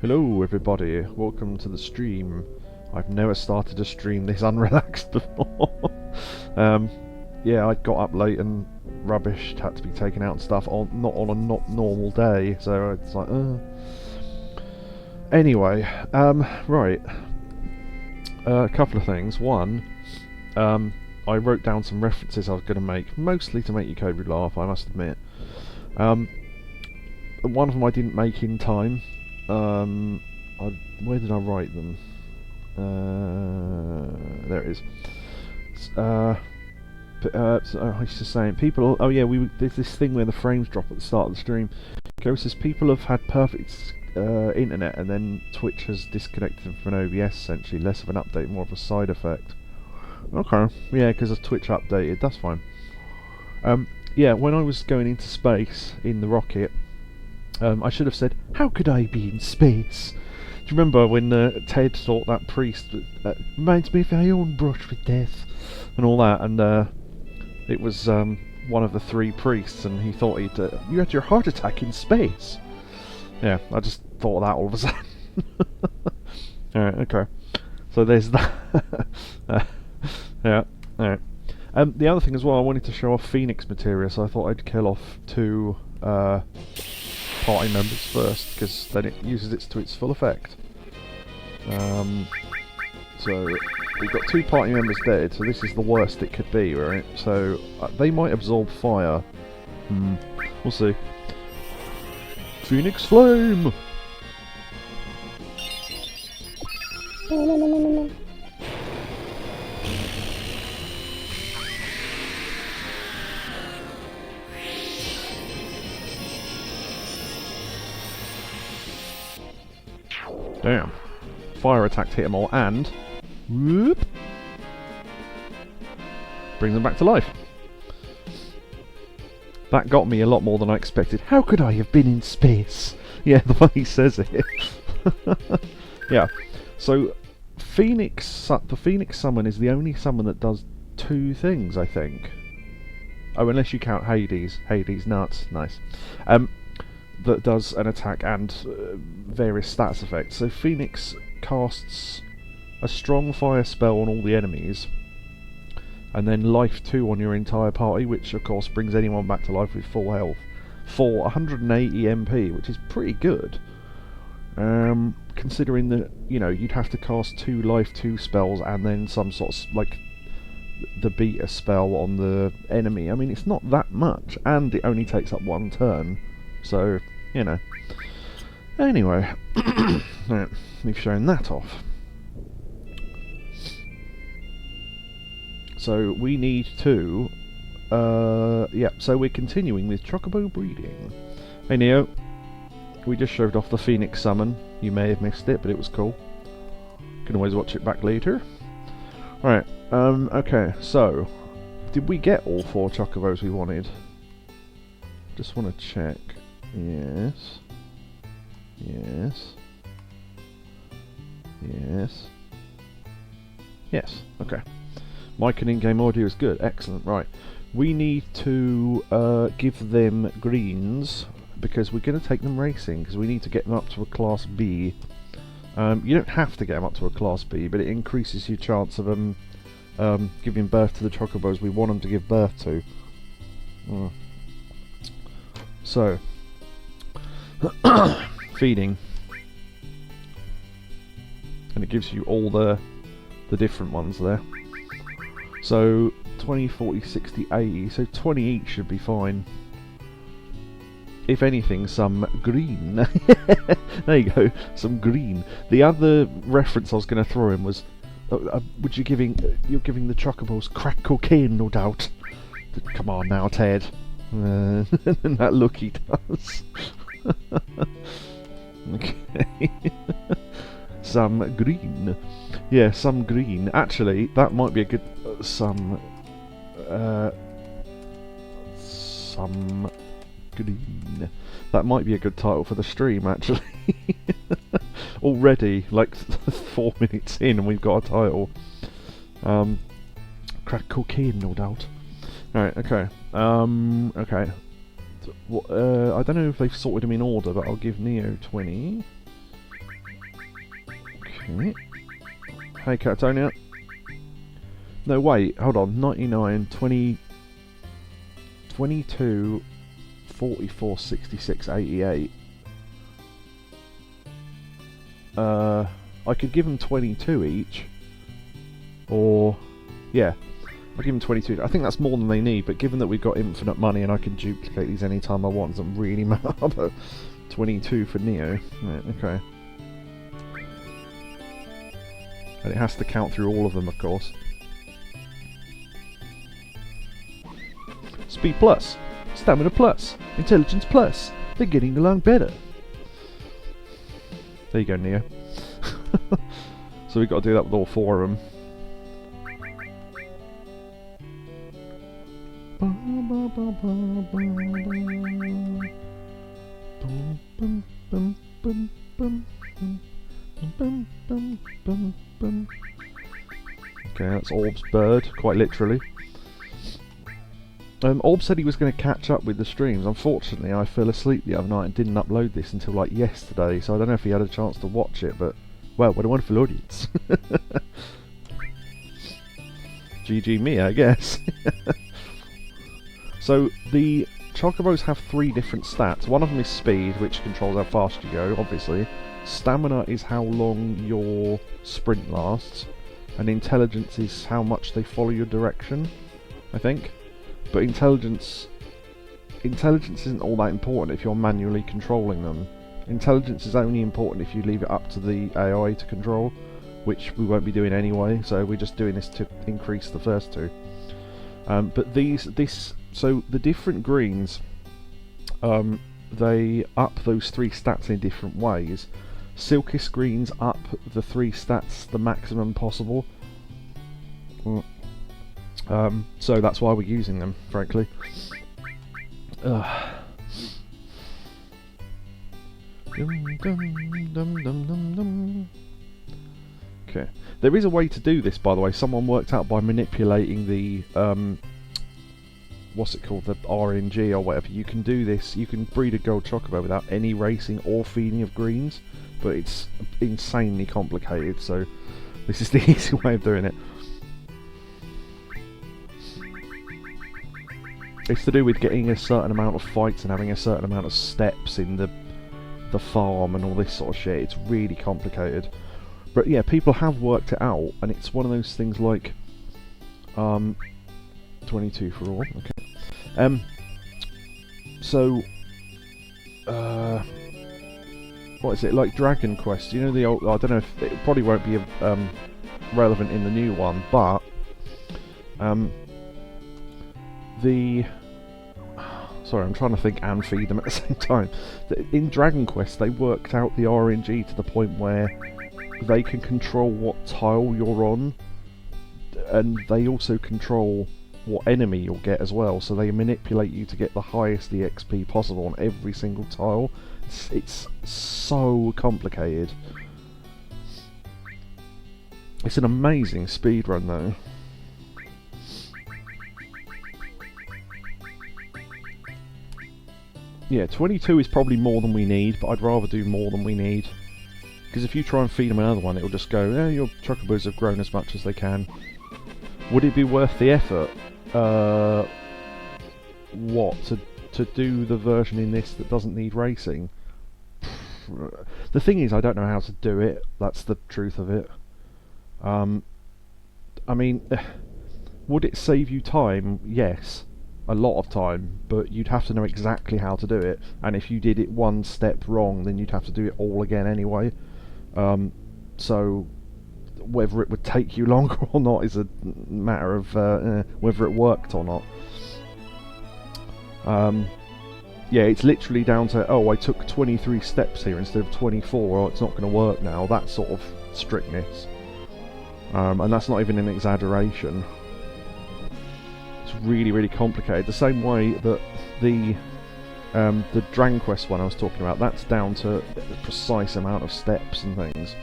Hello everybody, welcome to the stream. I've never started a stream this unrelaxed before. Yeah, I got up late and rubbish had to be taken out and stuff, not on a not normal day, so it's like, Anyway, right. A couple of things. One, I wrote down some references I was going to make, mostly to make you Cobra laugh, I must admit. One of them I didn't make in time. Where did I write them? There it is. So I was just saying, people. Oh yeah, there's this thing where the frames drop at the start of the stream. Ghost says people have had perfect internet, and then Twitch has disconnected them from an OBS. Essentially, less of an update, more of a side effect. Okay, yeah, because of Twitch updated. That's fine. Yeah, when I was going into space in the rocket. I should have said, how could I be in space? Do you remember when Ted thought that priest reminds me of my own brush with death and all that, and it was one of the three priests, and he thought you had your heart attack in space. Yeah, I just thought of that all of a sudden. Alright, okay. So there's that. Yeah, alright. The other thing as well, I wanted to show off Phoenix Materia, so I thought I'd kill off two party members first, because then it uses it to its full effect. So we've got two party members dead, so this is the worst it could be, right? So they might absorb fire. We'll see. Phoenix Flame! Damn. Fire attack hit them all, and whoop, brings them back to life. That got me a lot more than I expected. How could I have been in space? Yeah, the way he says it. Yeah. So, the Phoenix Summon is the only summon that does two things, I think. Oh, unless you count Hades. Hades nuts. Nice. That does an attack and various stats effects. So Phoenix casts a strong fire spell on all the enemies, and then life 2 on your entire party, which of course brings anyone back to life with full health for 180 MP, which is pretty good. Considering that, you know, you'd have to cast 2 life 2 spells and then some sort of like the beta spell on the enemy. I mean, it's not that much, and it only takes up 1 turn. So, you know. Anyway, right, we've shown that off. So we need to, yeah, so we're continuing with Chocobo breeding. Hey Neo, we just showed off the Phoenix Summon. You may have missed it, but it was cool. You can always watch it back later. Right, okay, so, did we get all 4 Chocobos we wanted? Just want to check. Yes. Yes. Yes. Yes. Okay. Mic and in-game audio is good. Excellent. Right. We need to give them greens because we're going to take them racing because we need to get them up to a Class B. You don't have to get them up to a Class B, but it increases your chance of them giving birth to the Chocobos we want them to give birth to. So, feeding, and it gives you all the different ones there. So 20, 40, 60, 80, so 20 each should be fine. If anything, some green. There you go, some green. The other reference I was going to throw in was, you're giving the Chocobos crack cocaine, no doubt. Come on now, Ted. And that look he does. Okay. Some green. Yeah, some green. Actually, that might be a good... some green. That might be a good title for the stream, actually. Already, like 4 minutes in, and we've got a title. Crack cocaine, no doubt. Alright, okay. Okay. I don't know if they've sorted them in order, but I'll give Neo 20. Okay. Hey, Catatonia. No, wait, hold on. 99, 20, 22, 44, 66, 88. I could give them 22 each. Or, yeah, I'll give them 22. I think that's more than they need, but given that we've got infinite money and I can duplicate these anytime I want, doesn't really matter. But 22 for Neo. Right, okay. And it has to count through all of them, of course. Speed plus, stamina plus, intelligence plus. They're getting along better. There you go, Neo. So we've got to do that with all 4 of them. Okay, that's Orb's bird, quite literally. Orb said he was going to catch up with the streams. Unfortunately, I fell asleep the other night and didn't upload this until like yesterday, so I don't know if he had a chance to watch it, but, well, what a wonderful audience. GG me, I guess. So, the Chocobos have 3 different stats. One of them is speed, which controls how fast you go, obviously. Stamina is how long your sprint lasts. And intelligence is how much they follow your direction, I think. But intelligence isn't all that important if you're manually controlling them. Intelligence is only important if you leave it up to the AI to control, which we won't be doing anyway, so we're just doing this to increase the first 2. But so the different greens, they up those 3 stats in different ways. Silkiest greens up the 3 stats the maximum possible. So that's why we're using them, frankly. Okay. There is a way to do this, by the way. Someone worked out by manipulating the what's it called, the RNG or whatever. You can do this. You can breed a gold chocobo without any racing or feeding of greens, but it's insanely complicated. So this is the easy way of doing it. It's to do with getting a certain amount of fights and having a certain amount of steps in the farm and all this sort of shit. It's really complicated. But yeah, people have worked it out, and it's one of those things like 22 for all, okay. So what is it, like Dragon Quest, you know, the old, I don't know if it probably won't be relevant in the new one, but sorry, I'm trying to think and feed them at the same time. In Dragon Quest, they worked out the RNG to the point where they can control what tile you're on, and they also control what enemy you'll get as well, so they manipulate you to get the highest EXP possible on every single tile. It's so complicated. It's an amazing speedrun though. Yeah, 22 is probably more than we need, but I'd rather do more than we need. Because if you try and feed them another one, it'll just go, eh, your chocobos have grown as much as they can. Would it be worth the effort? What? To do the version in this that doesn't need racing? The thing is, I don't know how to do it. That's the truth of it. I mean, would it save you time? Yes. A lot of time, but you'd have to know exactly how to do it, and if you did it one step wrong, then you'd have to do it all again anyway. So whether it would take you longer or not is a matter of whether it worked or not. Yeah, it's literally down to, oh, I took 23 steps here instead of 24, or it's not going to work now, that sort of strictness. And that's not even an exaggeration. It's really, really complicated. The same way that the Dragon Quest one I was talking about, that's down to the precise amount of steps and things.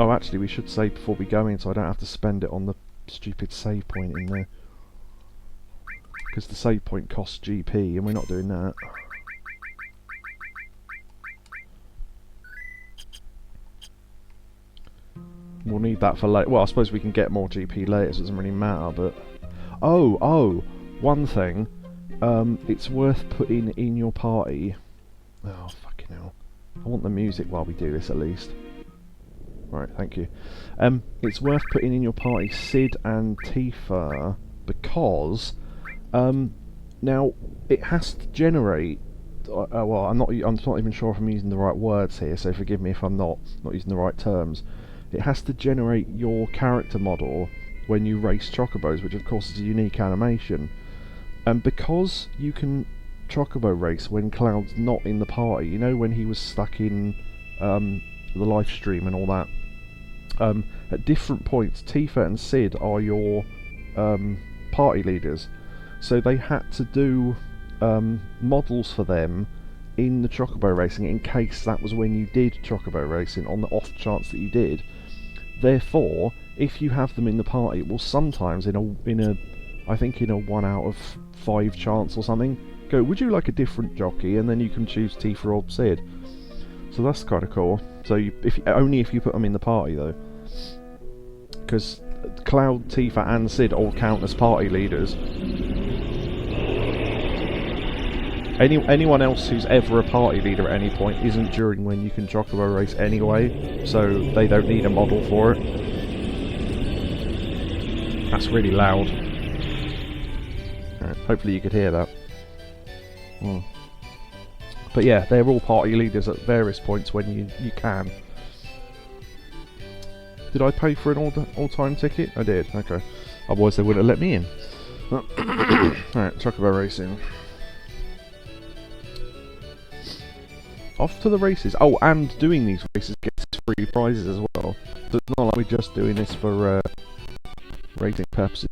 Oh, actually, we should save before we go in, so I don't have to spend it on the stupid save point in there. Because the save point costs GP, and we're not doing that. We'll need that for later. Well, I suppose we can get more GP later, so it doesn't really matter, but... Oh, one thing. It's worth putting in your party... Oh, fucking hell. I want the music while we do this, at least. Right, thank you. It's worth putting in your party Sid and Tifa, because... now, it has to generate... well, I'm not even sure if I'm using the right words here, so forgive me if I'm not using the right terms. It has to generate your character model when you race chocobos, which of course is a unique animation. And because you can chocobo race when Cloud's not in the party, you know, when he was stuck in the live stream and all that, at different points Tifa and Sid are your party leaders, so they had to do models for them in the chocobo racing in case that was when you did chocobo racing, on the off chance that you did. Therefore, if you have them in the party, it will sometimes in a I think in a 1 out of 5 chance or something, go, would you like a different jockey, and then you can choose Tifa or Sid. So that's kind of cool. So only if you put them in the party though, because Cloud, Tifa and Sid all count as party leaders. Anyone else who's ever a party leader at any point isn't during when you can chocobo race anyway, so they don't need a model for it. That's really loud. Right, hopefully you could hear that. But yeah, they're all party leaders at various points when you can. Did I pay for an all-time ticket? I did, okay. Otherwise they wouldn't have let me in. Alright, chocobo racing. Off to the races. Oh, and doing these races gets free prizes as well. So it's not like we're just doing this for rating purposes.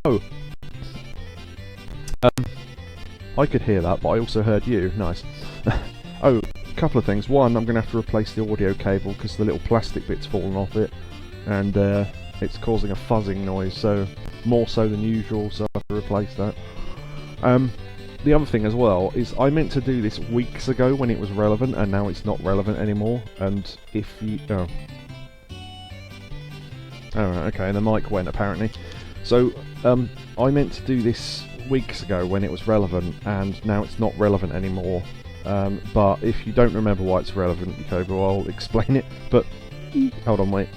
Oh. I could hear that, but I also heard you. Nice. Oh, a couple of things. One, I'm going to have to replace the audio cable because the little plastic bit's fallen off it, and it's causing a fuzzing noise, so more so than usual, so I have to replace that. The other thing as well is I meant to do this weeks ago when it was relevant, and now it's not relevant anymore. And if you... Oh, okay, the mic went apparently. So, I meant to do this weeks ago when it was relevant, and now it's not relevant anymore. But if you don't remember why it's relevant, Cobra, I'll explain it. But, hold on, wait.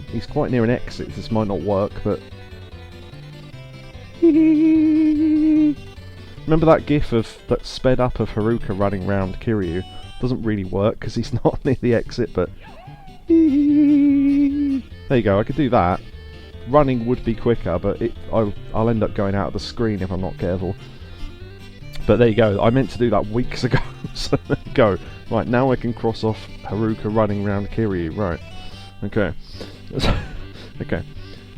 He's quite near an exit, this might not work, but... Remember that gif that sped up of Haruka running round Kiryu? Doesn't really work because he's not near the exit, but... There you go, I could do that. Running would be quicker, but I'll end up going out of the screen if I'm not careful. But there you go, I meant to do that weeks ago, so there you go. Right, now I can cross off Haruka running round Kiryu, right. Okay. Okay.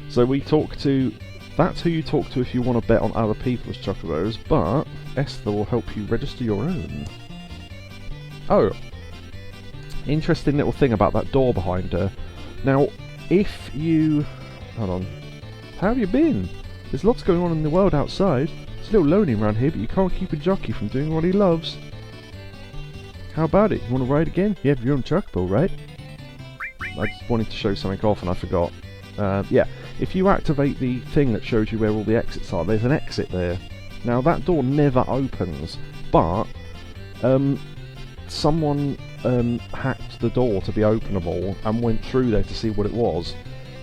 So we talk to... That's who you talk to if you want to bet on other people's chocobos, but Esther will help you register your own. Oh. Interesting little thing about that door behind her. Now, if you... Hold on. How have you been? There's lots going on in the world outside. It's a little lonely around here, but you can't keep a jockey from doing what he loves. How about it? You want to ride again? You have your own chocobo, right? I just wanted to show something off and I forgot. Yeah, if you activate the thing that shows you where all the exits are, there's an exit there. Now that door never opens, but someone hacked the door to be openable and went through there to see what it was,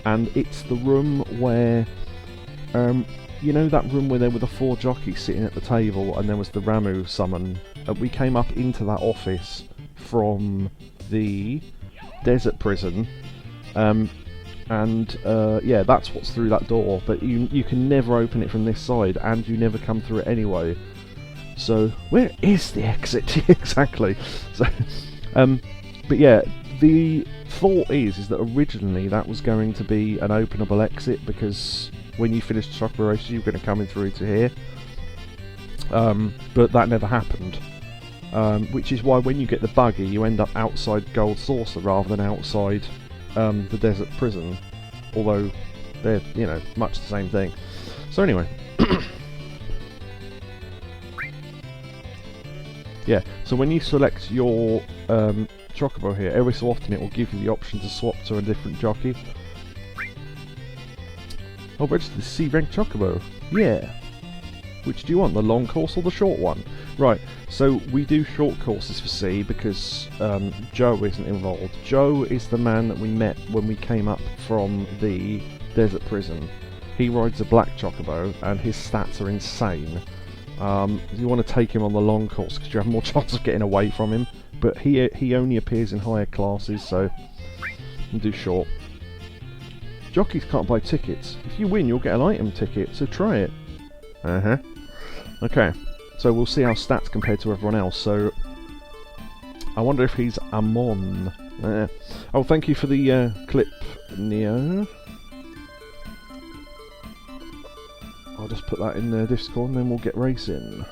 and it's the room where, you know that room where there were the 4 jockeys sitting at the table and there was the Ramu summon? We came up into that office from the desert prison, and yeah, that's what's through that door, but you can never open it from this side, and you never come through it anyway. So, where is the exit? Exactly. So, but yeah, the thought is that originally that was going to be an openable exit, because when you finished Chocobo Race you were going to come in through to here. But that never happened. Which is why when you get the buggy, you end up outside Gold Saucer rather than outside the desert prison, although they're, you know, much the same thing. So anyway, yeah, so when you select your chocobo here, every so often it will give you the option to swap to a different jockey. I'll register the C-rank chocobo. Yeah. Which do you want, the long course or the short one? Right, so we do short courses for C because Joe isn't involved. Joe is the man that we met when we came up from the desert prison. He rides a black chocobo and his stats are insane. You want to take him on the long course because you have more chance of getting away from him. But he only appears in higher classes, so we'll do short. Jockeys can't buy tickets. If you win, you'll get an item ticket, so try it. Okay, so we'll see our stats compared to everyone else. So I wonder if he's Amon. Oh, thank you for the clip, Neo. I'll just put that in the Discord and then we'll get racing.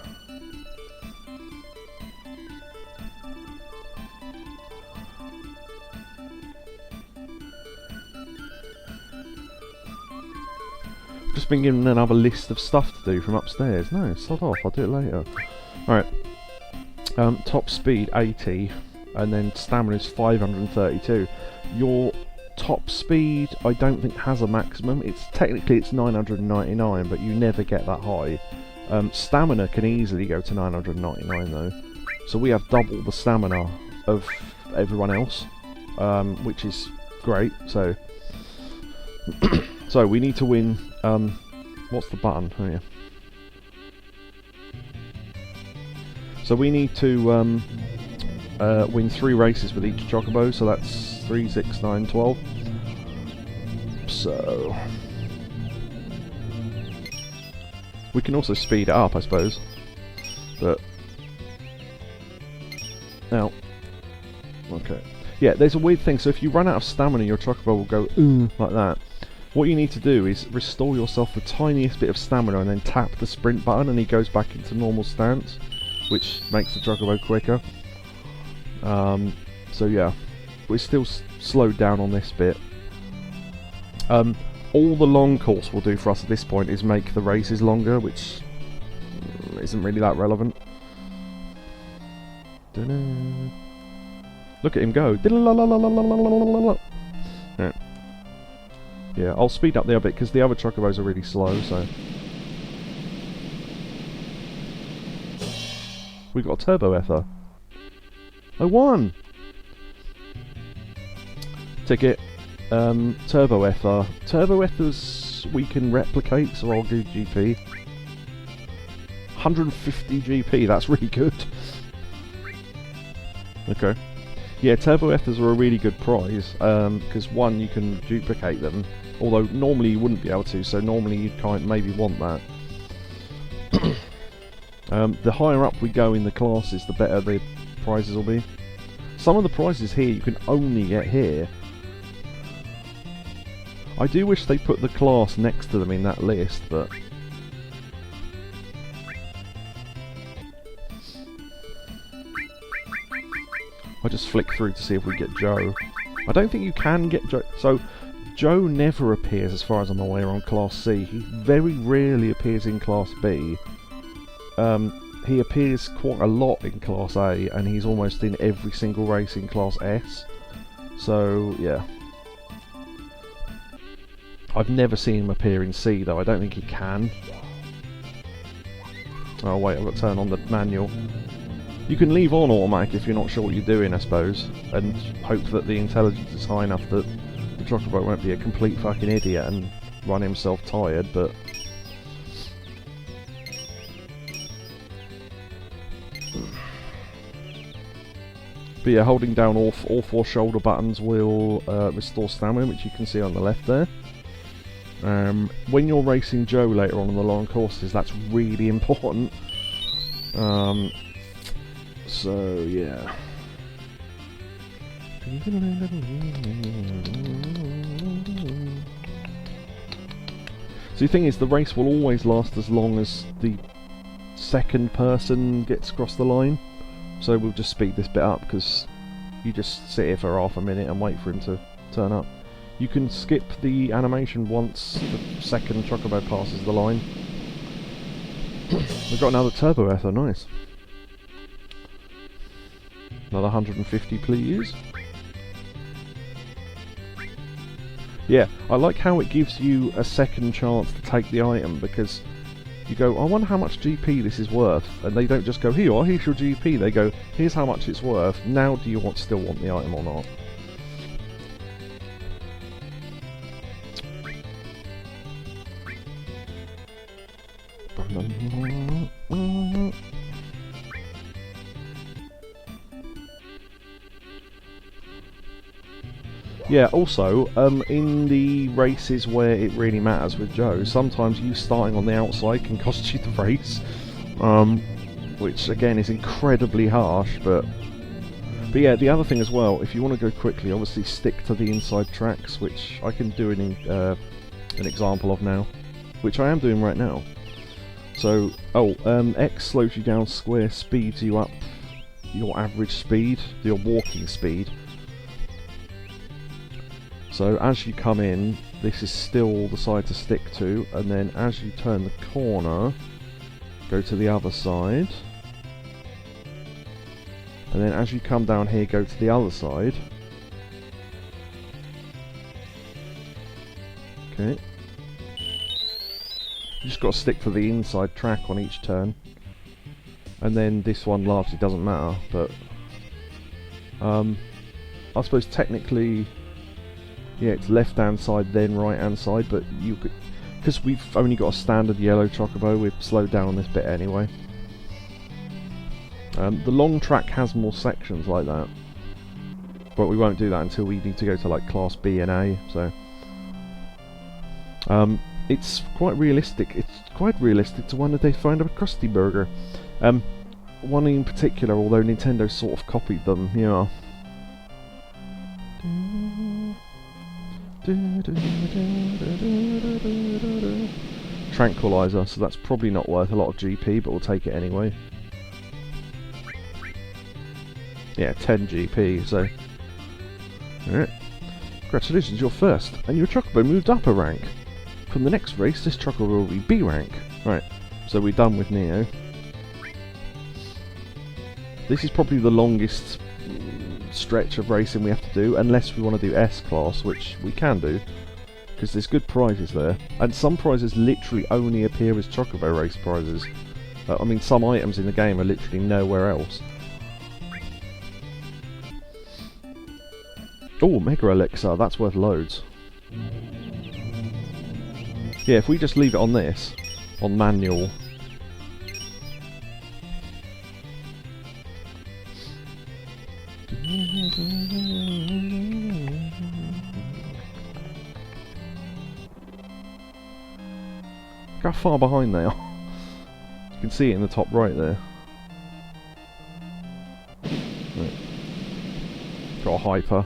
Just been given another list of stuff to do from upstairs. No, sod off, I'll do it later. Alright. Top speed 80, and then stamina is 532. Your top speed I don't think has a maximum. Technically it's 999, but you never get that high. Stamina can easily go to 999 though. So we have double the stamina of everyone else, which is great. So so we need to win, what's the button? Oh yeah. So we need to win 3 races with each chocobo, so that's 3, 6, 9, 12. So we can also speed it up, I suppose. But now, okay. Yeah, there's a weird thing. So if you run out of stamina, your chocobo will go like that. What you need to do is restore yourself the tiniest bit of stamina and then tap the sprint button and he goes back into normal stance, which makes the chocobo quicker. So yeah, we're still slowed down on this bit. All the long course will do for us at this point is make the races longer, which isn't really that relevant. Look at him go. Yeah. Yeah, I'll speed up there a bit because the other chocobos are really slow, so... We got a turbo ether. I won! Ticket. Turbo ether. Turbo ethers we can replicate, so I'll do GP. 150 GP, that's really good. Okay. Yeah, turbo ethers are a really good prize, because one, you can duplicate them, although normally you wouldn't be able to, so normally you'd maybe want that. The higher up we go in the classes, the better the prizes will be. Some of the prizes here you can only get here. I do wish they put the class next to them in that list, but... I just flick through to see if we get Joe. I don't think you can get Joe. So, Joe never appears, as far as I'm aware, on Class C. He very rarely appears in Class B. He appears quite a lot in Class A, and he's almost in every single race in Class S. So, yeah. I've never seen him appear in C, though. I don't think he can. Oh, wait, I've got to turn on the manual. You can leave on automatic if you're not sure what you're doing, I suppose, and hope that the intelligence is high enough that the chocobo won't be a complete fucking idiot and run himself tired, but... But yeah, holding down all 4 shoulder buttons will restore stamina, which you can see on the left there. When you're racing Joe later on in the long courses, that's really important. So, yeah. So the thing is, the race will always last as long as the second person gets across the line. So we'll just speed this bit up, because you just sit here for half a minute and wait for him to turn up. You can skip the animation once the second chocobo passes the line. We've got another turbo ether, nice. Another 150, please. Yeah, I like how it gives you a second chance to take the item, because you go, I wonder how much GP this is worth, and they don't just go, here's your GP, they go, here's how much it's worth, now do you still want the item or not? Yeah, also, in the races where it really matters with Joe, sometimes you starting on the outside can cost you the race, which again is incredibly harsh, but yeah, the other thing as well, if you want to go quickly, obviously stick to the inside tracks, which I can do an example of now, which I am doing right now. So, X slows you down, square speeds you up your average speed, your walking speed. So as you come in, this is still the side to stick to, and then as you turn the corner, go to the other side. And then as you come down here, go to the other side. Okay. You just got to stick to the inside track on each turn. And then this one largely doesn't matter, but I suppose technically, yeah, it's left hand side then right hand side, but you could, because we've only got a standard yellow chocobo, we've slowed down on this bit anyway. The long track has more sections like that, but we won't do that until we need to go to like Class B and A, so it's quite realistic. It's quite realistic to wonder if they find a Krusty Burger. One in particular, although Nintendo sort of copied them, yeah. Tranquilizer, so that's probably not worth a lot of GP, but we'll take it anyway. Yeah, 10 GP, so... Alright. Congratulations, you're first, and your Chocobo moved up a rank. From the next race, this Chocobo will be B rank. Right, so we're done with Neo. This is probably the longest stretch of racing we have to do, unless we want to do S-Class, which we can do, because there's good prizes there. And some prizes literally only appear as Chocobo race prizes. I mean, some items in the game are literally nowhere else. Oh, Mega Elixir, that's worth loads. Yeah, if we just leave it on this, on manual. Look how far behind they are. You can see it in the top right there. Right. Got a hyper.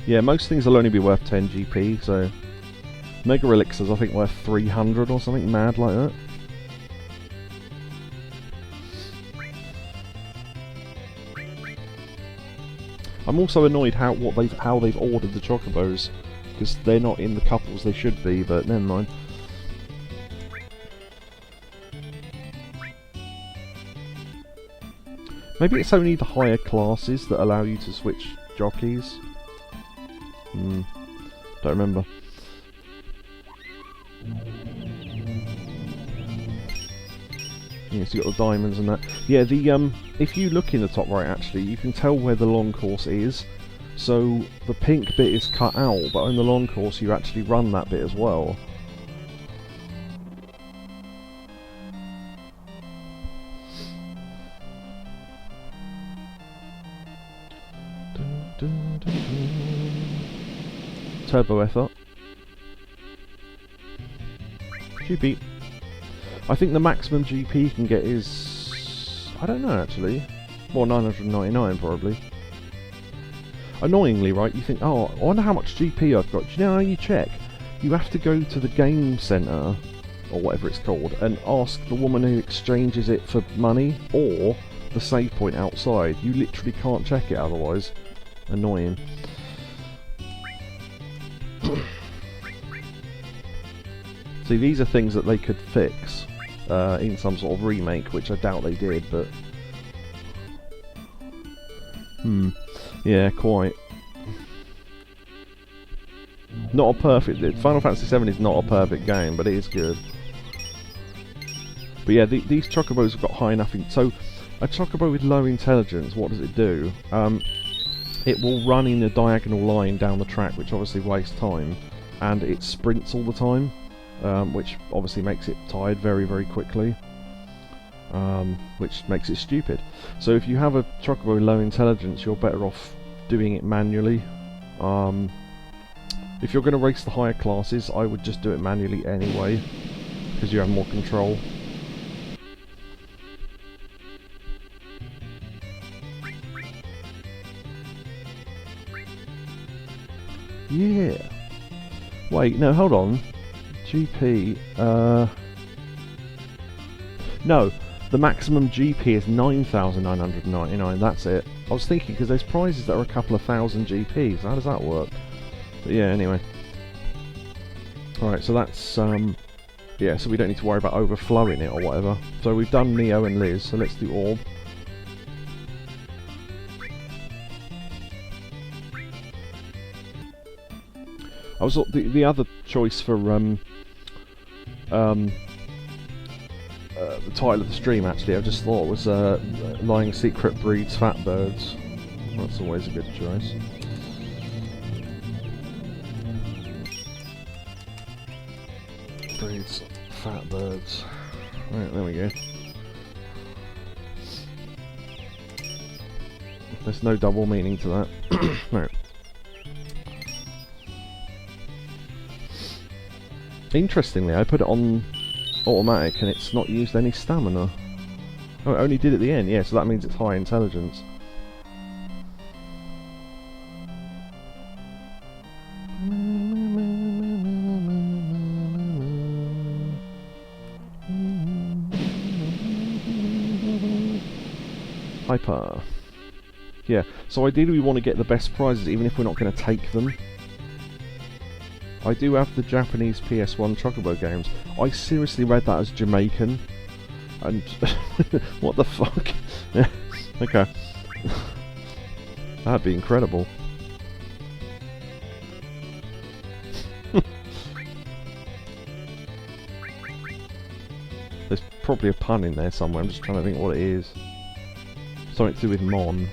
Yeah, most things will only be worth 10 GP, so... Mega Elixirs I think worth 300 or something mad like that. I'm also annoyed how they've ordered the Chocobos, because they're not in the couples they should be, but never mind. Maybe it's only the higher classes that allow you to switch jockeys. Don't remember. Yes, you got the diamonds and that. Yeah, the if you look in the top right, actually, you can tell where the long course is. So the pink bit is cut out, but on the long course you actually run that bit as well. Turbo effort. GP. I think the maximum GP you can get is... I don't know, actually. Well, 999 probably. Annoyingly, right, you think, oh, I wonder how much GP I've got. Do you know how you check? You have to go to the game centre, or whatever it's called, and ask the woman who exchanges it for money, or the save point outside. You literally can't check it otherwise. Annoying. See, these are things that they could fix. in some sort of remake, which I doubt they did, but... yeah, quite. Not a perfect... Final Fantasy VII is not a perfect game, but it is good. But yeah, these chocobos have got high enough... So, a chocobo with low intelligence, what does it do? It will run in a diagonal line down the track, which obviously wastes time, and it sprints all the time, which obviously makes it tired very, very quickly, which makes it stupid. So if you have a chocobo with low intelligence, you're better off doing it manually. If you're going to race the higher classes, I would just do it manually anyway, because you have more control. Yeah. Wait, no, hold on. GP, no, the maximum GP is 9,999, that's it. I was thinking, because there's prizes that are a couple of thousand GPs, how does that work? But yeah, anyway. Alright, so that's, yeah, so we don't need to worry about overflowing it or whatever. So we've done Neo and Liz, so let's do Orb. I was the other choice for the title of the stream, actually, I just thought was LyingSecret breeds fat birds. That's always a good choice. Breeds fat birds. Right, there we go. There's no double meaning to that. No. Interestingly, I put it on automatic and it's not used any stamina. Oh, it only did at the end, yeah, so that means it's high intelligence. Hyper. Yeah, so ideally we want to get the best prizes even if we're not going to take them. I do have the Japanese PS1 Chocobo games. I seriously read that as Jamaican. And... what the fuck? Okay. That'd be incredible. There's probably a pun in there somewhere. I'm just trying to think what it is. Something to do with Mon.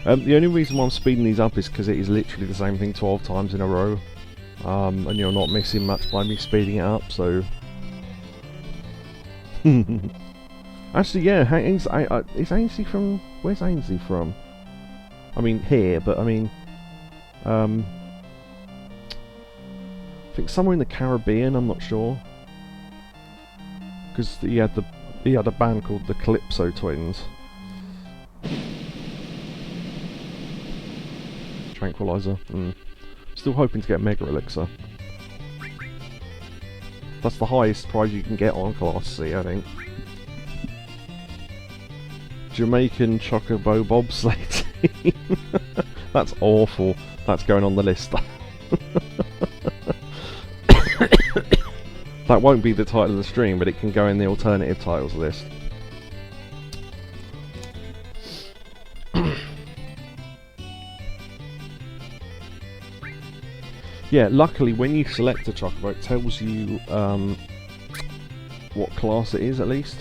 The only reason why I'm speeding these up is because it is literally the same thing 12 times in a row. And you're not missing much by me speeding it up, so... Actually, yeah, is Ainsley from... Where's Ainsley from? I mean, here, but I mean... I think somewhere in the Caribbean, I'm not sure. Because he had a band called the Calypso Twins. Tranquilizer. Still hoping to get Mega Elixir. That's the highest prize you can get on Class C, I think. Jamaican Chocobo Bobsleigh team. That's awful. That's going on the list. That won't be the title of the stream, but it can go in the alternative titles list. Yeah, luckily when you select a Chocobo, it tells you what class it is at least.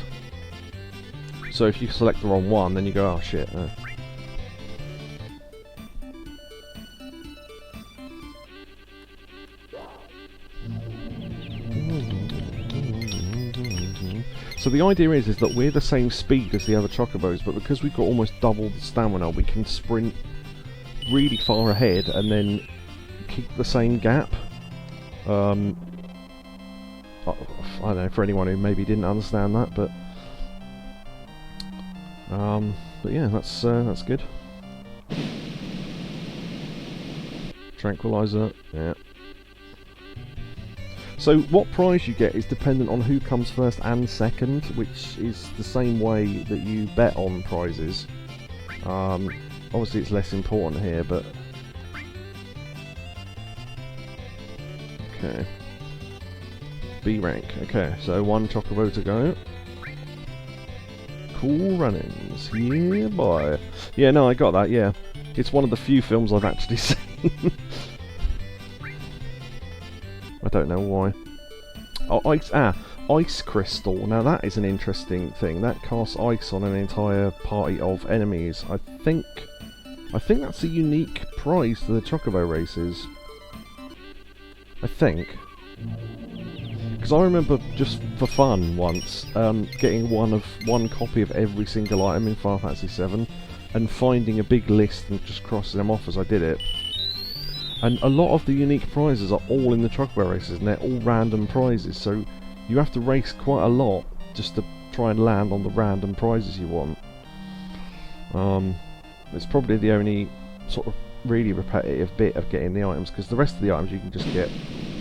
So if you select the wrong one, then you go, oh shit. So the idea is that we're the same speed as the other Chocobos, but because we've got almost double the stamina, we can sprint really far ahead and then keep the same gap. I don't know, for anyone who maybe didn't understand that, but yeah, that's good. Tranquilizer, yeah. So what prize you get is dependent on who comes first and second, which is the same way that you bet on prizes. Obviously it's less important here, but... Okay. B rank. Okay, so 1 chocobo to go. Cool runnings. Yeah, boy. Yeah, no, I got that, yeah. It's one of the few films I've actually seen. I don't know why. Oh, ice crystal. Now that is an interesting thing. That casts ice on an entire party of enemies. I think that's a unique prize to the chocobo races. I think. Because I remember, just for fun once, getting one copy of every single item in Final Fantasy VII, and finding a big list and just crossing them off as I did it. And a lot of the unique prizes are all in the chocobo races, and they're all random prizes, so you have to race quite a lot just to try and land on the random prizes you want. It's probably the only sort of really repetitive bit of getting the items, because the rest of the items you can just get,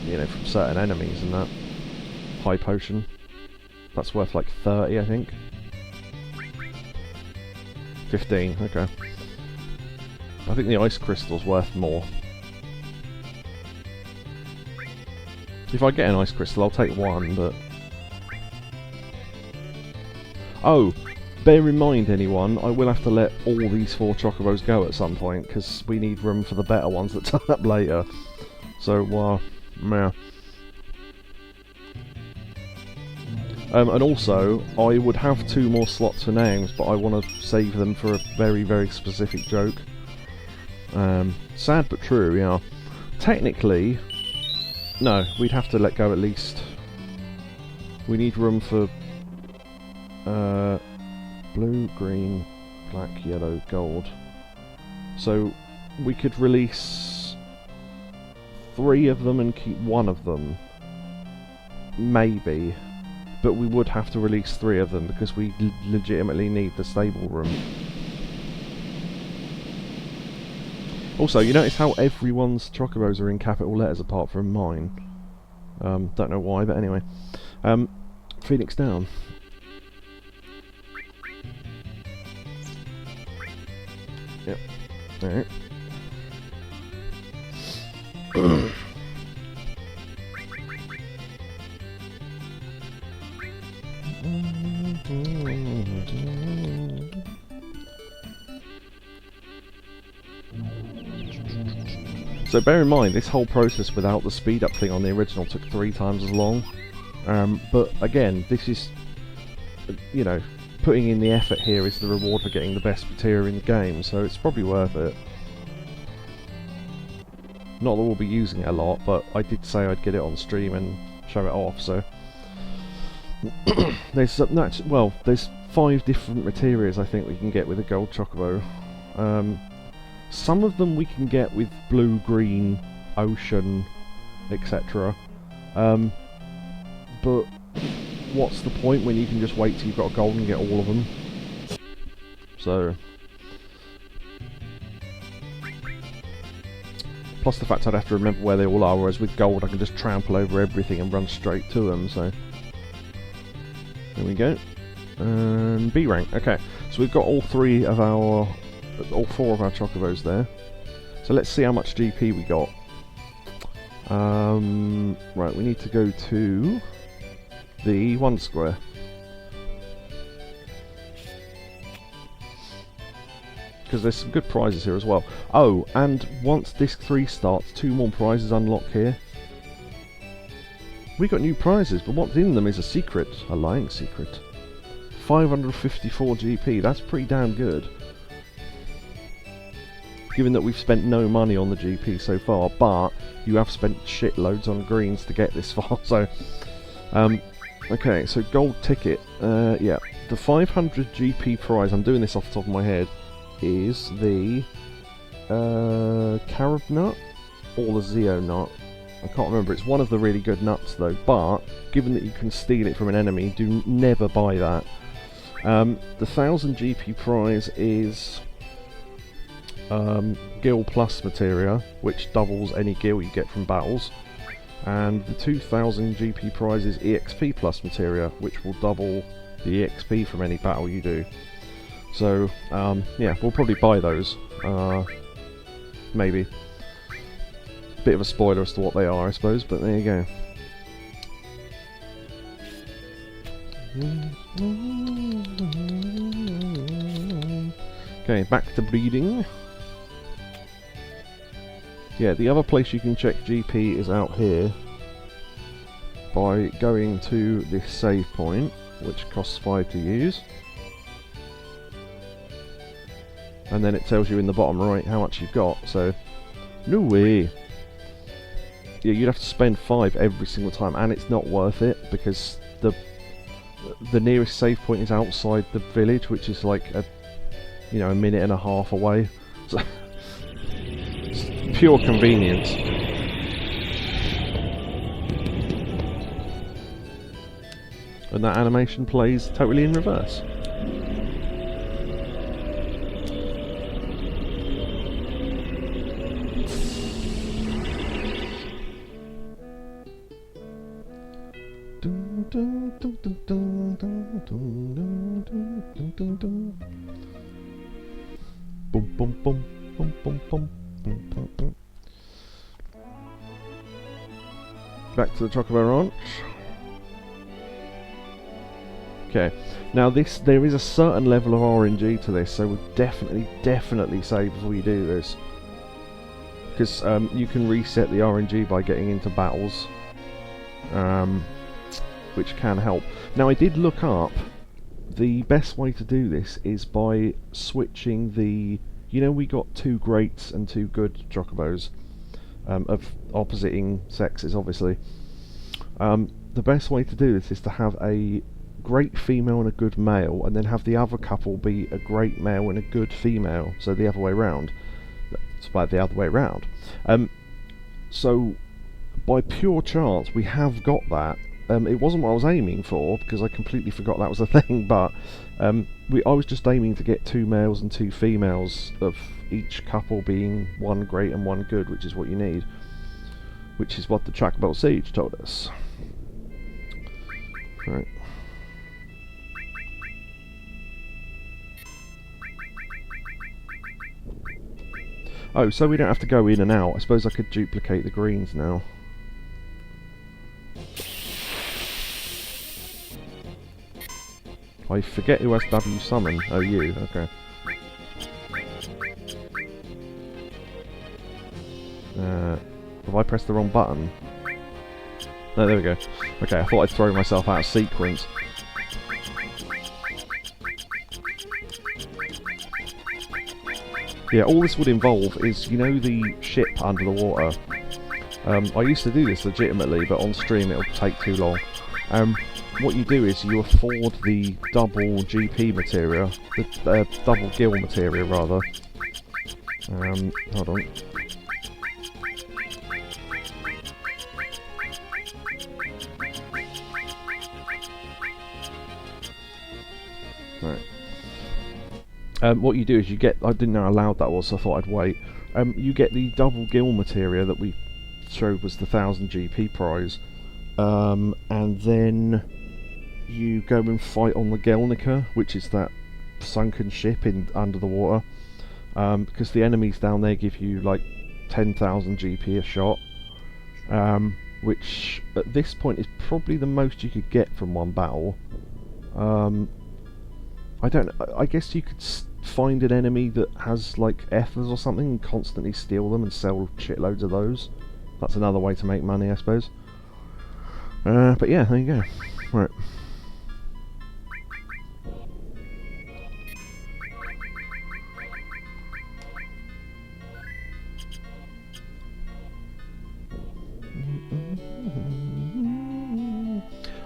you know, from certain enemies and that. High potion. That's worth like 30, I think. 15, okay. I think the ice crystal's worth more. If I get an ice crystal, I'll take one, but... Oh! Bear in mind, anyone, I will have to let all these 4 chocobos go at some point, because we need room for the better ones that turn up later. So, meh. And also, I would have 2 more slots for names, but I want to save them for a very, very specific joke. Sad but true, yeah. Technically, no, we'd have to let go at least. We need room for blue, green, black, yellow, gold. So we could release 3 of them and keep 1 of them. Maybe. But we would have to release 3 of them because we legitimately need the stable room. Also, you notice how everyone's chocobos are in capital letters apart from mine. Don't know why, but anyway. Phoenix down. Yep. Alright. So bear in mind, this whole process without the speed up thing on the original took 3 times as long. But again, this is, you know, putting in the effort here is the reward for getting the best Materia in the game, so it's probably worth it. Not that we'll be using it a lot, but I did say I'd get it on stream and show it off, so... there's 5 different Materias I think we can get with a gold chocobo. Some of them we can get with blue, green, ocean, etc. But what's the point when you can just wait till you've got a gold and get all of them? So... Plus the fact I'd have to remember where they all are, whereas with gold I can just trample over everything and run straight to them, so... There we go. And B rank, okay. So we've got all 4 of our chocobos there. So let's see how much GP we got. Right, we need to go to the 1 square. Because there's some good prizes here as well. Oh, and once disc 3 starts, 2 more prizes unlock here. We got new prizes, but what's in them is a secret, a LyingSecret. 554 GP, that's pretty damn good. Given that we've spent no money on the GP so far, but you have spent shitloads on greens to get this far, so... okay, so gold ticket, yeah. The 500 GP prize, I'm doing this off the top of my head, is the carob nut or the Zeo nut. I can't remember. It's one of the really good nuts though, but given that you can steal it from an enemy, do never buy that. The 1000 GP prize is Gil Plus Materia, which doubles any Gil you get from battles, and the 2000 GP prize is EXP Plus Materia, which will double the EXP from any battle you do. So, yeah, we'll probably buy those. Maybe. Bit of a spoiler as to what they are, I suppose, but there you go. Okay, back to breeding. Yeah, the other place you can check GP is out here by going to this save point, which costs 5 to use. And then it tells you in the bottom right how much you've got, so no way. Yeah, you'd have to spend 5 every single time, and it's not worth it because the nearest save point is outside the village, which is like a minute and a half away. So it's pure convenience. And that animation plays totally in reverse. Boom, boom, boom, boom, boom, boom, boom, boom, boom. Back to the Chocobo Ranch. Okay, now there is a certain level of RNG to this, so we'll definitely save before you do this. Because you can reset the RNG by getting into battles, which can help. Now I did look up, the best way to do this is by switching the... we got 2 greats and 2 good chocobos, of oppositing sexes obviously. The best way to do this is to have a great female and a good male, and then have the other couple be a great male and a good female, so the other way round. It's about the other way round. So by pure chance we have got that. It wasn't what I was aiming for, because I completely forgot that was a thing, but I was just aiming to get 2 males and 2 females of each couple being 1 great and 1 good, which is what you need. Which is what the Chocobo Siege told us. Right. Oh, so we don't have to go in and out. I suppose I could duplicate the greens now. I forget who has W summon. Oh, you. Okay. Have I pressed the wrong button? No, there we go. Okay, I thought I'd throw myself out of sequence. Yeah, all this would involve is, the ship under the water. I used to do this legitimately, but on stream it'll take too long. What you do is you afford the double GP materia, the double gill materia rather. Hold on. Right. What you do is you get... I didn't know how loud that was, so I thought I'd wait. You get the double gill materia that we showed was the 1000 GP prize, and then you go and fight on the Gelnica, which is that sunken ship under the water, because the enemies down there give you like 10,000 GP a shot, which at this point is probably the most you could get from one battle. I guess you could find an enemy that has like ethers or something and constantly steal them and sell shitloads of those. That's another way to make money, I suppose. But yeah, there you go. Right.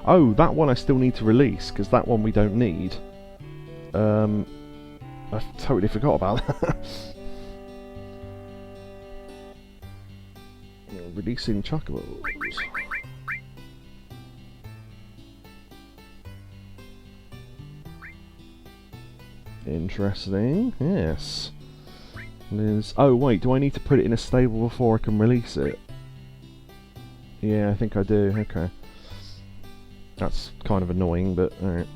Oh, that one I still need to release, because that one we don't need. I totally forgot about that. Releasing chocobos. Interesting, yes. Oh wait, do I need to put it in a stable before I can release it? Yeah, I think I do, okay. That's kind of annoying, but alright.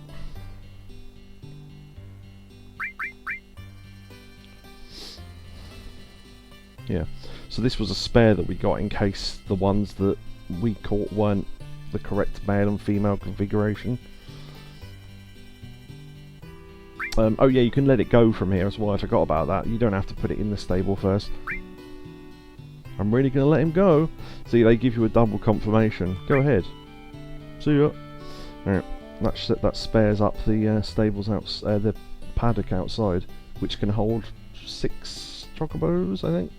Yeah. So this was a spare that we got in case the ones that we caught weren't the correct male and female configuration. Oh yeah, you can let it go from here as well. I forgot about that. You don't have to put it in the stable first. I'm really going to let him go. See, they give you a double confirmation. Go ahead. See ya. Alright, that spares up the stables the paddock outside, which can hold 6 chocobos, I think.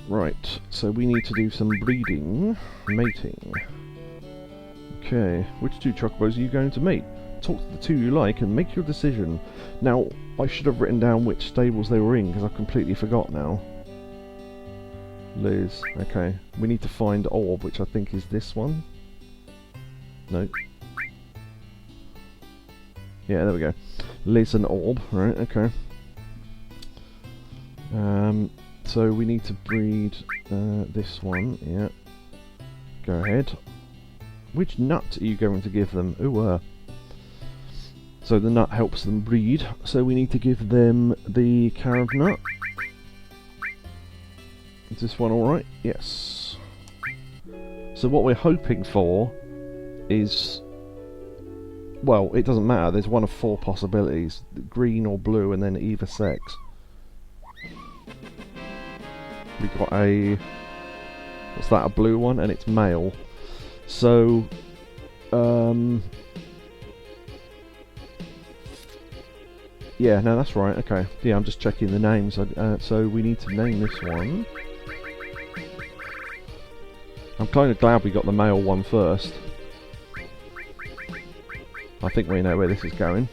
Right, so we need to do some breeding, mating. Okay, which 2 chocobos are you going to mate? Talk to the 2 you like and make your decision. Now, I should have written down which stables they were in, because I've completely forgot now. Liz, okay. We need to find Orb, which I think is this one. No. Yeah, there we go. Liz and Orb, right, okay. So we need to breed this one, yeah. Go ahead. Which nut are you going to give them? Ooh, so the nut helps them breed, so we need to give them the carob nut. Is this one alright? Yes. So what we're hoping for is... well, it doesn't matter, there's one of 4 possibilities. Green or blue and then either sex. We got a... what's that, a blue one? And it's male. So... yeah, no, that's right, okay. Yeah, I'm just checking the names. So we need to name this one. I'm kind of glad we got the male one first. I think we know where this is going.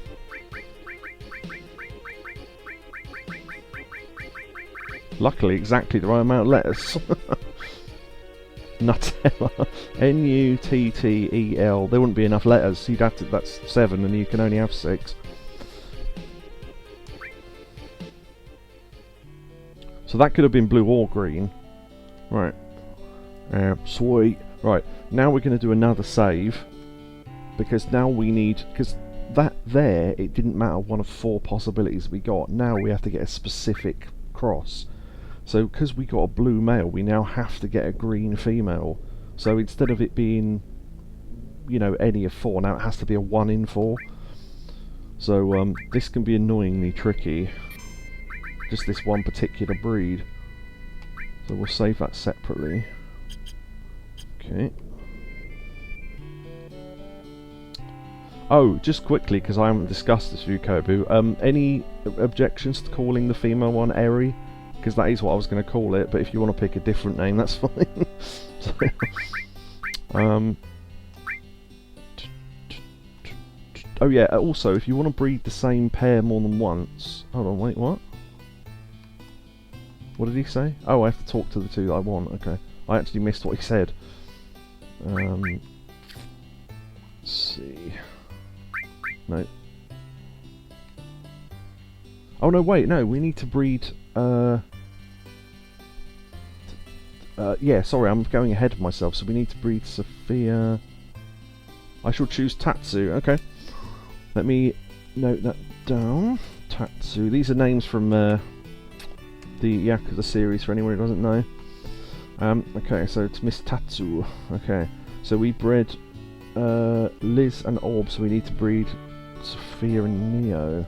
Luckily, exactly the right amount of letters. Nutella. N-U-T-T-E-L. There wouldn't be enough letters. You'd have to, that's 7 and you can only have 6. So that could have been blue or green. Right. Sweet. Right. Now we're going to do another save. Because now we need... because that there, it didn't matter one of 4 possibilities we got. Now we have to get a specific cross. So because we got a blue male, we now have to get a green female. So instead of it being, you know, any of 4, now it has to be a 1 in 4. So this can be annoyingly tricky. Just this one particular breed. So we'll save that separately. Okay. Oh, just quickly, because I haven't discussed this with you, Kobu. Any objections to calling the female one Eri? Because that is what I was going to call it, but if you want to pick a different name, that's fine. So, oh yeah, also, if you want to breed the same pair more than once... hold on, wait, what? What did he say? Oh, I have to talk to the 2 that I want. Okay. I actually missed what he said. Let's see. No. Oh no, wait, no, we need to breed... yeah, sorry, I'm going ahead of myself. So we need to breed Sophia... I shall choose Tatsu. Okay. Let me note that down. Tatsu. These are names from... the Yakuza series for anyone who doesn't know. Okay, so it's Miss Tatsu. Okay, so we bred Liz and Orb, so we need to breed Sophia and Neo.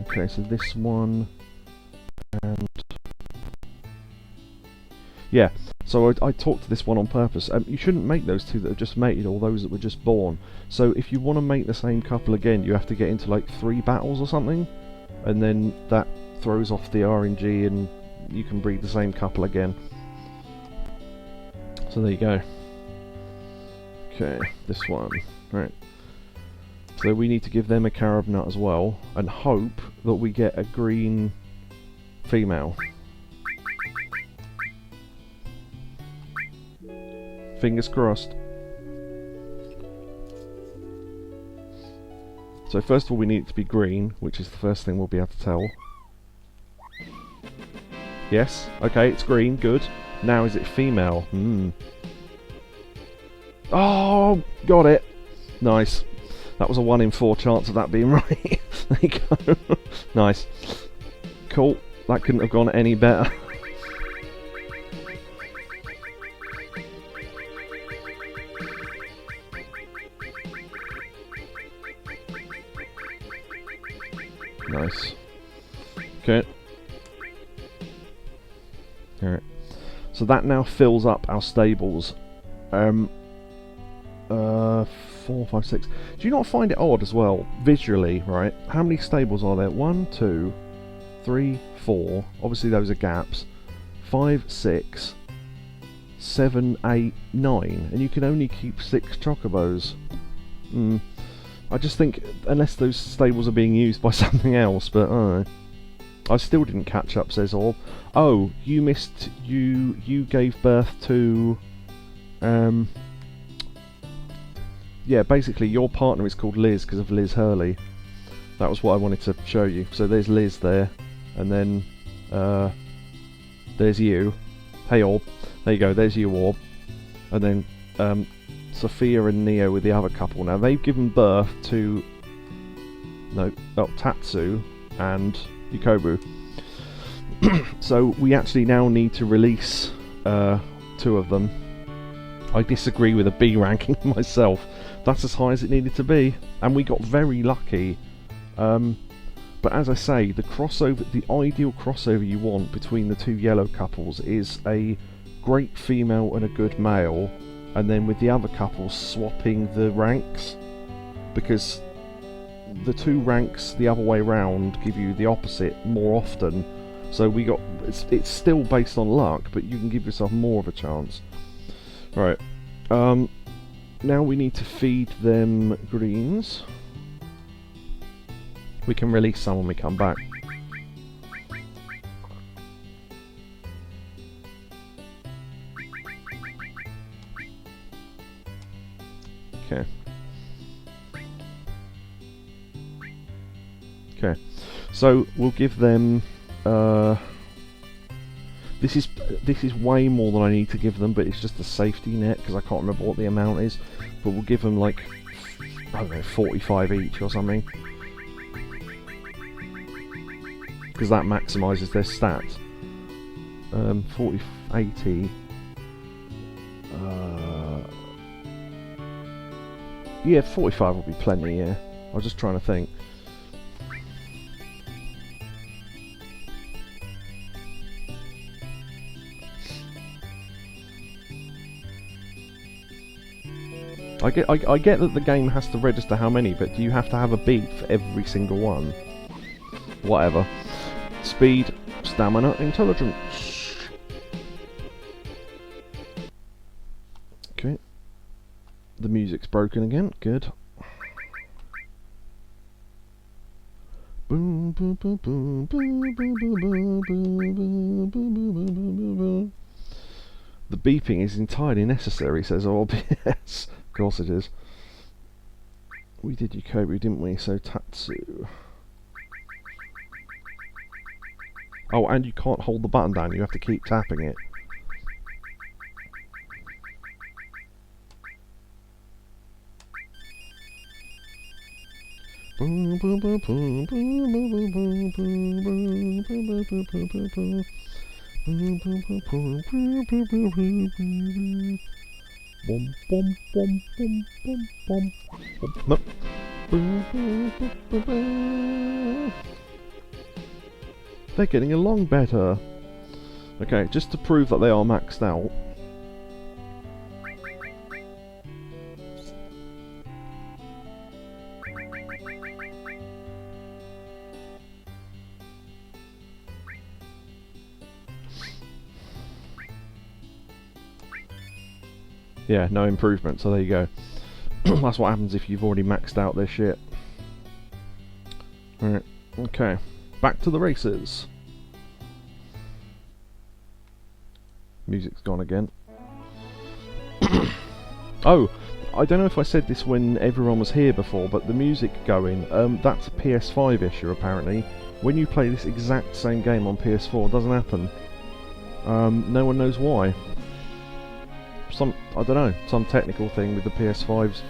Okay, so this one and yeah. So I talked to this one on purpose. You shouldn't make those 2 that are just mated or those that were just born. So if you want to make the same couple again, you have to get into like 3 battles or something, and then that throws off the RNG and you can breed the same couple again. So there you go. Okay, this one. Right. So we need to give them a carob nut as well, and hope that we get a green female. Fingers crossed. So first of all we need it to be green, which is the first thing we'll be able to tell. Yes, okay, it's green, good. Now is it female? Oh, got it. Nice. That was a 1 in 4 chance of that being right. There you go. Nice. Cool. That couldn't have gone any better. Nice. Okay. Alright. So that now fills up our stables. 4, 5, 6. Do you not find it odd as well, visually, right? How many stables are there? 1, 2, 3, 4. Obviously those are gaps. 5, 6, 7, 8, 9. And you can only keep 6 chocobos. I just think, unless those stables are being used by something else, but I don't know. I still didn't catch up, says Orb. Oh, you missed, you gave birth to, yeah, basically your partner is called Liz because of Liz Hurley. That was what I wanted to show you. So there's Liz there, and then there's you. Hey Orb. There you go, there's you, Orb. And then Sophia and Neo with the other couple. Now they've given birth to Tatsu and Yukobu. So we actually now need to release 2 of them. I disagree with a B ranking myself. That's as high as it needed to be, and we got very lucky. But as I say, the crossover, the ideal crossover you want between the 2 yellow couples is a great female and a good male, and then with the other couples swapping the ranks, because the 2 ranks the other way round give you the opposite more often. So we got, it's still based on luck, but you can give yourself more of a chance. Right. Now we need to feed them greens. We can release some when we come back. Okay. Okay. So we'll give them this is way more than I need to give them, but it's just a safety net because I can't remember what the amount is. But we'll give them like, I don't know, 45 each or something, because that maximises their stats. 40, 80. Yeah, 45 will be plenty. Yeah, I was just trying to think. I get that the game has to register how many, but do you have to have a beat for every single one? Whatever. Speed, stamina, intelligence. Okay. The music's broken again. Good. Boom, boom, boom, boom, boom, boom, boom, boom, boom, boom, boom. The beeping is entirely necessary, says Orb. Yes, of course it is. We did Yukobu, didn't we? So Tatsu. Oh, and you can't hold the button down, you have to keep tapping it. Boom, boom, boom, boom, boom, boom, boom, boom, boom, boom, boom, boom, boom, boom. Boom, boom, boom, boom, boom, boom, boom, boom, boom. Boom, boom, boom, boom, boom, boom. No. Boom, boom, boom, boom, boom. They're getting along better. Okay, just to prove that they are maxed out. Yeah, no improvement, so there you go. That's what happens if you've already maxed out this shit. Alright, okay. Back to the races. Music's gone again. Oh, I don't know if I said this when everyone was here before, but the music going, that's a PS5 issue apparently. When you play this exact same game on PS4, it doesn't happen. No one knows why. I don't know, some technical thing with the PS5's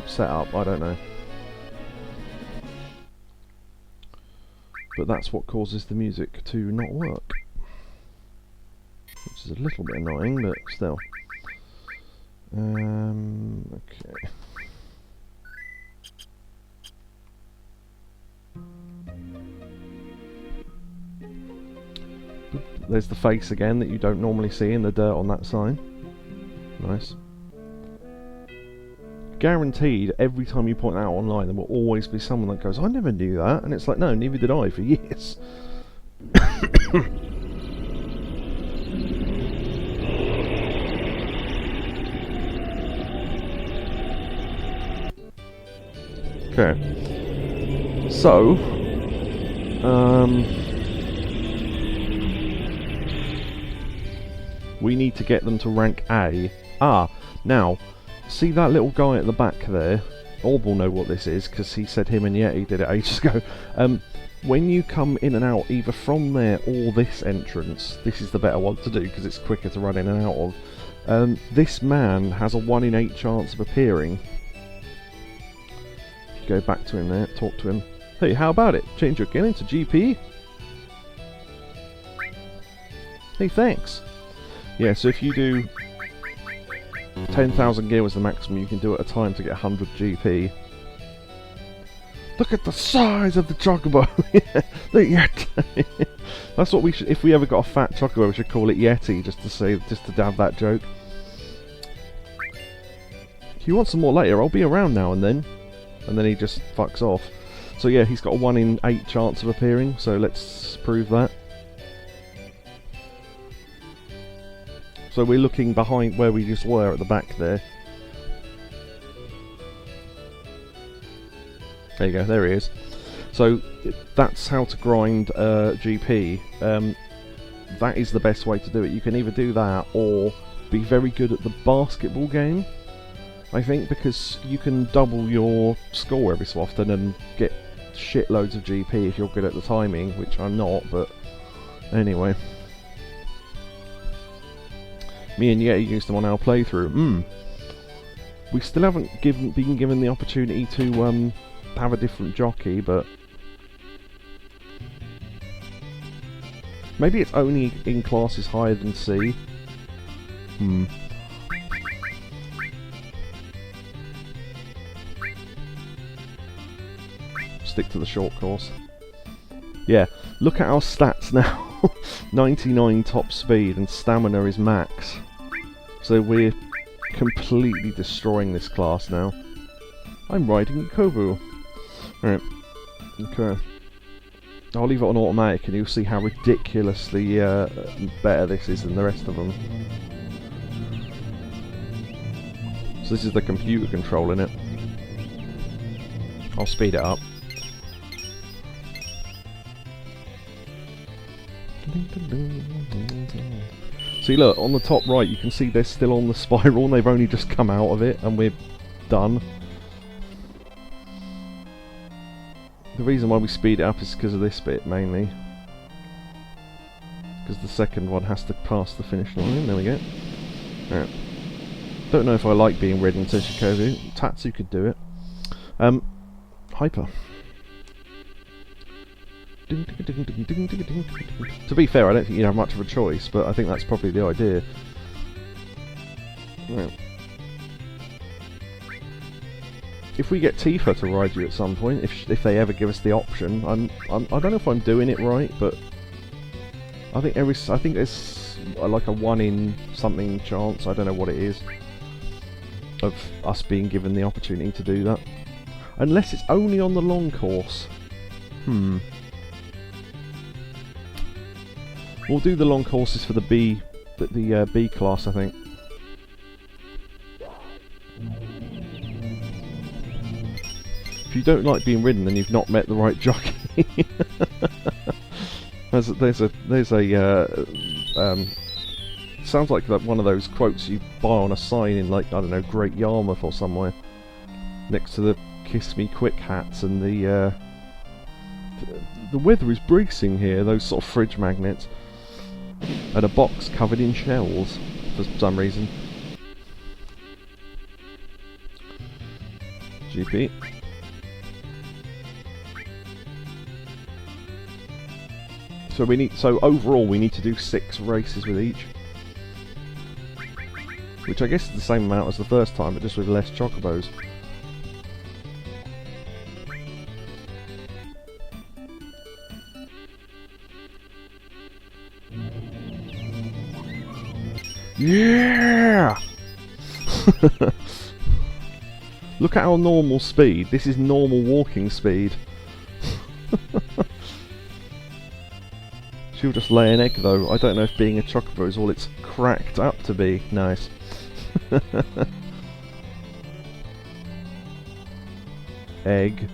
setup, I don't know. But that's what causes the music to not work. Which is a little bit annoying, but still. Okay. there's the face again that you don't normally see in the dirt on that sign. Nice. Guaranteed, every time you point that out online, there will always be someone that goes, I never knew that. And it's like, no, neither did I for years. Okay. So, we need to get them to rank A. Now, see that little guy at the back there? Orb will know what this is, because he said him and Yeti did it ages ago. When you come in and out, either from there or this entrance, this is the better one to do, because it's quicker to run in and out of. This man has a 1 in 8 chance of appearing. Go back to him there, talk to him. Hey, how about it? Change your killing to GP? Hey, thanks. Yeah, so if you do 10,000 gil is the maximum you can do at a time to get 100 GP. Look at the size of the chocobo! The Yeti! That's what we should, if we ever got a fat chocobo, we should call it Yeti, just to have that joke. If you want some more later, I'll be around now and then. And then he just fucks off. So yeah, he's got a 1 in 8 chance of appearing, so let's prove that. So we're looking behind where we just were at the back there. There you go, there he is. So that's how to grind GP. That is the best way to do it. You can either do that or be very good at the basketball game, I think, because you can double your score every so often and get shitloads of GP if you're good at the timing, which I'm not, but anyway. Me and Yeti used them on our playthrough. We still haven't been given the opportunity to have a different jockey, but maybe it's only in classes higher than C. Stick to the short course. Yeah, look at our stats now. 99 top speed and stamina is max. So we're completely destroying this class now. I'm riding a Kobu. Alright. Okay. I'll leave it on automatic and you'll see how ridiculously better this is than the rest of them. So this is the computer controlling it. I'll speed it up. See, look, on the top right you can see they're still on the spiral and they've only just come out of it and we're done. The reason why we speed it up is because of this bit, mainly. Because the second one has to pass the finish line. There we go. Right. Don't know if I like being ridden to Shikobu. Tatsu could do it. Hyper. To be fair, I don't think you have much of a choice, but I think that's probably the idea. Right. If we get Tifa to ride you at some point, if they ever give us the option, I don't know if I'm doing it right, but I think there's like a 1 in something chance, I don't know what it is, of us being given the opportunity to do that. Unless it's only on the long course. We'll do the long courses for the B class, I think. If you don't like being ridden, then you've not met the right jockey. Sounds like one of those quotes you buy on a sign in, like, I don't know, Great Yarmouth or somewhere, next to the "Kiss Me Quick" hats and the weather is bracing here. Those sort of fridge magnets. And a box covered in shells for some reason. GP. So overall we need to do 6 races with each. Which I guess is the same amount as the first time, but just with less chocobos. Yeah! Look at our normal speed. This is normal walking speed. She'll just lay an egg though. I don't know if being a chocobo is all it's cracked up to be. Nice. Egg.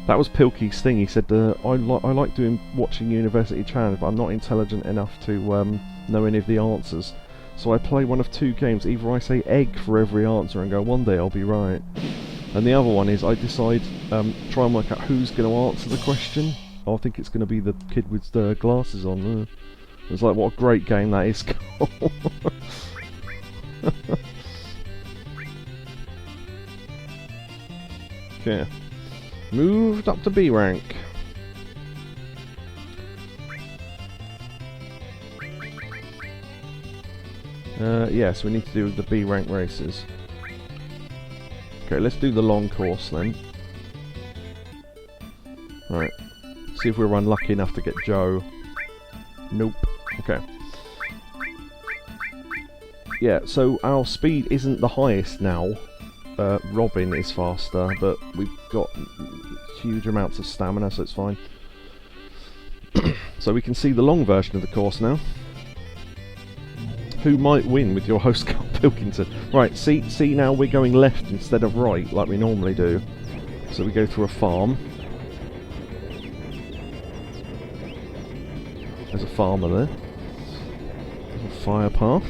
That was Pilkey's thing. He said, I like watching university channels, but I'm not intelligent enough to know any of the answers. So I play one of two games. Either I say egg for every answer and go, one day I'll be right. And the other one is I decide, try and work out who's going to answer the question. I think it's going to be the kid with the glasses on. It's like, what a great game that is. Okay. Moved up to B rank. Yes, we need to do the B rank races. Okay, let's do the long course then. Right. See if we're unlucky enough to get Joe. Nope. Okay. Yeah, so our speed isn't the highest now. Robin is faster, but we've got huge amounts of stamina, so it's fine. So we can see the long version of the course now. Who might win with your host Carl Pilkington? Right, see now we're going left instead of right, like we normally do. So we go through a farm. There's a farmer there. There's a fire path.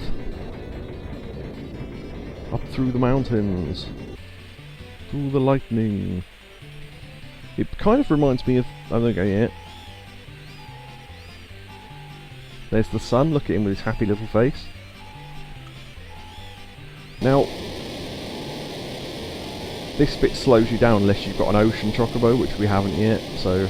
Up through the mountains. Through the lightning. It kind of reminds me of... Oh, there we go, yeah. There's the sun, look at him with his happy little face. Now, this bit slows you down unless you've got an ocean chocobo, which we haven't yet, so...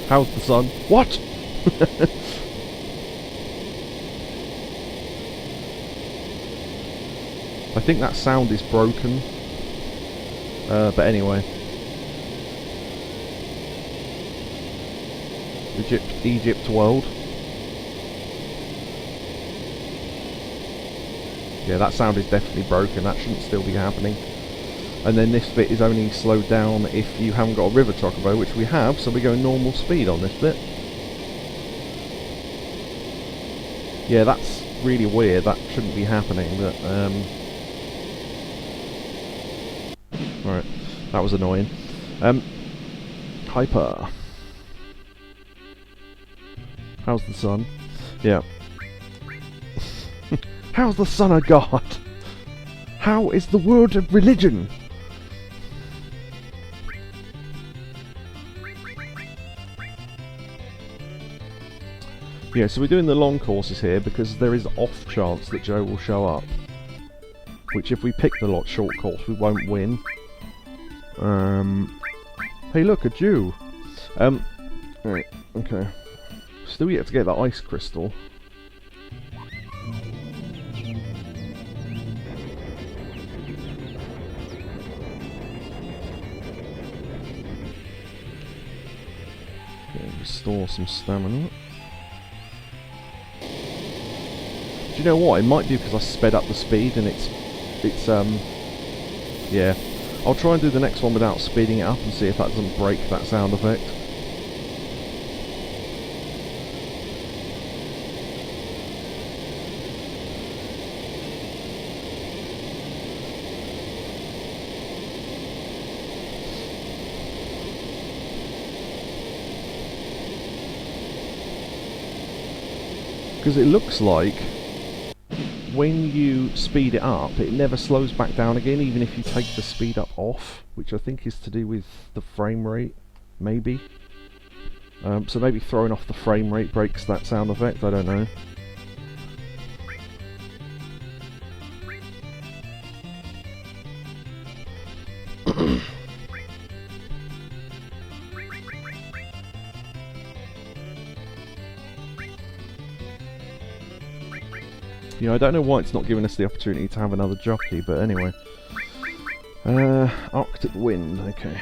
How's the sun? What? I think that sound is broken. But anyway. Egypt world. Yeah, that sound is definitely broken. That shouldn't still be happening. And then this bit is only slowed down if you haven't got a river chocobo, which we have, so we go normal speed on this bit. Yeah, that's really weird. That shouldn't be happening, but Alright, that was annoying. Hyper. How's the sun? Yeah. How's the son of God? How is the word of religion? Yeah, so we're doing the long courses here because there is off chance that Joe will show up. Which if we pick the short course we won't win. Hey look, a Jew! Right, okay. Still yet to get that ice crystal. Okay, restore some stamina. Do you know what? It might be because I sped up the speed and it's yeah. I'll try and do the next one without speeding it up and see if that doesn't break that sound effect. Because it looks like when you speed it up, it never slows back down again, even if you take the speed up off, which I think is to do with the frame rate, maybe. So maybe throwing off the frame rate breaks that sound effect, I don't know. Yeah, I don't know why it's not giving us the opportunity to have another jockey, but anyway. Arctic Wind, okay.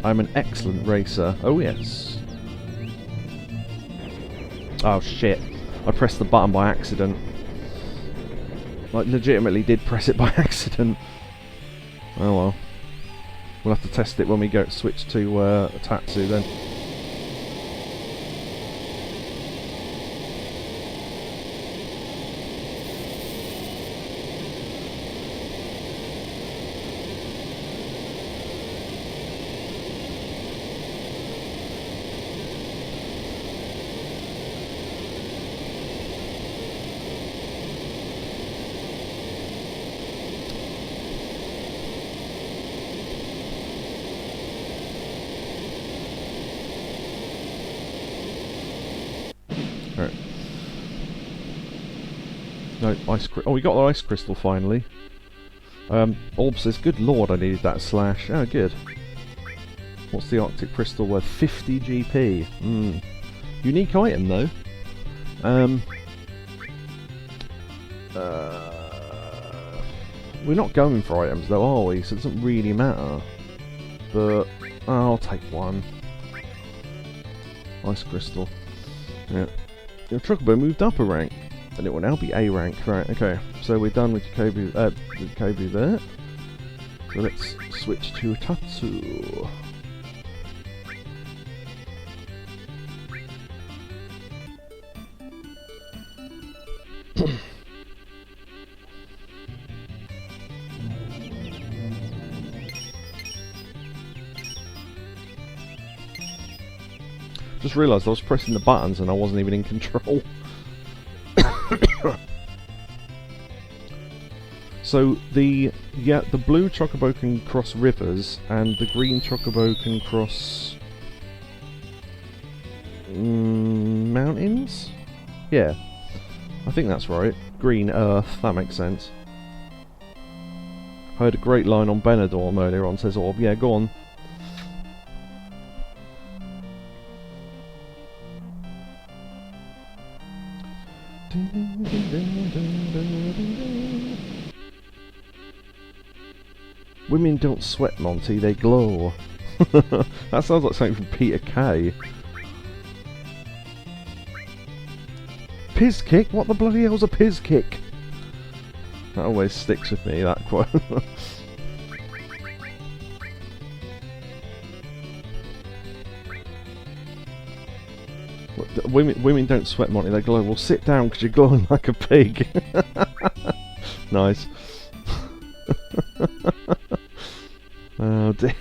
I'm an excellent racer. Oh yes. Oh shit. I pressed the button by accident. Like, legitimately did press it by accident. Oh well. We'll have to test it when we go switch to Tatsu then. Right. No, ice crystal. Oh, we got the ice crystal finally. Orb says, good lord, I needed that slash. Oh, good. What's the Arctic crystal worth? 50 GP. Unique item, though. We're not going for items, though, are we? So it doesn't really matter. But I'll take one. Ice crystal. Yeah. Your Chocobo moved up a rank, and it will now be A rank. Right, okay. So we're done with Kobu there. So let's switch to Tatsu. Just realised I was pressing the buttons and I wasn't even in control. So the blue Chocobo can cross rivers and the green Chocobo can cross mountains? Yeah, I think that's right. Green earth, that makes sense. I heard a great line on Benidorm earlier on, says Orb. Yeah, go on. Women don't sweat, Monty, they glow. That sounds like something from Peter Kay. Piz kick? What the bloody hell's a piz kick? That always sticks with me, that quote. Women don't sweat, Monty, they glow. Well, sit down because you're glowing like a pig. Nice. Oh dear.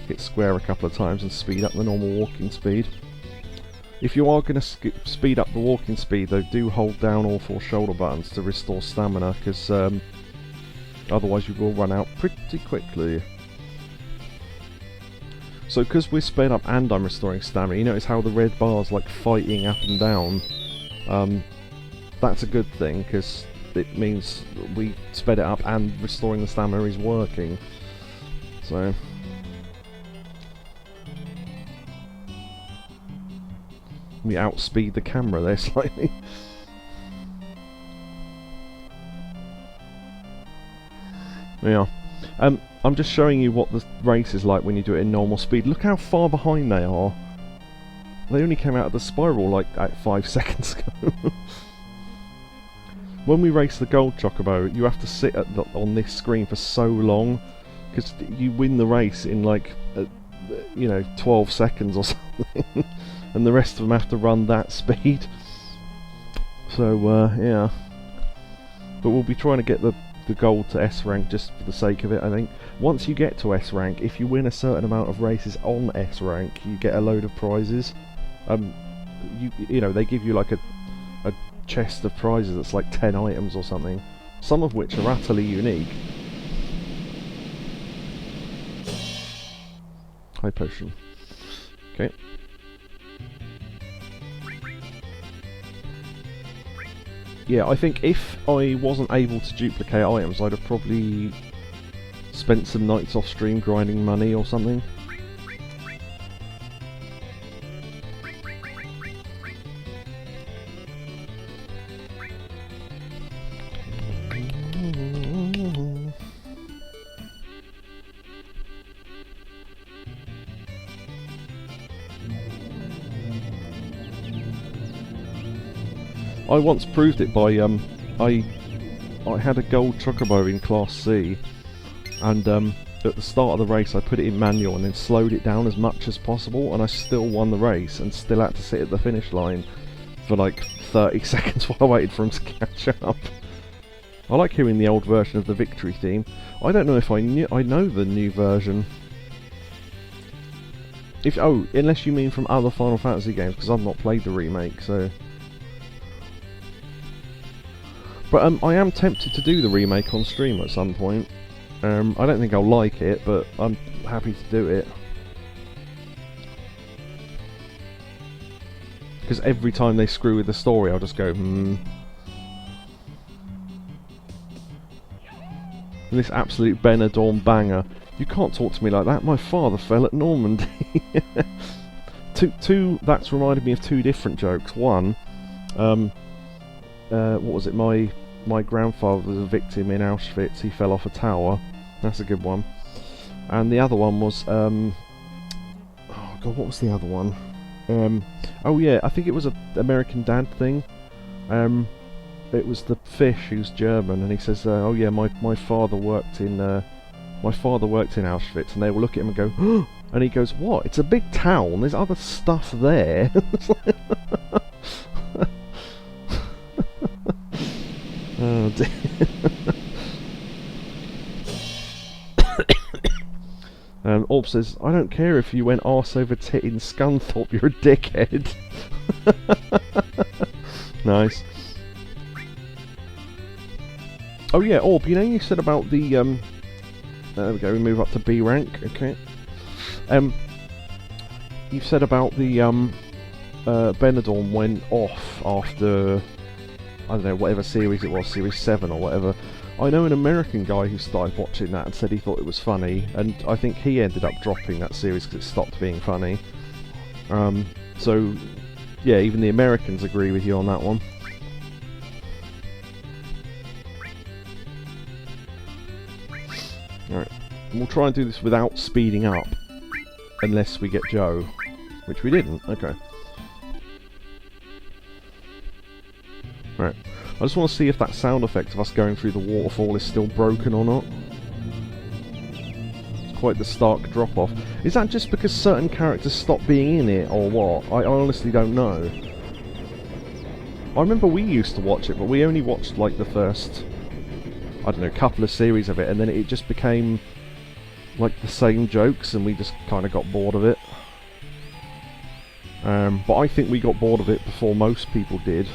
Hit square a couple of times and speed up the normal walking speed. If you are going to speed up the walking speed, though, do hold down all 4 shoulder buttons to restore stamina, because otherwise you will run out pretty quickly. So because we're sped up and I'm restoring stamina, you notice how the red bar's like fighting up and down. That's a good thing, because it means we sped it up and restoring the stamina is working. So... we outspeed the camera there slightly. Yeah. I'm just showing you what the race is like when you do it in normal speed. Look how far behind they are. They only came out of the spiral like 5 seconds ago. When we race the gold Chocobo, you have to sit on this screen for so long, because you win the race in like, 12 seconds or something. And the rest of them have to run that speed. So, yeah. But we'll be trying to get the gold to S rank just for the sake of it, I think. Once you get to S rank, if you win a certain amount of races on S rank, you get a load of prizes. They give you like a chest of prizes that's like 10 items or something. Some of which are utterly unique. High potion. Okay. yeah, I think if I wasn't able to duplicate items, I'd have probably spent some nights off stream grinding money or something. I once proved it by I had a gold chocobo in Class C, and at the start of the race I put it in manual and then slowed it down as much as possible, and I still won the race and still had to sit at the finish line for like 30 seconds while I waited for him to catch up. I like hearing the old version of the victory theme. I don't know if I know the new version. Unless you mean from other Final Fantasy games, because I've not played the remake, so... But I am tempted to do the remake on stream at some point. I don't think I'll like it, but I'm happy to do it. Because every time they screw with the story, I'll just go, And this absolute Benidorm banger. You can't talk to me like that. My father fell at Normandy. That's reminded me of two different jokes. One, what was it? My grandfather was a victim in Auschwitz. He fell off a tower. That's a good one. And the other one was, oh god, what was the other one? Oh yeah, I think it was a American Dad thing. It was the fish who's German, and he says, "Oh yeah, my father worked in Auschwitz," and they will look at him and go, "Oh!" And he goes, "What? It's a big town. There's other stuff there." Oh dear. Orb says, "I don't care if you went arse over tit in Scunthorpe, you're a dickhead." Nice. Oh yeah, Orb, you know you said about the, there we go, we move up to B rank, okay. You said about the, Benidorm went off after, I don't know, whatever series it was, Series 7 or whatever. I know an American guy who started watching that and said he thought it was funny, and I think he ended up dropping that series because it stopped being funny. So, yeah, even the Americans agree with you on that one. Alright, we'll try and do this without speeding up, unless we get Joe, which we didn't, okay. Right, I just want to see if that sound effect of us going through the waterfall is still broken or not. It's quite the stark drop-off. Is that just because certain characters stop being in it, or what? I honestly don't know. I remember we used to watch it, but we only watched like the first, I don't know, couple of series of it, and then it just became like the same jokes, and we just kind of got bored of it. But I think we got bored of it before most people did.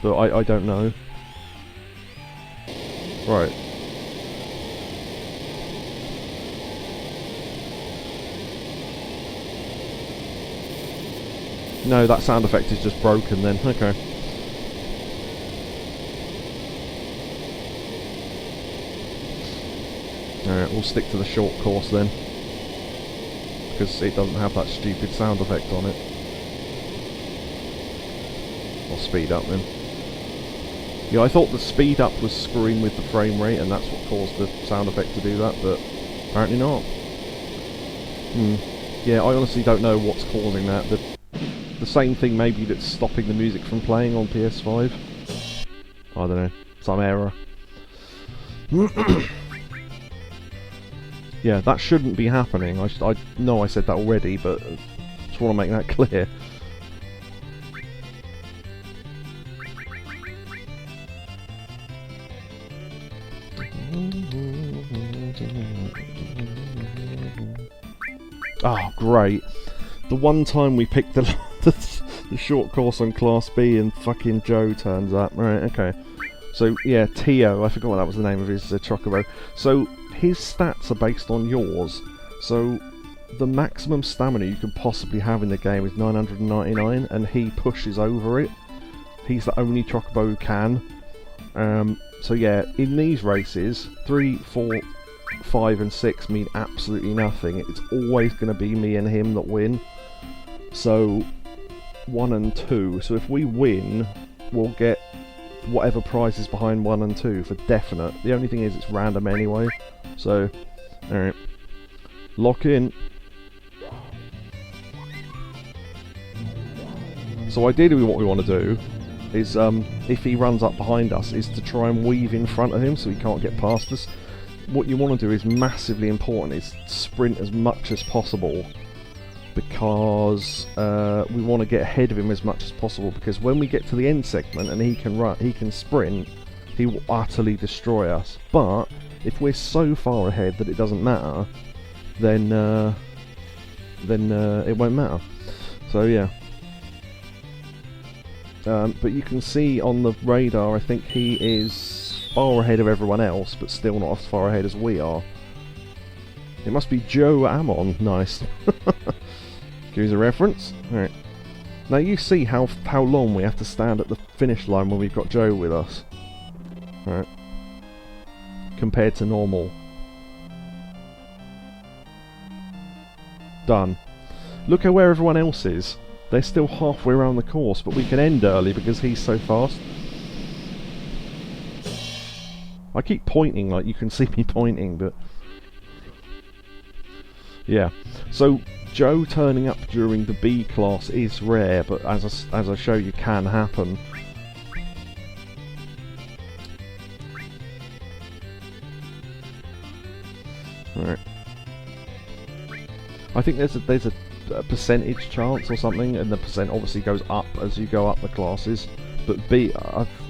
But I don't know. Right. No, that sound effect is just broken then. Okay. Alright, we'll stick to the short course then. Because it doesn't have that stupid sound effect on it. I'll speed up then. Yeah, I thought the speed up was screwing with the frame rate, and that's what caused the sound effect to do that, but apparently not. Yeah, I honestly don't know what's causing that. The same thing maybe that's stopping the music from playing on PS5. I don't know, some error. Yeah, that shouldn't be happening. I know I said that already, but I just want to make that clear. Oh, great. The one time we picked the short course on Class B and fucking Joe turns up. Right, okay. So, yeah, Tio, I forgot what that was the name of his chocobo. So, his stats are based on yours. So, the maximum stamina you can possibly have in the game is 999, and he pushes over it. He's the only chocobo who can. So yeah, in these races, 3, 4, 5 and 6 mean absolutely nothing. It's always going to be me and him that win. So 1 and 2. So if we win, we'll get whatever prize is behind 1 and 2 for definite. The only thing is it's random anyway. So, alright. Lock in. So ideally what we want to do is, if he runs up behind us, is to try and weave in front of him so he can't get past us. What you want to do is massively important, is sprint as much as possible, because we want to get ahead of him as much as possible, because when we get to the end segment and he can sprint, he will utterly destroy us. But if we're so far ahead that it doesn't matter, then it won't matter. So yeah. But you can see on the radar, I think he is far ahead of everyone else, but still not as far ahead as we are. It must be Joe Amon. Nice. Here's a reference. Alright. Now you see how long we have to stand at the finish line when we've got Joe with us. Alright. Compared to normal. Done. Look at where everyone else is. They're still halfway around the course, but we can end early because he's so fast. I keep pointing, like you can see me pointing, but... yeah. So, Joe turning up during the B class is rare, but as I show you, can happen. Alright. I think there's a percentage chance or something, and the percent obviously goes up as you go up the classes. But B,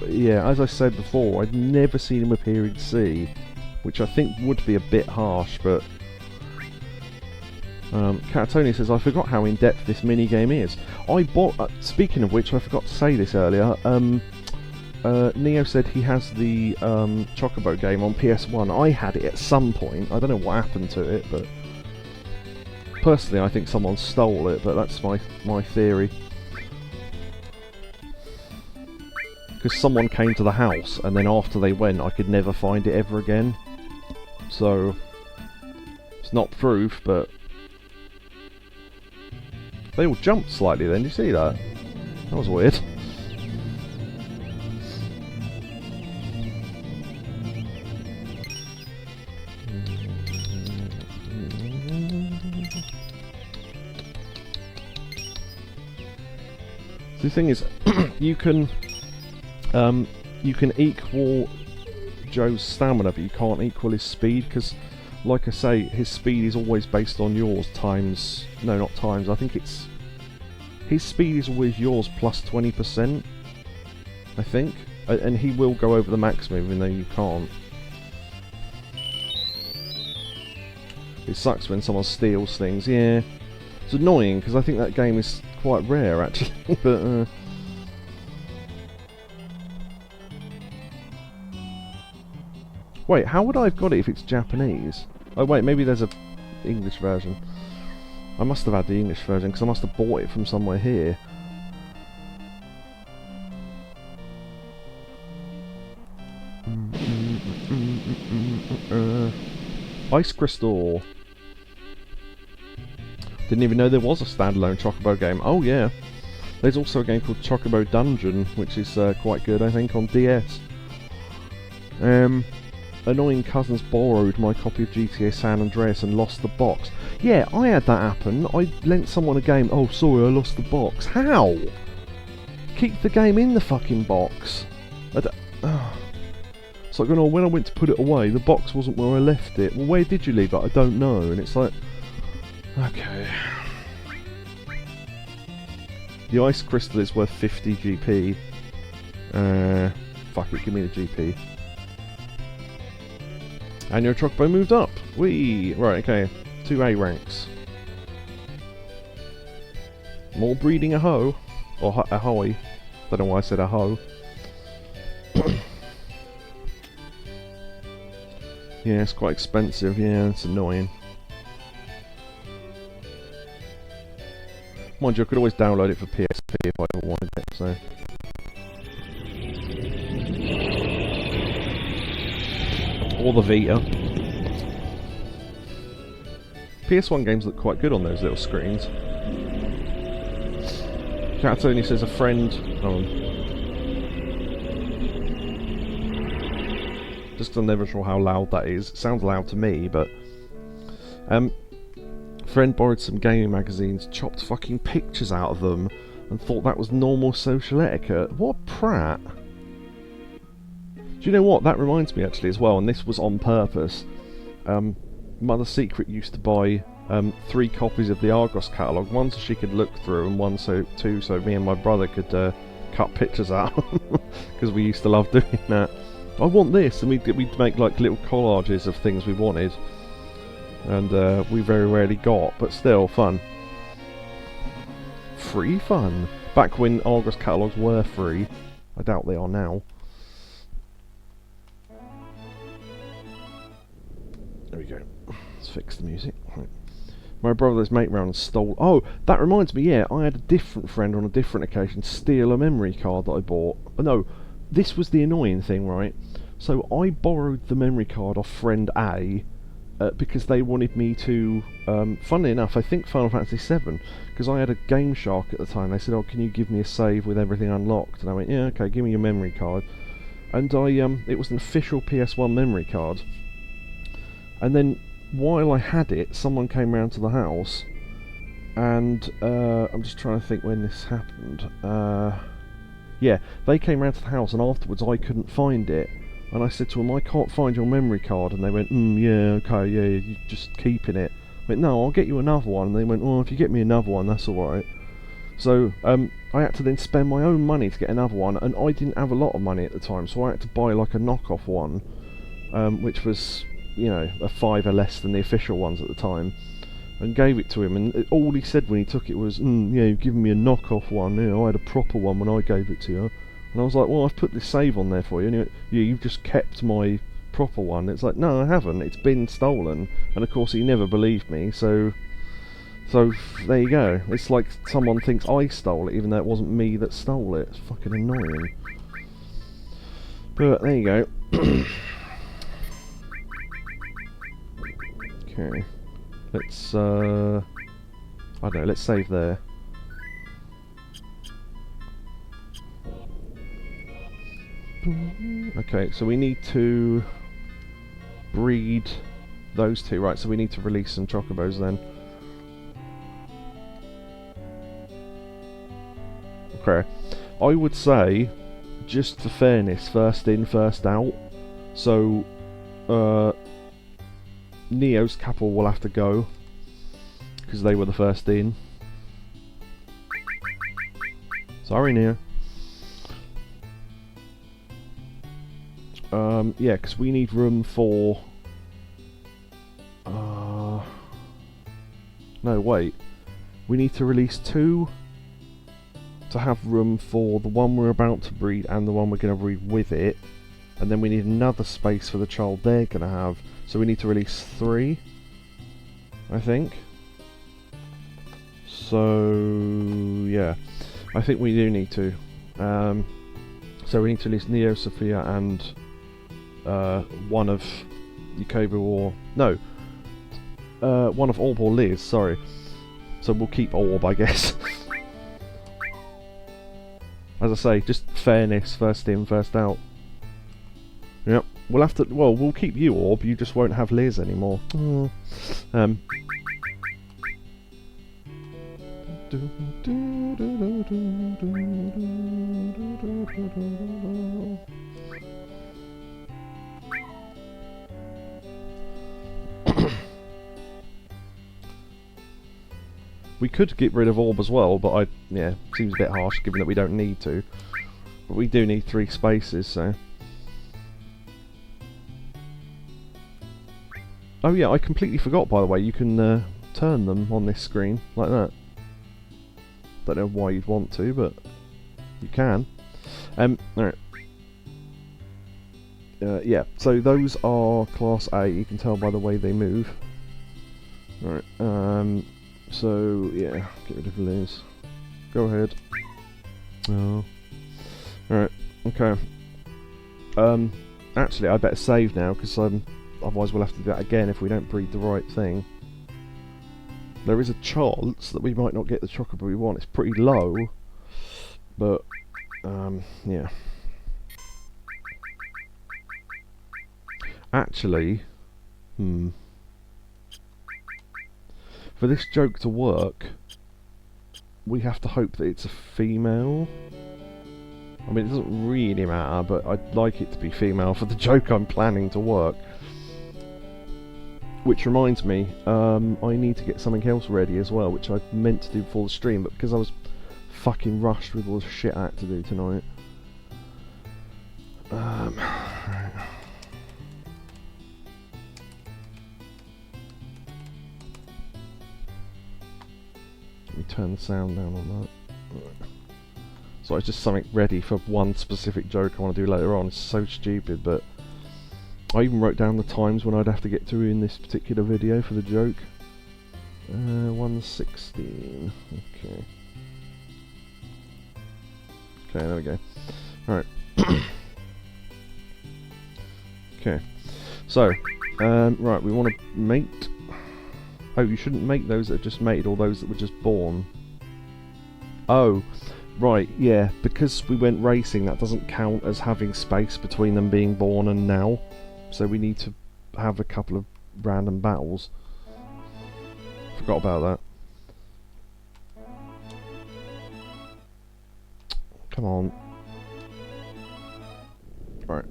yeah, as I said before, I'd never seen him appear in C, which I think would be a bit harsh, but... Catatoni says, I forgot how in-depth this mini-game is. I bought... speaking of which, I forgot to say this earlier, Neo said he has the Chocobo game on PS1. I had it at some point. I don't know what happened to it, but... personally, I think someone stole it, but that's my theory. Because someone came to the house, and then after they went, I could never find it ever again. So, it's not proof, but... they all jumped slightly then, did you see that? That was weird. The thing is, you can equal Joe's stamina, but you can't equal his speed, because, like I say, his speed is always based on yours times... no, not times, I think it's... his speed is always yours plus 20%, I think. And he will go over the maximum, even though you can't. It sucks when someone steals things, yeah. It's annoying, because I think that game is quite rare, actually, but... wait, how would I have got it if it's Japanese? Oh wait, maybe there's a English version. I must have had the English version, because I must have bought it from somewhere here. Ice Crystal. Didn't even know there was a standalone Chocobo game. Oh yeah. There's also a game called Chocobo Dungeon, which is quite good, I think, on DS. Annoying cousins borrowed my copy of GTA San Andreas and lost the box. Yeah, I had that happen. I lent someone a game. Oh, sorry, I lost the box. How? Keep the game in the fucking box. It's like, when I went to put it away, the box wasn't where I left it. Well, where did you leave it? I don't know. And it's like... okay. The Ice Crystal is worth 50 GP. Fuck it, give me the GP. And your Chocobo moved up. Whee! Right, okay. 2 A ranks. More breeding a hoe. Or a hoey. Don't know why I said a hoe. Yeah, it's quite expensive. Yeah, it's annoying. Mind you, I could always download it for PSP if I ever wanted it, so... Or the Vita. PS1 games look quite good on those little screens. Catatoni says a friend... Oh. Just 'cause I'm never sure how loud that is. It sounds loud to me, but... friend borrowed some gaming magazines, chopped fucking pictures out of them, and thought that was normal social etiquette. What a prat. Do you know what? That reminds me actually as well, and this was on purpose. Mother Secret used to buy 3 copies of the Argos catalogue, one so she could look through, and one so me and my brother could cut pictures out, because we used to love doing that. I want this, and we'd make like little collages of things we wanted, and we very rarely got, but still fun. Free fun. Back when Argos catalogues were free. I doubt they are now. There we go. Let's fix the music. Right. My brother's mate round and stole... Oh, that reminds me, yeah, I had a different friend on a different occasion steal a memory card that I bought. No, this was the annoying thing, right? So I borrowed the memory card off friend A because they wanted me to... funnily enough, I think Final Fantasy VII, because I had a Game Shark at the time. They said, oh, can you give me a save with everything unlocked? And I went, yeah, okay, give me your memory card. And it was an official PS1 memory card. And then, while I had it, someone came round to the house, and I'm just trying to think when this happened. Yeah, they came round to the house, and afterwards I couldn't find it. And I said to them, I can't find your memory card. And they went, yeah, okay, yeah, you're just keeping it. I went, no, I'll get you another one. And they went, well, if you get me another one, that's alright. So, I had to then spend my own money to get another one, and I didn't have a lot of money at the time, so I had to buy like a knockoff one, which was... you know, a $5 less than the official ones at the time, and gave it to him, and all he said when he took it was, yeah, you've given me a knockoff one, you know, I had a proper one when I gave it to you. And I was like, well, I've put this save on there for you, and he went, yeah, you've just kept my proper one. It's like, no, I haven't, it's been stolen. And of course he never believed me, so there you go. It's like someone thinks I stole it, even though it wasn't me that stole it. It's fucking annoying. But there you go. Okay, let's, I don't know, let's save there. Okay, so we need to breed those two, right, so we need to release some chocobos then. Okay, I would say, just for fairness, first in, first out, so, Neo's couple will have to go, because they were the first in. Sorry, Neo. Yeah, because we need room for... no, wait. We need to release 2 to have room for the one we're about to breed and the one we're going to breed with it. And then we need another space for the child they're going to have. So we need to release 3, I think. So, yeah. I think we do need to. So we need to release Neo, Sophia, and one of Yukobu or... No. One of Orb or Liz, sorry. So we'll keep Orb, I guess. As I say, just fairness, first in, first out. Yep. We'll have to... Well, we'll keep you, Orb. You just won't have Liz anymore. We could get rid of Orb as well, but yeah, seems a bit harsh given that we don't need to. But we do need 3 spaces, so... Oh yeah, I completely forgot, by the way, you can turn them on this screen, like that. Don't know why you'd want to, but you can. Alright. Yeah, so those are Class A, you can tell by the way they move. Alright, so, yeah, get rid of Liz. Go ahead. Oh. Alright, okay. Actually, I better save now, because otherwise we'll have to do that again if we don't breed the right thing. There is a chance that we might not get the chocobo we want. It's pretty low, but yeah. Actually, for this joke to work, we have to hope that it's a female. I mean, it doesn't really matter, but I'd like it to be female for the joke I'm planning to work. Which reminds me, I need to get something else ready as well, which I meant to do before the stream, but because I was fucking rushed with all the shit I had to do tonight. Right. Let me turn the sound down on that. Right. So it's just something ready for one specific joke I want to do later on. It's so stupid, but I even wrote down the times when I'd have to get to in this particular video for the joke. 1:16. Okay. Okay, there we go. Alright. Okay. So, right, we want to mate. Oh, you shouldn't mate those that are just mated, or those that were just born. Oh, right, yeah, because we went racing, that doesn't count as having space between them being born and now. So we need to have a couple of random battles. Forgot about that. Come on. Right.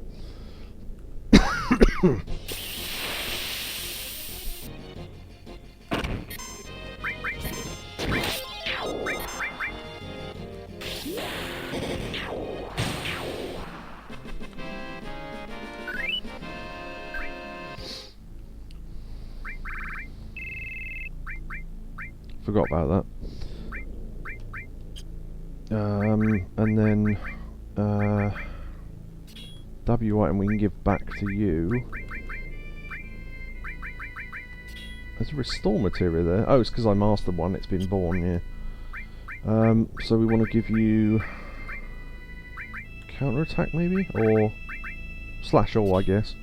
Forgot about that. And then W item we can give back to you. There's a restore materia there. Oh, it's because I mastered one, it's been born, yeah. So we want to give you counter attack maybe? Or slash all, I guess.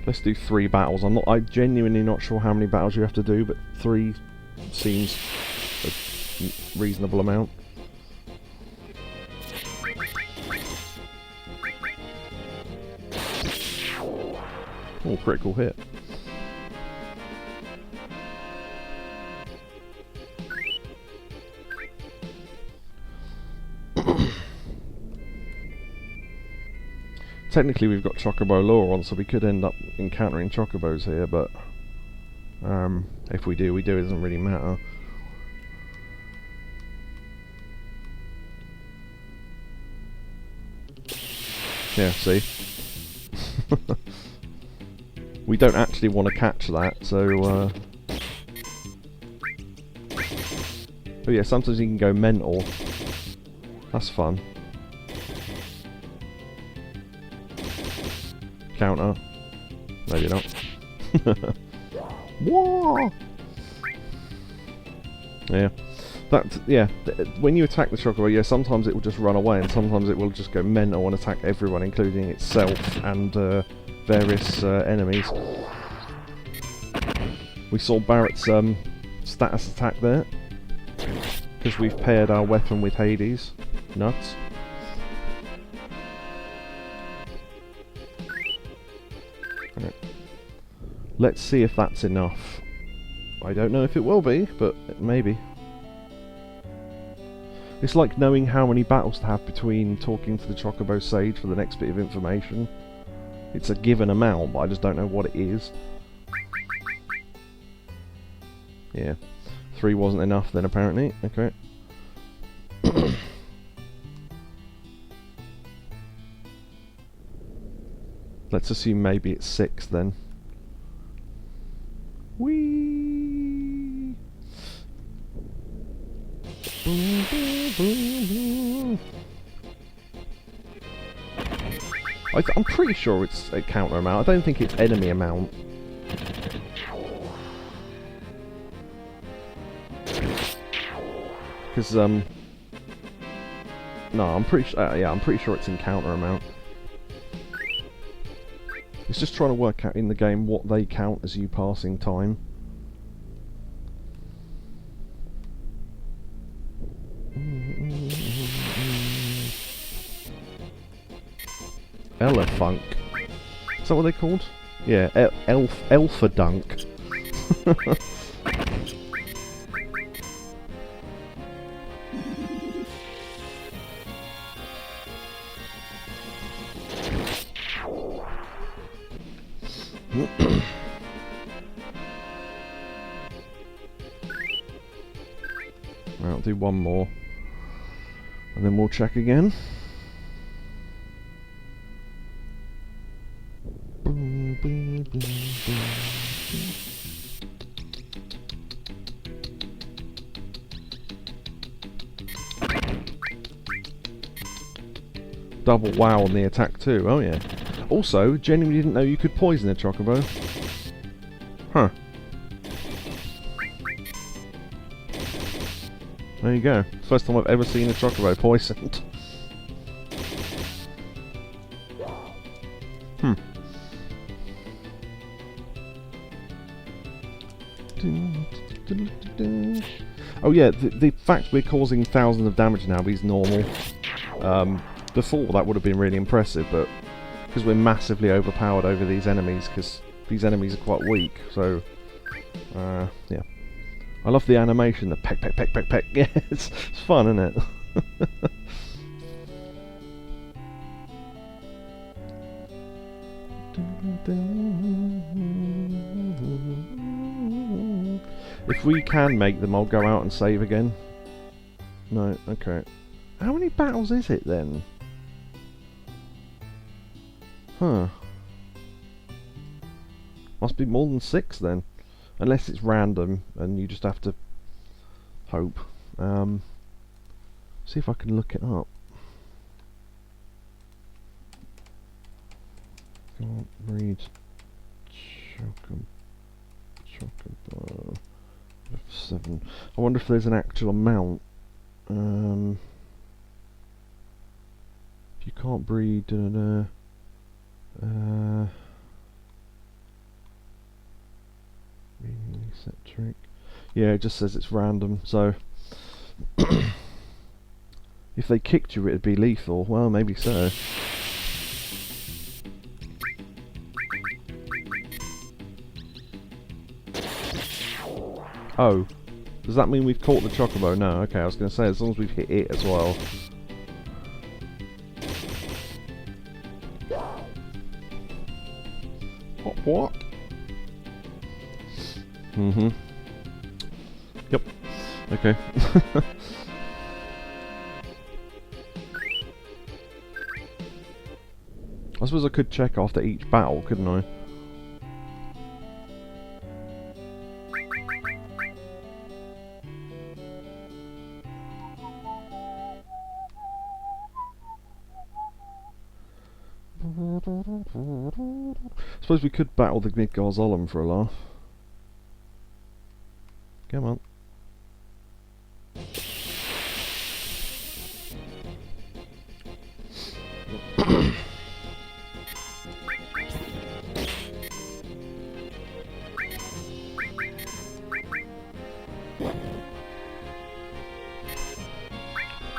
Let's do 3 battles. I'm genuinely not sure how many battles you have to do, but 3 seems a reasonable amount. Oh, critical hit. Technically we've got Chocobo lore on, so we could end up encountering Chocobos here, but if we do, we do. It doesn't really matter. Yeah, see? We don't actually want to catch that, so oh yeah, sometimes you can go mental. That's fun. Counter. Maybe not. Whoa! Yeah. Yeah, when you attack the Chocobo, yeah, sometimes it will just run away, and sometimes it will just go mental and attack everyone, including itself and various enemies. We saw Barrett's status attack there, because we've paired our weapon with Hades. Nuts. Right. Let's see if that's enough. I don't know if it will be, but maybe. It's like knowing how many battles to have between talking to the Chocobo Sage for the next bit of information. It's a given amount, but I just don't know what it is. Yeah. 3 wasn't enough then, apparently. Okay. Let's assume maybe it's 6 then. Whee! Boom, boom, boom, boom. I'm pretty sure it's a counter amount. I don't think it's enemy amount. Because No, I'm pretty sure. Yeah, I'm pretty sure it's encounter amount. It's just trying to work out in the game what they count as you passing time. Elefunk. Is that what they're called? Yeah, Elfadunk. Right, I'll do one more. And then we'll check again. Double wow on the attack too, oh yeah. Also, genuinely didn't know you could poison a chocobo. Huh. There you go. First time I've ever seen a chocobo poisoned. Oh yeah, the fact we're causing thousands of damage now is normal. Before that would have been really impressive, but because we're massively overpowered over these enemies, because these enemies are quite weak, so yeah. I love the animation, the peck, peck, peck, peck, peck. Yeah, it's fun, isn't it? If we can make them, I'll go out and save again. No, okay. How many battles is it then? Huh. Must be more than 6 then. Unless it's random and you just have to hope. See if I can look it up. Can't read. Chocobo. 7. I wonder if there's an actual amount. If you can't breed, LyingSecret. Yeah, it just says it's random, so if they kicked you it'd be lethal. Well, maybe so. Oh, does that mean we've caught the chocobo? No, okay, I was going to say, as long as we've hit it as well. What? Mm-hmm. Yep. Okay. I suppose I could check after each battle, couldn't I? Suppose we could battle the Midgard for a laugh. Come on.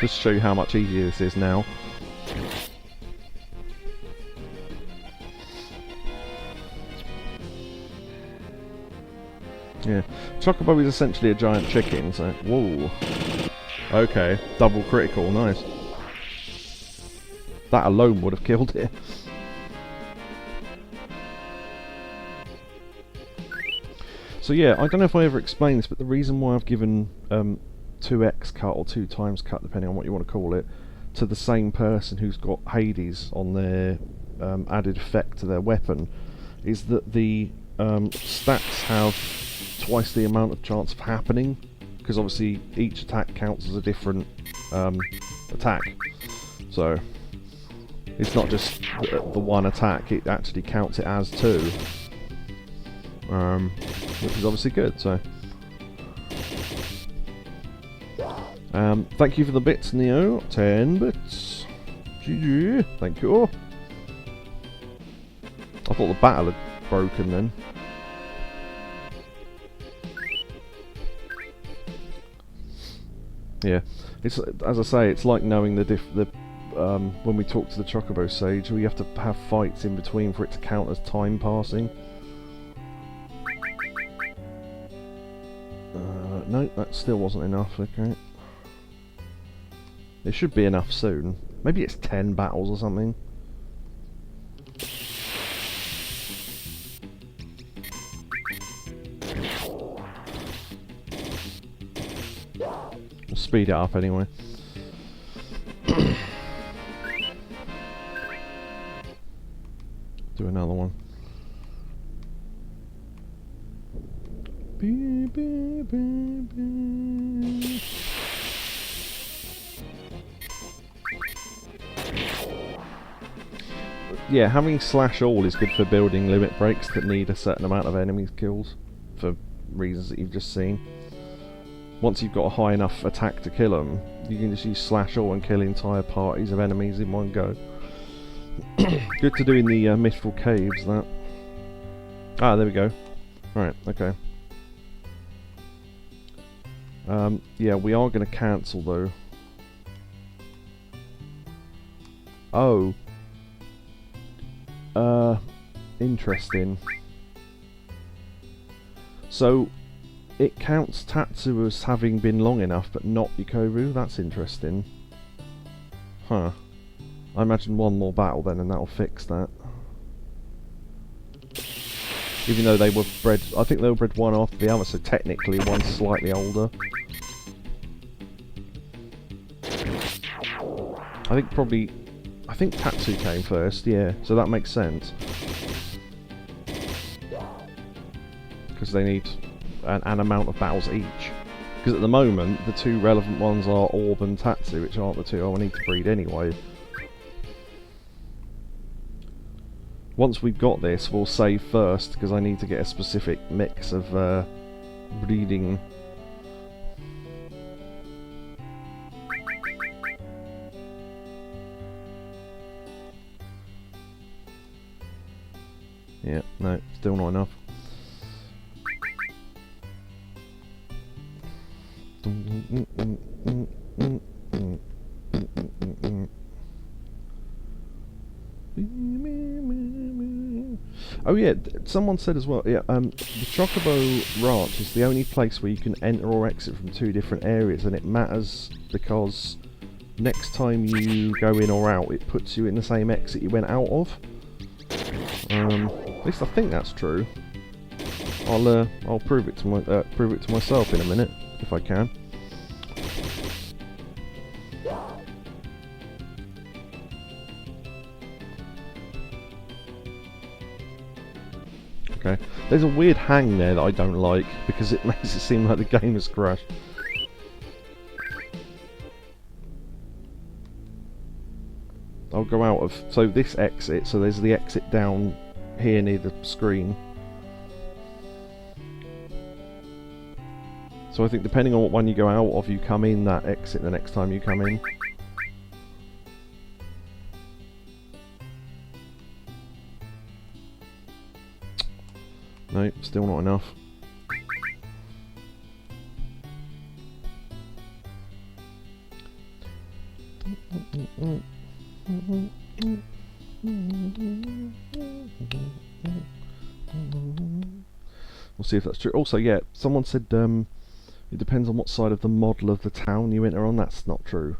Just to show you how much easier this is now. Yeah, Chocobo is essentially a giant chicken, so... Whoa. Okay, double critical, nice. That alone would have killed it. So yeah, I don't know if I ever explained this, but the reason why I've given 2x cut, or 2 times cut, depending on what you want to call it, to the same person who's got Hades on their added effect to their weapon, is that the stats have twice the amount of chance of happening, because obviously each attack counts as a different attack. So it's not just the one attack, it actually counts it as 2, which is obviously good. So Thank you for the bits, Neo. 10 bits. GG. Thank you. I thought the battle had broken then. Yeah, it's, as I say, it's like knowing when we talk to the Chocobo Sage, we have to have fights in between for it to count as time passing. No, that still wasn't enough, okay. It should be enough soon. Maybe it's 10 battles or something. We'll speed it up anyway. Do another one. Yeah, having slash all is good for building limit breaks that need a certain amount of enemies kills, for reasons that you've just seen. Once you've got a high enough attack to kill them, you can just use slash all and kill entire parties of enemies in one go. Good to do in the Mistral Caves, that. Ah, there we go. Right, okay. Yeah, we are going to cancel though. Oh. Interesting. So, it counts Tatsu as having been long enough, but not Yukoru? That's interesting. Huh. I imagine one more battle then, and that'll fix that. Even though they were bred... I think they were bred one after the other, so technically one's slightly older. I think probably... I think Tatsu came first, yeah, so that makes sense. Because they need an amount of battles each. Because at the moment, the two relevant ones are Orb and Tatsu, which aren't the two I need to breed anyway. Once we've got this, we'll save first, because I need to get a specific mix of breeding. Yeah, no, still not enough. Oh yeah, someone said as well, yeah, the Chocobo Ranch is the only place where you can enter or exit from two different areas, and it matters because next time you go in or out, it puts you in the same exit you went out of. At least I think that's true. I'll prove it to myself in a minute if I can. Okay, there's a weird hang there that I don't like because it makes it seem like the game has crashed. I'll go out of... So this exit, so there's the exit down here near the screen. So I think depending on what one you go out of, you come in that exit the next time you come in. Nope, still not enough. We'll see if that's true. Also, yeah, someone said it depends on what side of the model of the town you enter on. That's not true.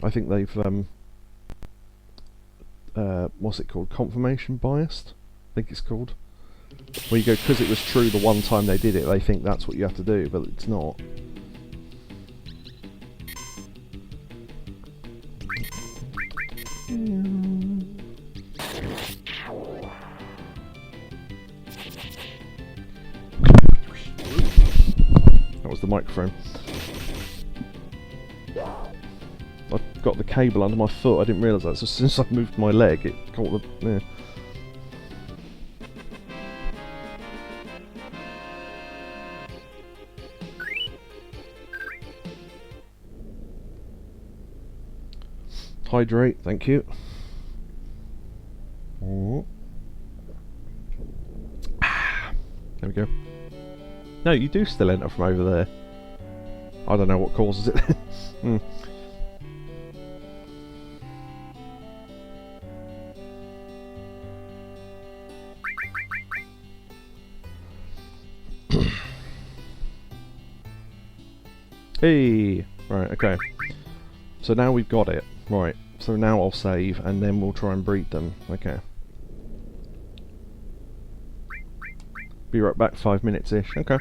I think they've what's it called? Confirmation biased, I think it's called. Where you go, because it was true the one time they did it, they think that's what you have to do, but it's not. That was the microphone. I've got the cable under my foot, I didn't realise that, so as soon as I moved my leg it caught the... Yeah. Hydrate, thank you. There we go. No, you do still enter from over there. I don't know what causes it. Hey! Right, okay. So now we've got it. Right, so now I'll save and then we'll try and breed them. Okay. Be right back, 5 minutes-ish. Okay.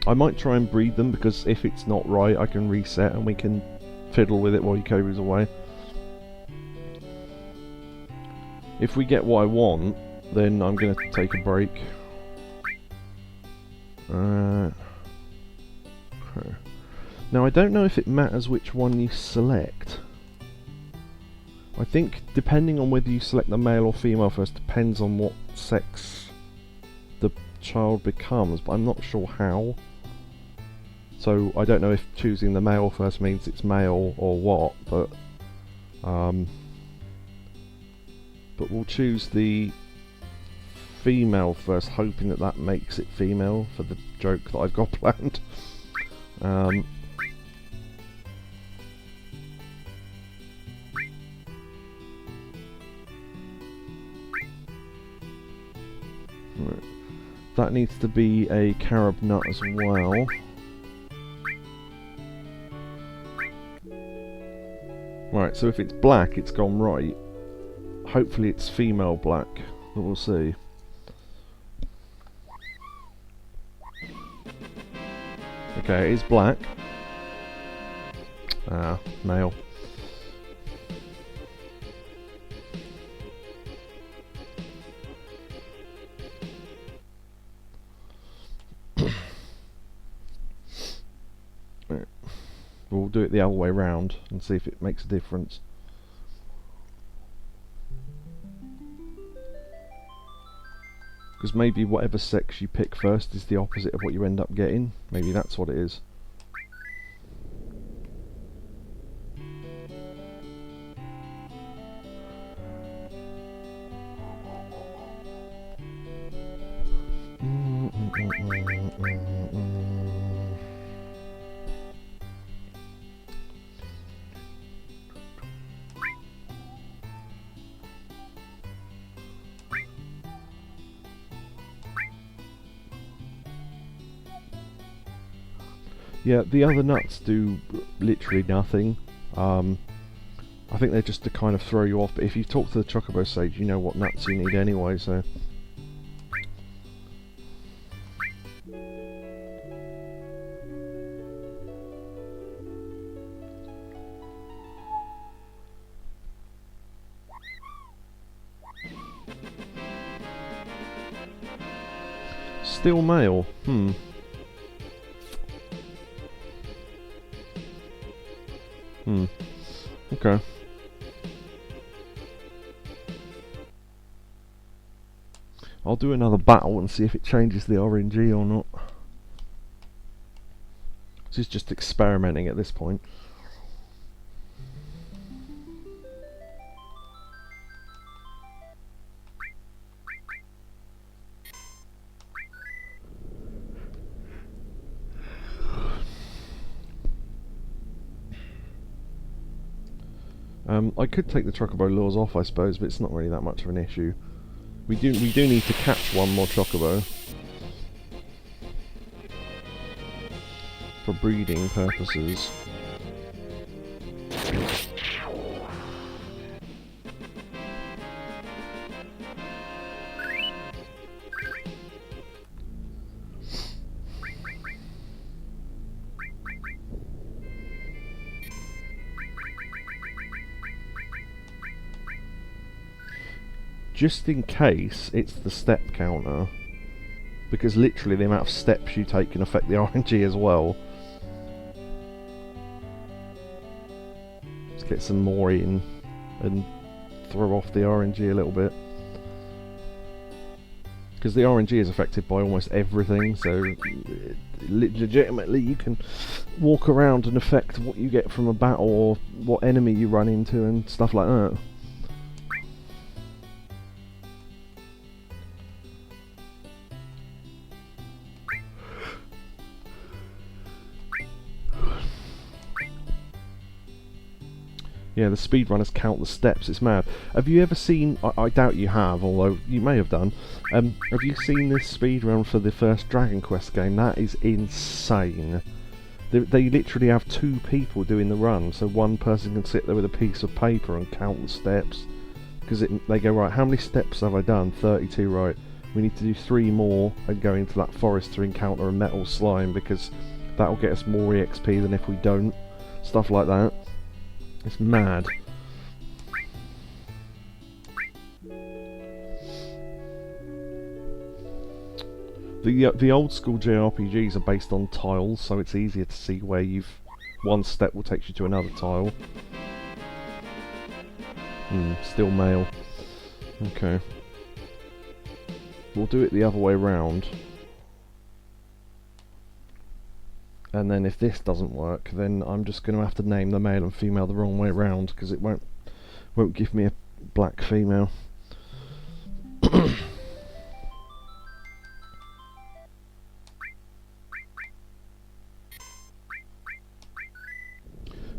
I might try and breed them because if it's not right I can reset and we can fiddle with it while Yukoru's away. If we get what I want, then I'm going to take a break. Okay. Now I don't know if it matters which one you select. I think depending on whether you select the male or female first depends on what sex the child becomes, but I'm not sure how. So I don't know if choosing the male first means it's male or what, but we'll choose the female first, hoping that that makes it female for the joke that I've got planned. Right. That needs to be a carob nut as well. Right, so if it's black, it's gone right. Hopefully it's female black, but we'll see. Okay, it is black. Ah, male. Right. We'll do it the other way round and see if it makes a difference. Because maybe whatever sex you pick first is the opposite of what you end up getting. Maybe that's what it is. Yeah, the other nuts do literally nothing. I think they're just to kind of throw you off, but if you talk to the Chocobo Sage, you know what nuts you need anyway, so... Still male? Okay. I'll do another battle and see if it changes the RNG or not. This is just experimenting at this point. I could take the Chocobo lures off, I suppose, but it's not really that much of an issue. We do need to catch one more Chocobo for breeding purposes. Just in case it's the step counter, because literally the amount of steps you take can affect the RNG as well. Let's get some more in and throw off the RNG a little bit. Because the RNG is affected by almost everything, so legitimately you can walk around and affect what you get from a battle or what enemy you run into and stuff like that. Yeah, the speedrunners count the steps, it's mad. Have you ever seen, I doubt you have, although you may have done, have you seen this speedrun for the first Dragon Quest game? That is insane. They literally have 2 people doing the run, so one person can sit there with a piece of paper and count the steps. Because they go, right, how many steps have I done? 32, right. We need to do 3 more and go into that forest to encounter a metal slime, because that'll get us more EXP than if we don't. Stuff like that. It's mad. The old school JRPGs are based on tiles, so it's easier to see where one step will take you to another tile. Still male. Okay. We'll do it the other way round. And then if this doesn't work, then I'm just going to have to name the male and female the wrong way round, because it won't give me a black female.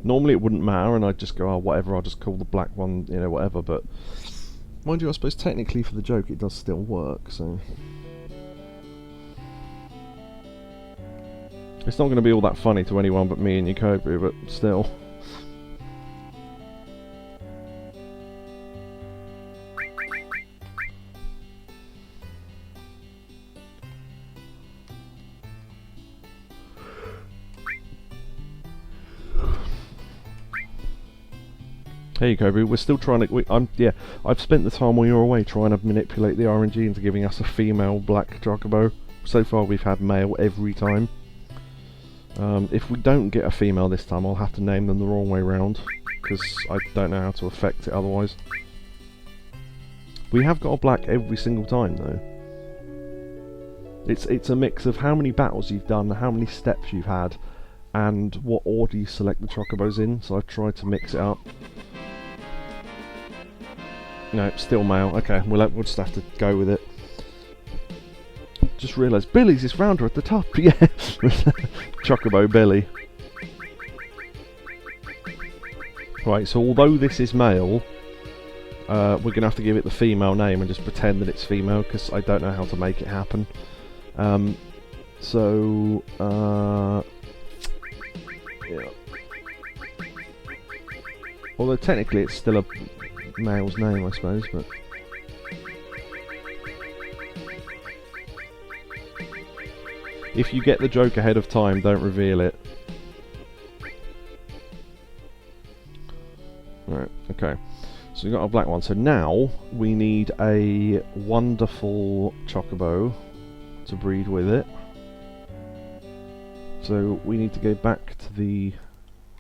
Normally it wouldn't matter, and I'd just go, oh, whatever, I'll just call the black one, you know, whatever, but mind you, I suppose technically for the joke it does still work, so it's not going to be all that funny to anyone but me and Yakobu, but still. Hey Yakobu, we're still trying to... I've spent the time while you're away trying to manipulate the RNG into giving us a female black chocobo. So far we've had male every time. If we don't get a female this time, I'll have to name them the wrong way round, because I don't know how to affect it otherwise. We have got a black every single time though. It's a mix of how many battles you've done, how many steps you've had, and what order you select the chocobos in, so I've tried to mix it up. No, still male. Okay, we'll just have to go with it. Just realised Billy's is rounder at the top. Yeah, Chocobo Billy. Right, so although this is male, we're going to have to give it the female name and just pretend that it's female, because I don't know how to make it happen. Yeah. Although technically it's still a male's name, I suppose, but... If you get the joke ahead of time, don't reveal it. Right, okay. So we've got a black one. So now we need a wonderful chocobo to breed with it. So we need to go back to the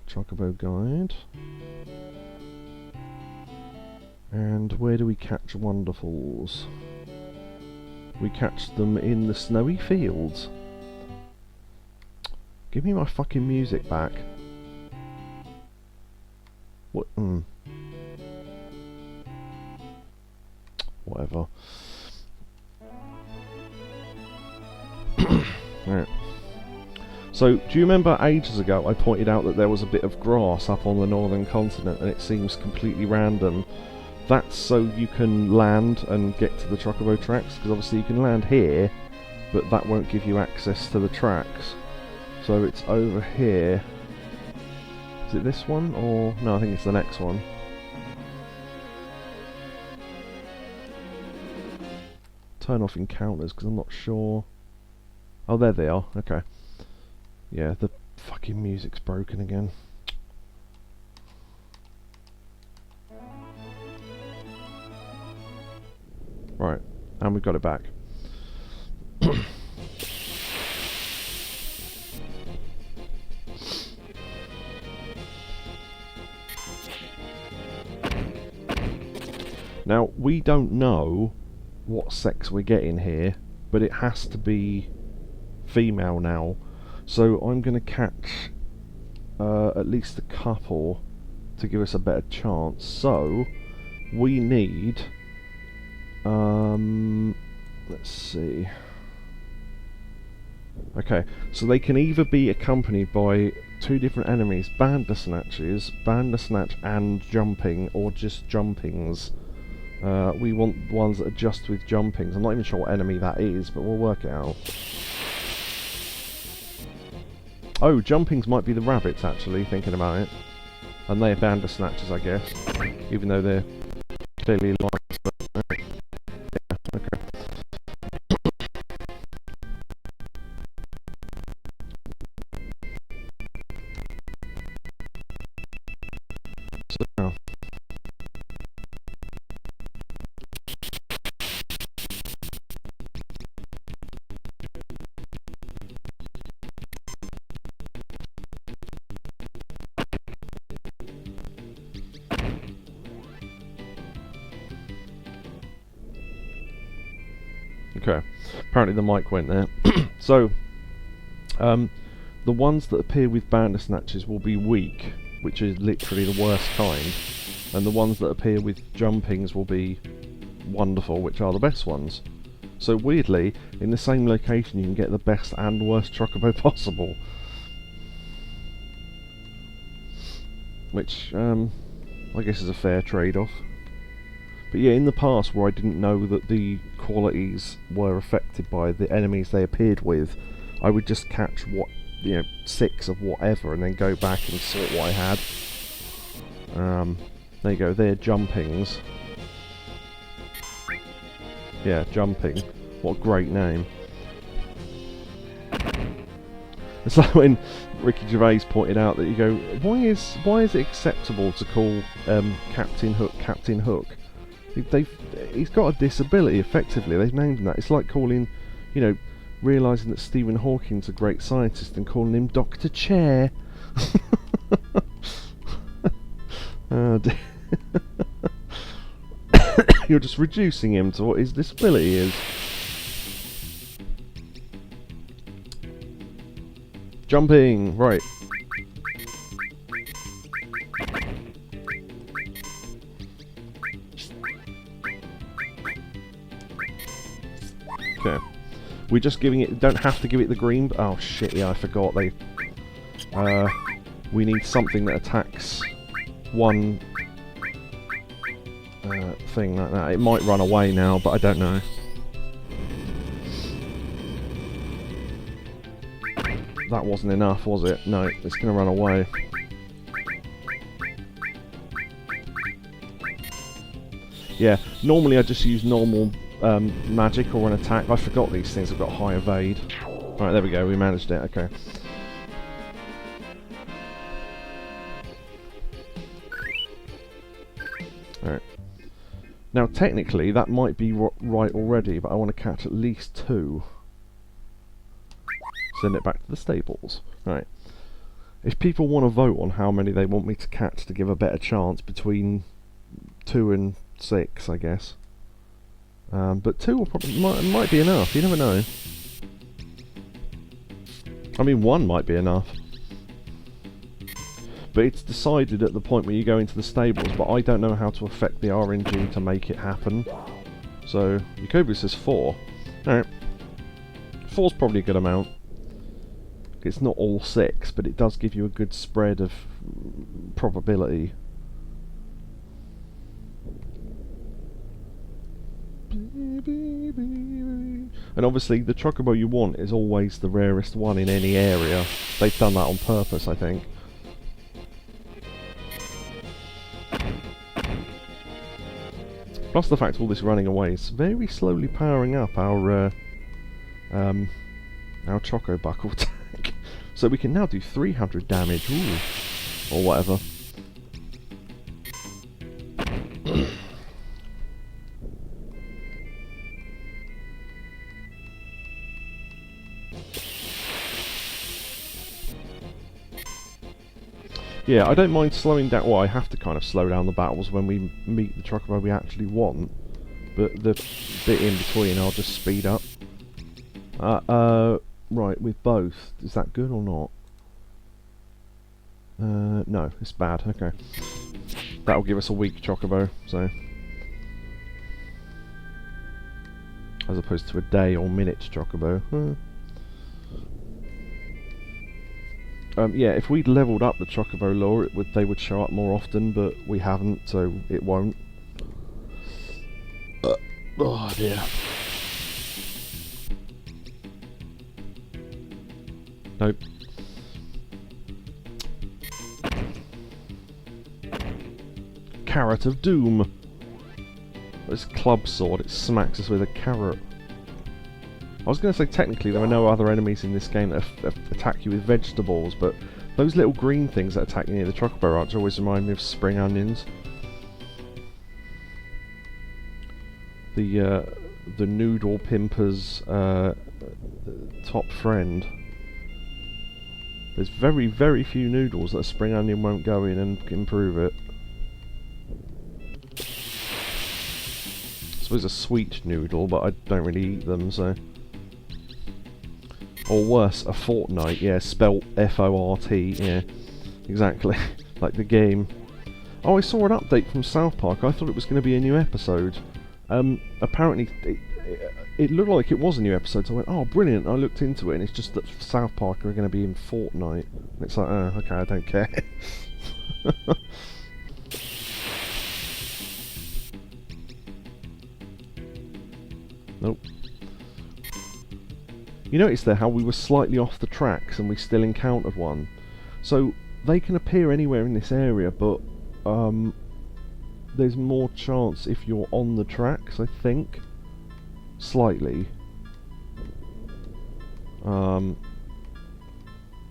chocobo guide. And where do we catch wonderfuls? We catch them in the snowy fields. Give me my fucking music back. What? Whatever. Right. So, do you remember ages ago I pointed out that there was a bit of grass up on the northern continent and it seems completely random? That's so you can land and get to the chocobo tracks, because obviously you can land here, but that won't give you access to the tracks. So it's over here. Is it this one, or... no, I think it's the next one. Turn off encounters, because I'm not sure... oh, there they are, okay. Yeah, the fucking music's broken again. Right, and we've got it back. Now, we don't know what sex we're getting here, but it has to be female now. So I'm going to catch at least a couple to give us a better chance. So we need, let's see. Okay, so they can either be accompanied by two different enemies, Bandersnatches, Bandersnatch and Jumping, or just Jumpings. We want ones that are just with Jumpings. I'm not even sure what enemy that is, but we'll work it out. Oh, Jumpings might be the rabbits, actually, thinking about it. And they're Bandersnatches, I guess. Even though they're clearly lions, but... yeah, okay. So now... Okay, apparently the mic went there. So, the ones that appear with Bandersnatches will be weak, which is literally the worst kind, and the ones that appear with Jumpings will be wonderful, which are the best ones. So weirdly, in the same location you can get the best and worst Chocobo possible. Which, I guess is a fair trade-off. But yeah, in the past where I didn't know that the qualities were affected by the enemies they appeared with, I would just catch 6 of whatever and then go back and sort what I had. There you go, they're Jumpings. Yeah, Jumping. What a great name. It's like when Ricky Gervais pointed out that you go, why is it acceptable to call Captain Hook Captain Hook? He's got a disability, effectively. They've named him that. It's like calling, realising that Stephen Hawking's a great scientist and calling him Dr. Chair. Oh dear. You're just reducing him to what his disability is. Jumping! Right. Okay. We're just giving it... don't have to give it the green... oh shit, yeah, I forgot. We need something that attacks one thing like that. It might run away now, but I don't know. That wasn't enough, was it? No, it's going to run away. Yeah, normally I just use normal magic or an attack. I forgot these things have got high evade. Right, there we go, we managed it, okay. Alright. Now, technically, that might be right already, but I want to catch at least 2. Send it back to the stables. Right. If people want to vote on how many they want me to catch to give a better chance, between 2 and 6, I guess. But 2 will probably might be enough. You never know. I mean, 1 might be enough. But it's decided at the point where you go into the stables, but I don't know how to affect the RNG to make it happen. So, Yakobu says 4. Alright. 4's probably a good amount. It's not all 6, but it does give you a good spread of probability. And obviously the Chocobo you want is always the rarest one in any area. They've done that on purpose, I think. Plus the fact all this running away is very slowly powering up our Choco Buckle tank. So we can now do 300 damage, ooh, or whatever. Yeah, I don't mind slowing down. Well, I have to kind of slow down the battles when we meet the chocobo we actually want. But the bit in between, I'll just speed up. Right, with both. Is that good or not? No, it's bad. Okay. That'll give us a weak chocobo, so... as opposed to a day or minute chocobo. Yeah, if we'd levelled up the chocobo lore, they would show up more often, but we haven't, so it won't. Oh dear. Nope. Carrot of Doom. This club sword, it smacks us with a carrot. I was going to say technically there are no other enemies in this game that attack you with vegetables, but those little green things that attack you near the chocobo ranch always remind me of spring onions. The noodle pimper's top friend. There's very, very few noodles that a spring onion won't go in and improve it. I suppose a sweet noodle, but I don't really eat them, so... Or worse, a fortnight, yeah, spelt F-O-R-T, yeah, exactly, like the game. Oh, I saw an update from South Park. I thought it was going to be a new episode. Apparently, it looked like it was a new episode, so I went, oh, brilliant. I looked into it, and it's just that South Park are going to be in Fortnite. And it's like, oh, okay, I don't care. Nope. You notice there how we were slightly off the tracks and we still encountered one. So they can appear anywhere in this area, but there's more chance if you're on the tracks, I think. Slightly.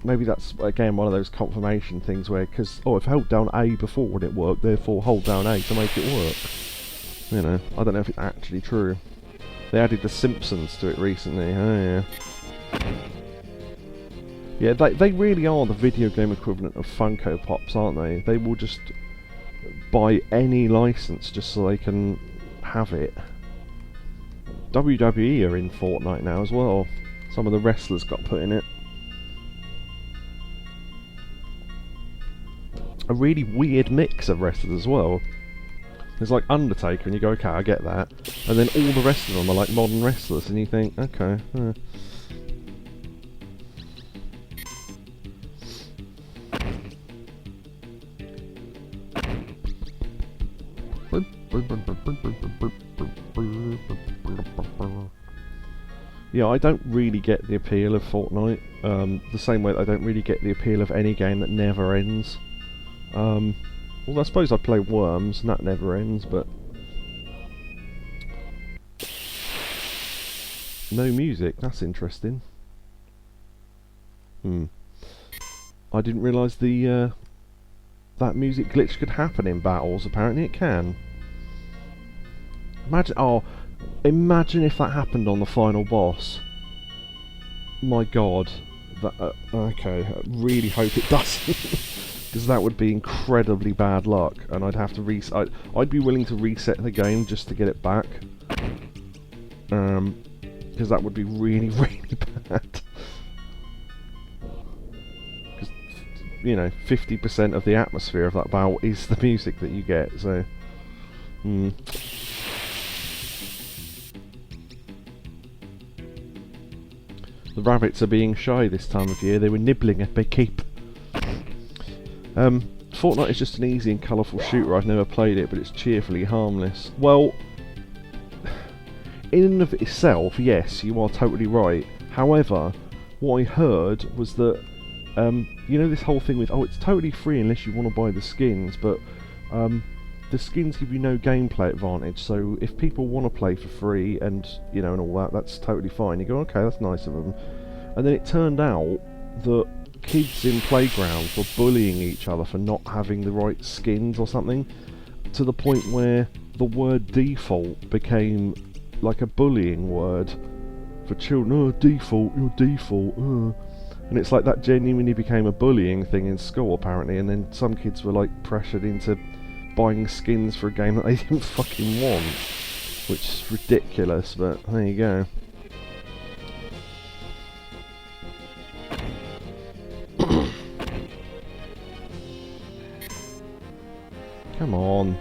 Maybe that's, again, one of those confirmation things where, because, oh, I've held down A before and it worked, therefore hold down A to make it work. You know, I don't know if it's actually true. They added The Simpsons to it recently, oh yeah. Yeah, they really are the video game equivalent of Funko Pops, aren't they? They will just buy any license just so they can have it. WWE are in Fortnite now as well. Some of the wrestlers got put in it. A really weird mix of wrestlers as well. There's like Undertaker, and you go, okay, I get that. And then all the rest of them are like modern wrestlers, and you think, okay. Yeah, I don't really get the appeal of Fortnite. The same way that I don't really get the appeal of any game that never ends. Well, I suppose I play Worms, and that never ends, but... No music, that's interesting. I didn't realise the, that music glitch could happen in battles. Apparently it can. Imagine if that happened on the final boss. My god. Okay, I really hope it doesn't. Because that would be incredibly bad luck, and I'd have to I'd be willing to reset the game just to get it back. Because that would be really, really bad. Because, you know, 50% of the atmosphere of that battle is the music that you get, so... The rabbits are being shy this time of year. They were nibbling at my keep. Fortnite is just an easy and colourful shooter. I've never played it, but it's cheerfully harmless. Well, in and of itself, yes, you are totally right. However, what I heard was that, you know this whole thing with, oh, it's totally free unless you want to buy the skins, but the skins give you no gameplay advantage, so if people want to play for free and, you know, and all that, that's totally fine. You go, okay, that's nice of them. And then it turned out that kids in playgrounds were bullying each other for not having the right skins or something, to the point where the word default became like a bullying word for children. Oh, default, you're default. And it's like that genuinely became a bullying thing in school, apparently, and then some kids were like pressured into buying skins for a game that they didn't fucking want, which is ridiculous, but there you go. Come on.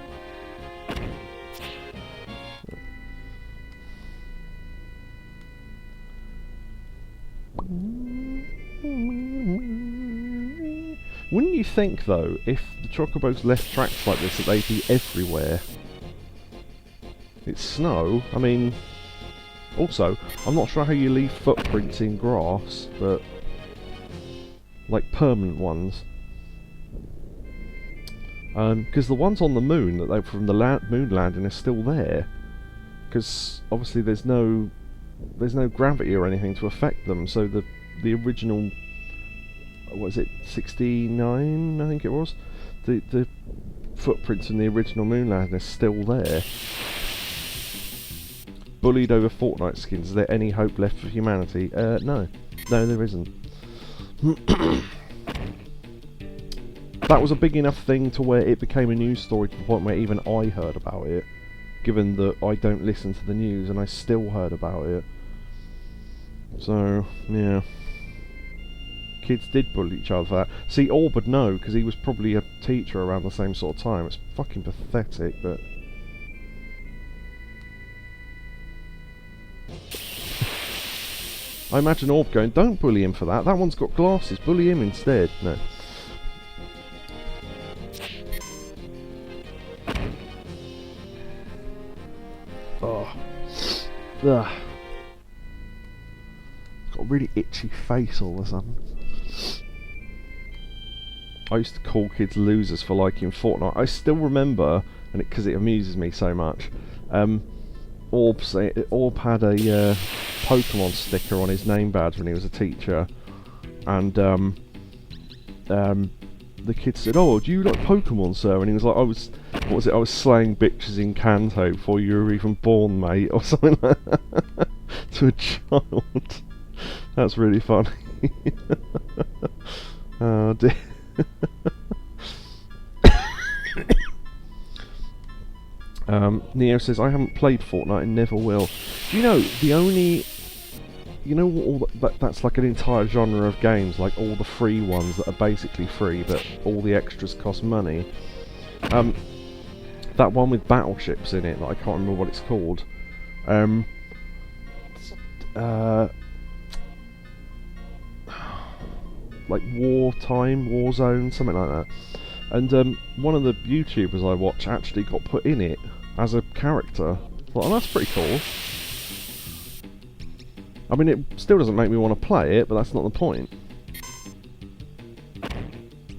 Wouldn't you think, though, if the Chocobos left tracks like this, that they'd be everywhere? It's snow. I mean, also, I'm not sure how you leave footprints in grass, but like permanent ones. Because the ones on the moon that they from the moon landing are still there. Because obviously there's no gravity or anything to affect them. So the original, what is it, 69? I think it was. The footprints in the original moon landing are still there. Bullied over Fortnite skins. Is there any hope left for humanity? No, there isn't. That was a big enough thing to where it became a news story to the point where even I heard about it, given that I don't listen to the news, and I still heard about it. So, yeah. Kids did bully each other for that. See, Orb would know, because he was probably a teacher around the same sort of time. It's fucking pathetic, but... I imagine Orb going, don't bully him for that one's got glasses, bully him instead. No. Oh. Ugh. Got a really itchy face all of a sudden. I used to call kids losers for liking Fortnite. I still remember, and because it amuses me so much, Orb had a Pokemon sticker on his name badge when he was a teacher, and the kid said, "Oh, do you like Pokemon, sir?" And he was like, "What was it? I was slaying bitches in Kanto before you were even born, mate," or something like that to a child. That's really funny. Oh dear. Neo says, I haven't played Fortnite and never will. Do you know, that's like an entire genre of games, like all the free ones that are basically free, but all the extras cost money. That one with battleships in it, that I can't remember what it's called. Like Warzone, something like that. And one of the YouTubers I watch actually got put in it as a character. I thought, oh, that's pretty cool. I mean, it still doesn't make me want to play it, but that's not the point.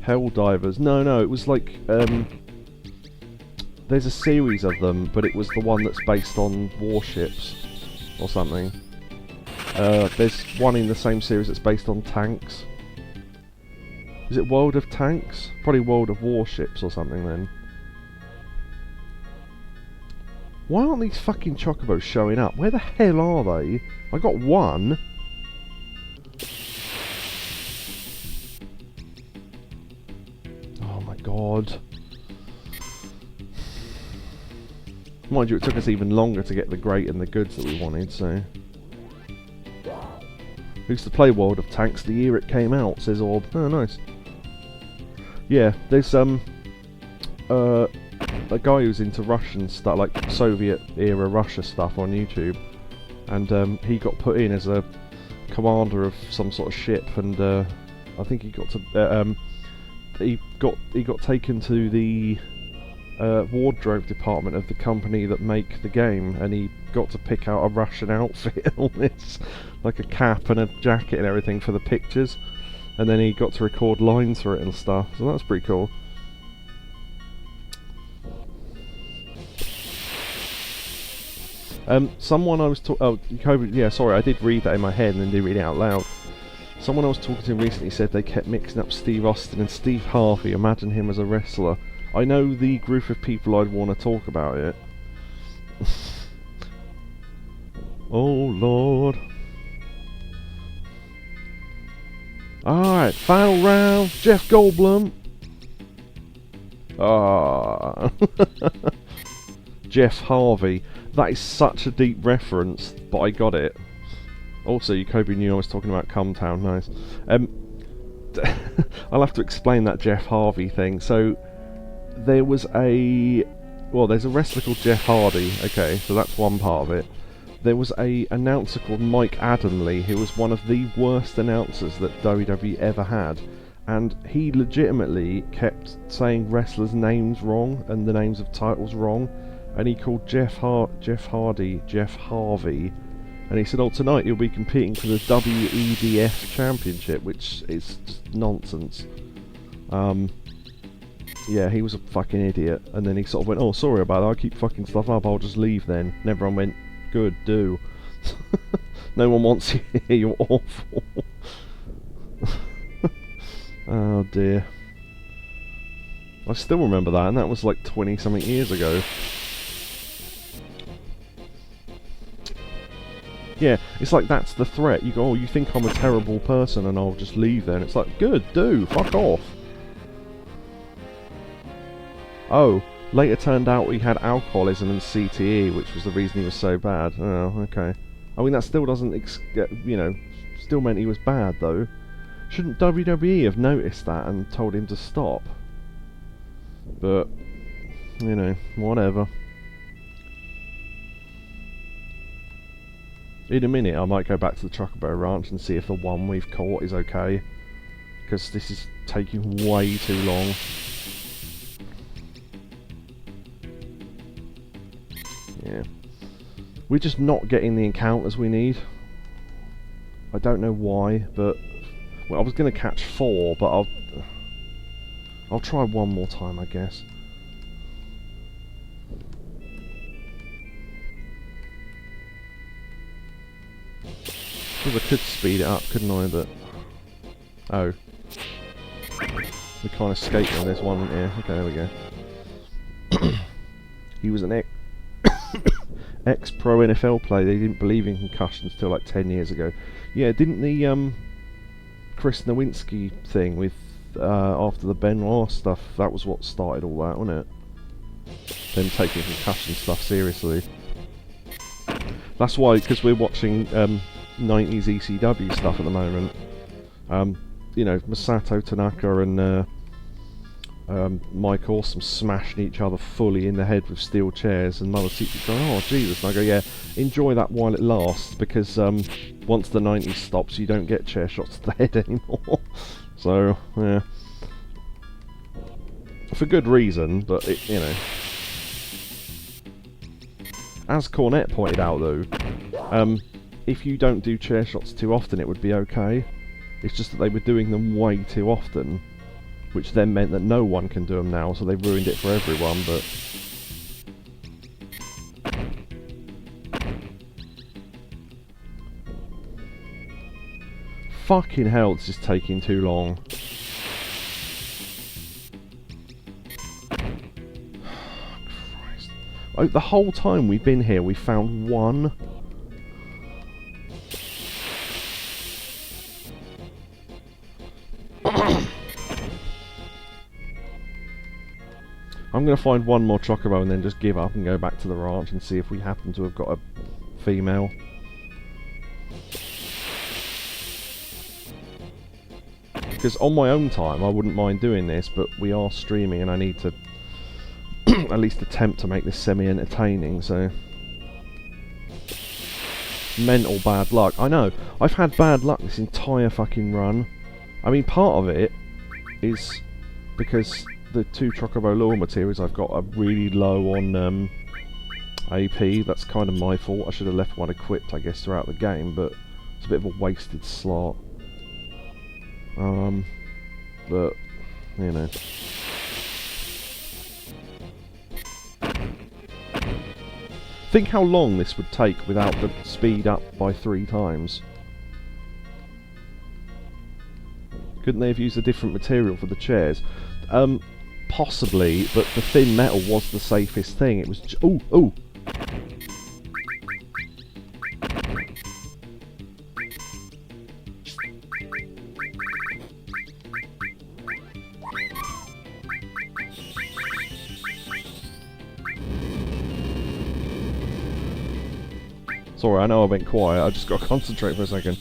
Helldivers. No, it was like, there's a series of them, but it was the one that's based on warships, or something. There's one in the same series that's based on tanks. Is it World of Tanks? Probably World of Warships or something then. Why aren't these fucking Chocobos showing up? Where the hell are they? I got one. Oh my god. Mind you, it took us even longer to get the great and the goods that we wanted, so... I used to play World of Tanks the year it came out, says Orb. Oh, nice. Yeah, there's a guy who's into Russian stuff, like Soviet-era Russia stuff on YouTube, and he got put in as a commander of some sort of ship, and I think he got to he got taken to the wardrobe department of the company that make the game, and he got to pick out a Russian outfit and all this, like a cap and a jacket and everything for the pictures, and then he got to record lines for it and stuff, so that's pretty cool. Someone I was sorry, I did read that in my head and then did read it out loud. Someone I was talking to recently said they kept mixing up Steve Austin and Steve Harvey. Imagine him as a wrestler. I know the group of people I'd want to talk about it. Oh Lord. Alright, final round, Jeff Goldblum. Ah, Jeff Harvey. That is such a deep reference, but I got it. Also, you Kobe knew I was talking about Cumtown, nice. I'll have to explain that Jeff Harvey thing. So, there was there's a wrestler called Jeff Hardy, okay, so that's one part of it. There was a announcer called Mike Adamle, who was one of the worst announcers that WWE ever had, and he legitimately kept saying wrestlers' names wrong and the names of titles wrong, and he called Jeff Hardy Jeff Harvey, and he said, oh, tonight you'll be competing for the WEDF Championship, which is just nonsense. Yeah, he was a fucking idiot, and then he sort of went, oh, sorry about that, I keep fucking stuff up, I'll just leave then. And everyone went, good, do. No one wants you here, you're awful. Oh dear. I still remember that, and that was like 20 something years ago. Yeah, it's like that's the threat. You go, oh, you think I'm a terrible person and I'll just leave then. It's like, good, do, fuck off. Oh, later turned out he had alcoholism and CTE, which was the reason he was so bad. Oh, okay. I mean, that still doesn't, still meant he was bad, though. Shouldn't WWE have noticed that and told him to stop? But, whatever. In a minute, I might go back to the Chocobo Ranch and see if the one we've caught is okay. Because this is taking way too long. Yeah. We're just not getting the encounters we need. I don't know why, but... Well, I was going to catch 4, but I'll try one more time, I guess. I could speed it up, couldn't I, but... Oh. We can't escape on this one, yeah. Okay, there we go. He was an ex-pro NFL player. They didn't believe in concussions till like 10 years ago. Yeah, didn't the Chris Nowinski thing with after the Benoit stuff, that was what started all that, wasn't it? Them taking concussion stuff seriously. That's why, because we're watching 90s ECW stuff at the moment. Masato Tanaka and Mike Awesome smashing each other fully in the head with steel chairs, and Mother Secret going, oh Jesus, and I go, yeah, enjoy that while it lasts, because once the 90s stops you don't get chair shots to the head anymore. So, yeah. For good reason, but it, As Cornette pointed out though, if you don't do chair shots too often it would be okay. It's just that they were doing them way too often, which then meant that no one can do them now, so they ruined it for everyone, but... Fucking hell, it's just taking too long. Christ. Oh, the whole time we've been here, we found one... I'm going to find one more Chocobo and then just give up and go back to the ranch and see if we happen to have got a female. Because on my own time I wouldn't mind doing this, but we are streaming and I need to at least attempt to make this semi-entertaining, so... Mental bad luck. I know, I've had bad luck this entire fucking run. I mean, part of it is because the 2 Chocobo lure materials I've got are really low on AP. That's kind of my fault. I should have left one equipped, I guess, throughout the game, but it's a bit of a wasted slot. But, Think how long this would take without the speed up by 3 times. Couldn't they have used a different material for the chairs? Possibly, but the thin metal was the safest thing. It was... Ooh, ooh! Sorry, I know I went quiet, I just got to concentrate for a second.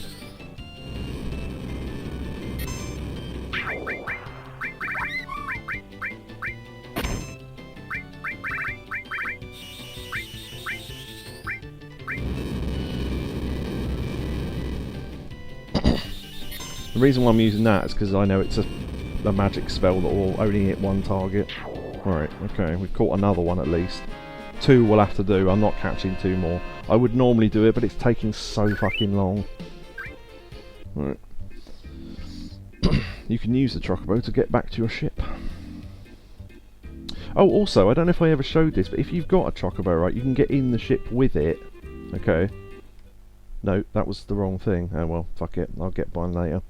The reason why I'm using that is because I know it's a magic spell that will only hit one target. Alright, okay, we've caught another one at least. 2 we'll have to do, I'm not catching 2 more. I would normally do it, but it's taking so fucking long. Alright. You can use the chocobo to get back to your ship. Oh, also, I don't know if I ever showed this, but if you've got a chocobo, right, you can get in the ship with it. Okay. No, that was the wrong thing. Oh well, fuck it, I'll get one later.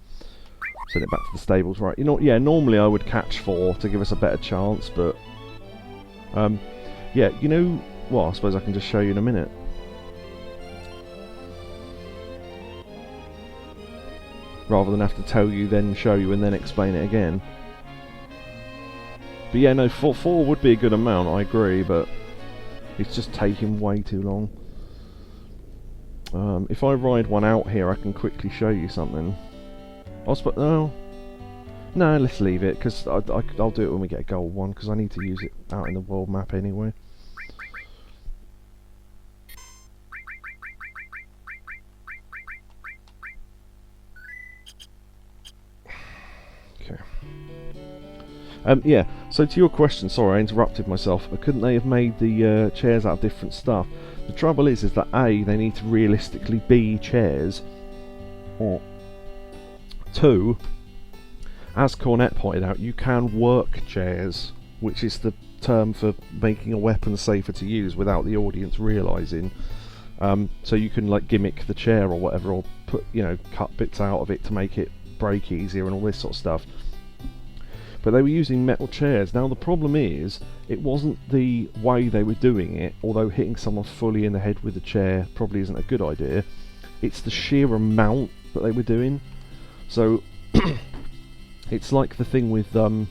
Send it back to the stables, right. You know, yeah, normally I would catch 4 to give us a better chance, but... yeah, you know... Well, I suppose I can just show you in a minute. Rather than have to tell you, then show you, and then explain it again. But yeah, no, 4 would be a good amount, I agree, but... It's just taking way too long. If I ride one out here, I can quickly show you something. No, let's leave it, because I'll do it when we get a gold one, because I need to use it out in the world map anyway. Okay. Yeah, so to your question, sorry I interrupted myself, but couldn't they have made the chairs out of different stuff? The trouble is that A, they need to realistically be chairs, or 2, as Cornet pointed out, you can work chairs, which is the term for making a weapon safer to use without the audience realising. So you can like gimmick the chair or whatever, or put, you know, cut bits out of it to make it break easier and all this sort of stuff. But they were using metal chairs. Now the problem is, it wasn't the way they were doing it, although hitting someone fully in the head with a chair probably isn't a good idea. It's the sheer amount that they were doing. So it's like the thing with I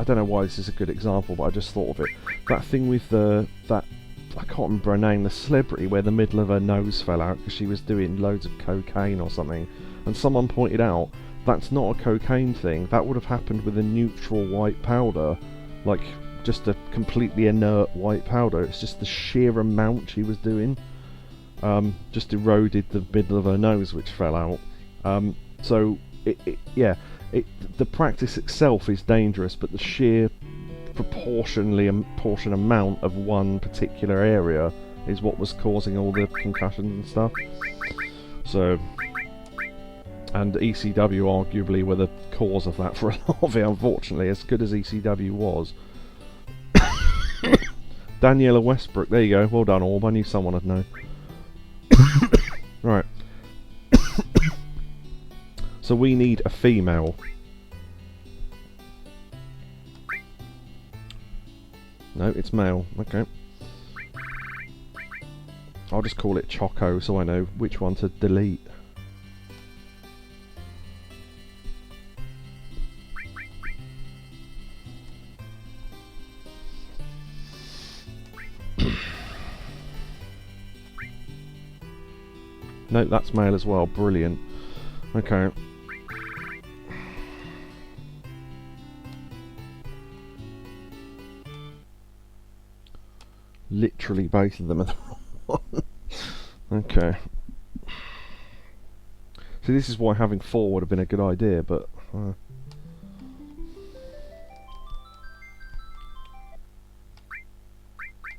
don't know why this is a good example, but I just thought of it. That thing with that, I can't remember her name, the celebrity where the middle of her nose fell out because she was doing loads of cocaine or something, and someone pointed out that's not a cocaine thing. That would have happened with a neutral white powder, like just a completely inert white powder. It's just the sheer amount she was doing just eroded the middle of her nose, which fell out. So the practice itself is dangerous, but the sheer proportion amount of one particular area is what was causing all the concussions and stuff. So, and ECW arguably were the cause of that for a lot of it, unfortunately, as good as ECW was. Daniela Westbrook, there you go, well done Orb, I knew someone would know. Right. So we need a female. No, it's male. Okay. I'll just call it Choco so I know which one to delete. No, that's male as well. Brilliant. Okay. Literally both of them are the wrong one. Okay. So this is why having 4 would have been a good idea, but...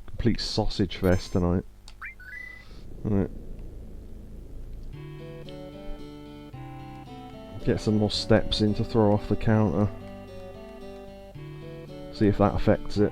complete sausage fest tonight. Right. Get some more steps in to throw off the counter. See if that affects it.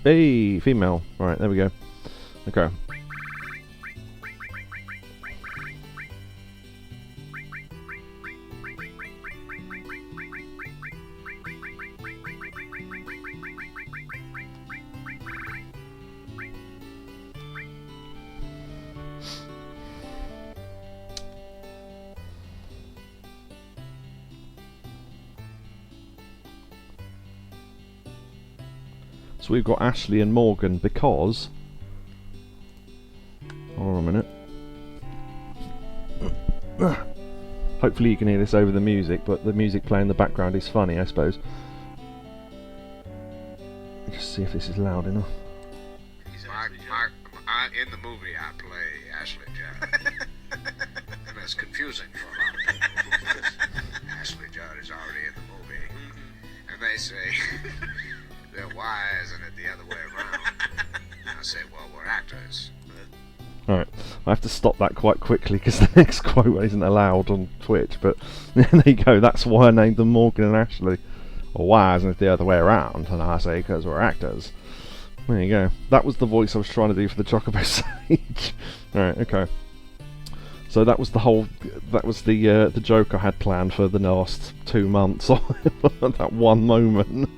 Hey, female. Alright, there we go. Okay. So we've got Ashley and Morgan because... Hold on a minute. Hopefully you can hear this over the music, but the music playing in the background is funny, I suppose. Just see if this is loud enough. In the movie I play Ashley Judd. And that's confusing for a lot of people because Ashley Judd is already in the movie. And they say... Why isn't it the other way around? I say, well, we're actors. Alright, I have to stop that quite quickly because the next quote isn't allowed on Twitch, but there you go, that's why I named them Morgan and Ashley. Or why isn't it the other way around? And I say, because we're actors. There you go. That was the voice I was trying to do for the Chocobo Sage. Alright, okay. So that was the whole, that was the joke I had planned for the last 2 months. That one moment.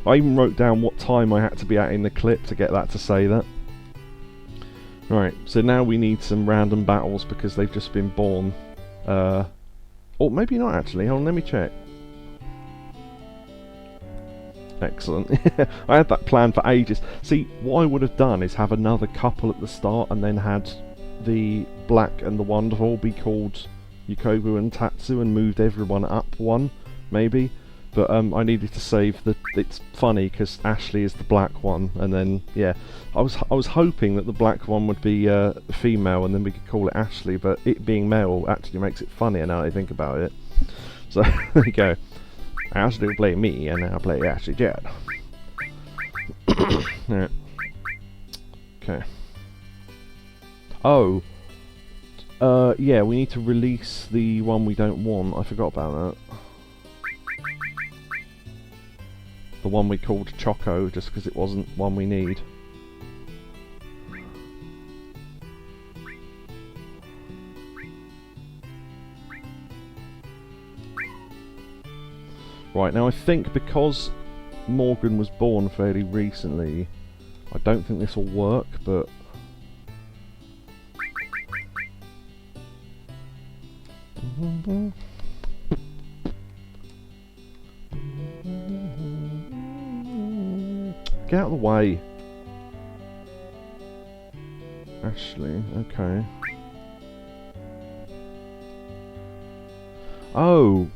I even wrote down what time I had to be at in the clip to get that to say that. Right, so now we need some random battles because they've just been born. Or maybe not actually, hold on, let me check. Excellent. I had that planned for ages. See, what I would have done is have another couple at the start and then had the Black and the Wonderful be called Yukobu and Tatsu and moved everyone up one, maybe. But I needed to save the... It's funny because Ashley is the black one, and then yeah, I was hoping that the black one would be female, and then we could call it Ashley. But it being male actually makes it funnier now I think about it. So there you go. Ashley will play me, and I'll play Ashley Judd. Yeah. Okay. Oh. Yeah, we need to release the one we don't want. I forgot about that. The one we called Choco, just because it wasn't one we need. Right, now I think because Morgan was born fairly recently, I don't think this will work, but... Get out of the way. Ashley, okay. Oh.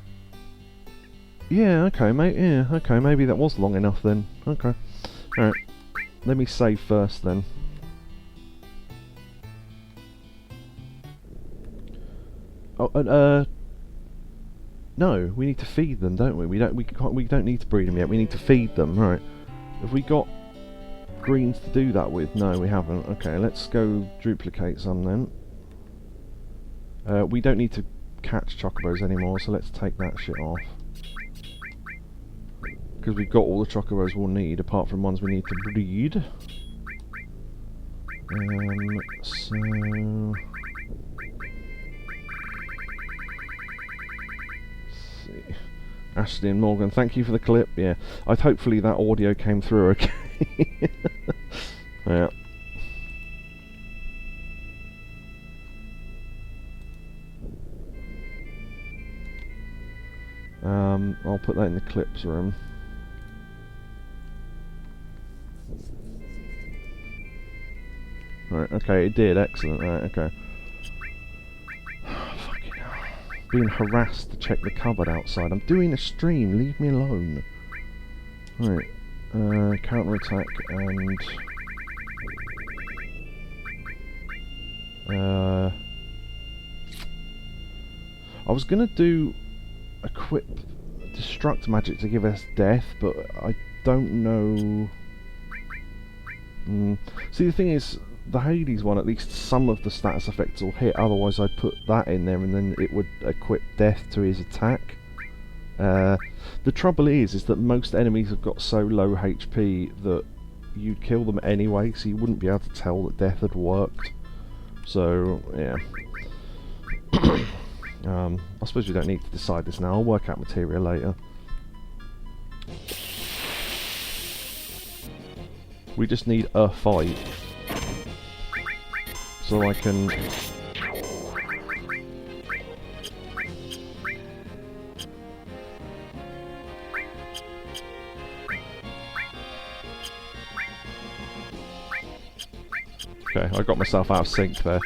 Yeah, okay, mate. Yeah, okay. Maybe that was long enough then. Okay. Alright. Let me save first then. Oh, and no, we need to feed them, don't we? We don't need to breed them yet. We need to feed them, right? Have we got greens to do that with? No, we haven't. Okay, let's go duplicate some then. We don't need to catch chocobos anymore, so let's take that shit off. Because we've got all the chocobos we'll need, apart from ones we need to breed. So... see. Ashley and Morgan, thank you for the clip. Yeah, hopefully that audio came through okay. Yeah. I'll put that in the clips room. Right, okay, it did, excellent, right, okay. Fucking hell. Being harassed to check the cupboard outside. I'm doing a stream, leave me alone. Right, counter-attack and... I was gonna do equip destruct magic to give us death, but I don't know... See, the thing is, the Hades one, at least some of the status effects will hit, otherwise I'd put that in there and then it would equip death to his attack. The trouble is that most enemies have got so low HP that you'd kill them anyway, so you wouldn't be able to tell that death had worked. So, yeah. I suppose we don't need to decide this now. I'll work out materia later. We just need a fight. So I can... Okay, I got myself out of sync there.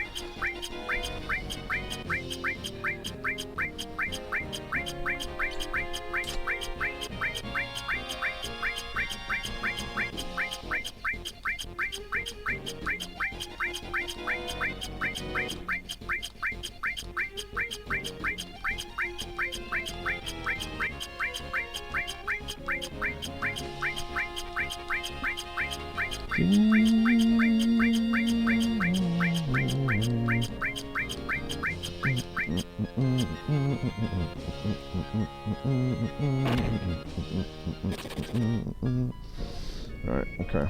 Right, okay.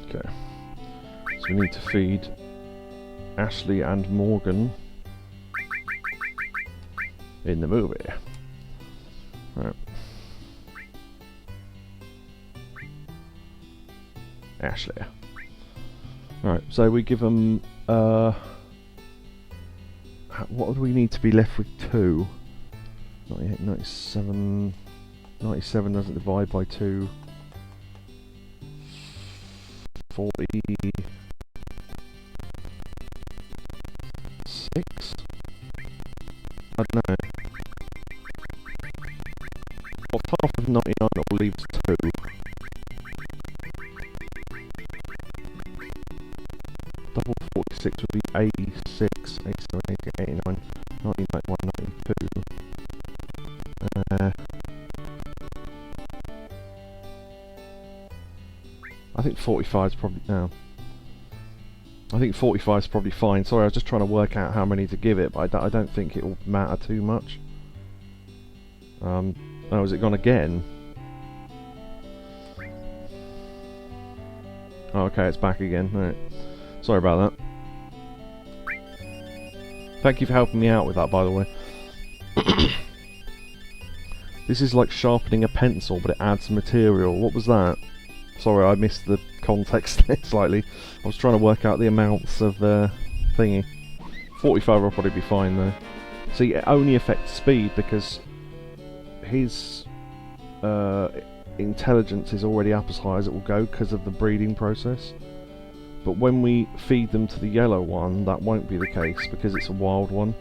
Okay. So we need to feed Ashley and Morgan in the movie. Right. Ashley. Right, so we give them, what do we need to be left with? 2? 98, 97... 97 doesn't divide by 2. 46? I don't know. What's half of 99 that will leave us 2? Double 46 would be 86, 87, 88, 89, 90, 91, 92. I think 45 is probably... No. I think 45 is probably fine. Sorry, I was just trying to work out how many to give it, but I don't think it will matter too much. Oh, has it gone again? Oh, okay, it's back again. Right. Sorry about that. Thank you for helping me out with that, by the way. This is like sharpening a pencil, but it adds material. What was that? Sorry, I missed the context there slightly. I was trying to work out the amounts of thingy. 45 will probably be fine though. See, it only affects speed because his intelligence is already up as high as it will go because of the breeding process. But when we feed them to the yellow one, that won't be the case because it's a wild one.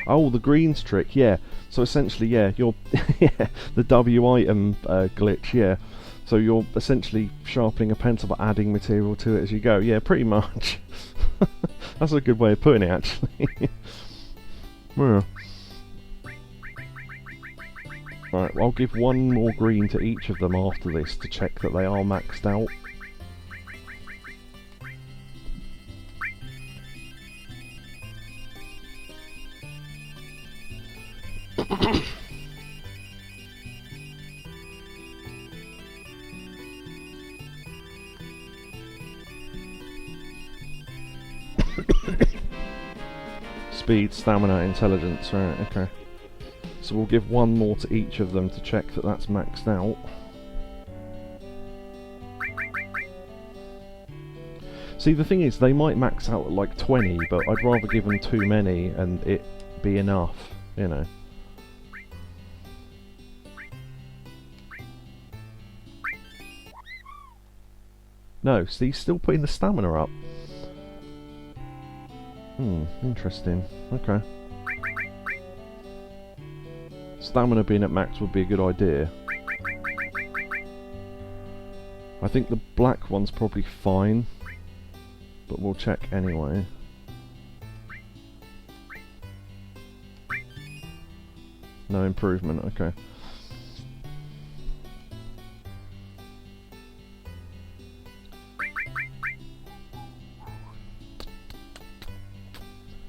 Oh, the greens trick, yeah. So essentially, yeah, you're yeah, the W item glitch, yeah. So you're essentially sharpening a pencil but adding material to it as you go. Yeah, pretty much. That's a good way of putting it, actually. Yeah. Right, well, I'll give one more green to each of them after this to check that they are maxed out. Speed, stamina, intelligence, right, okay. So we'll give one more to each of them to check that that's maxed out. See, the thing is, they might max out at like 20, but I'd rather give them too many and it be enough, you know. No, see, he's still putting the stamina up. Interesting. Okay. Stamina being at max would be a good idea. I think the black one's probably fine, but we'll check anyway. No improvement, okay.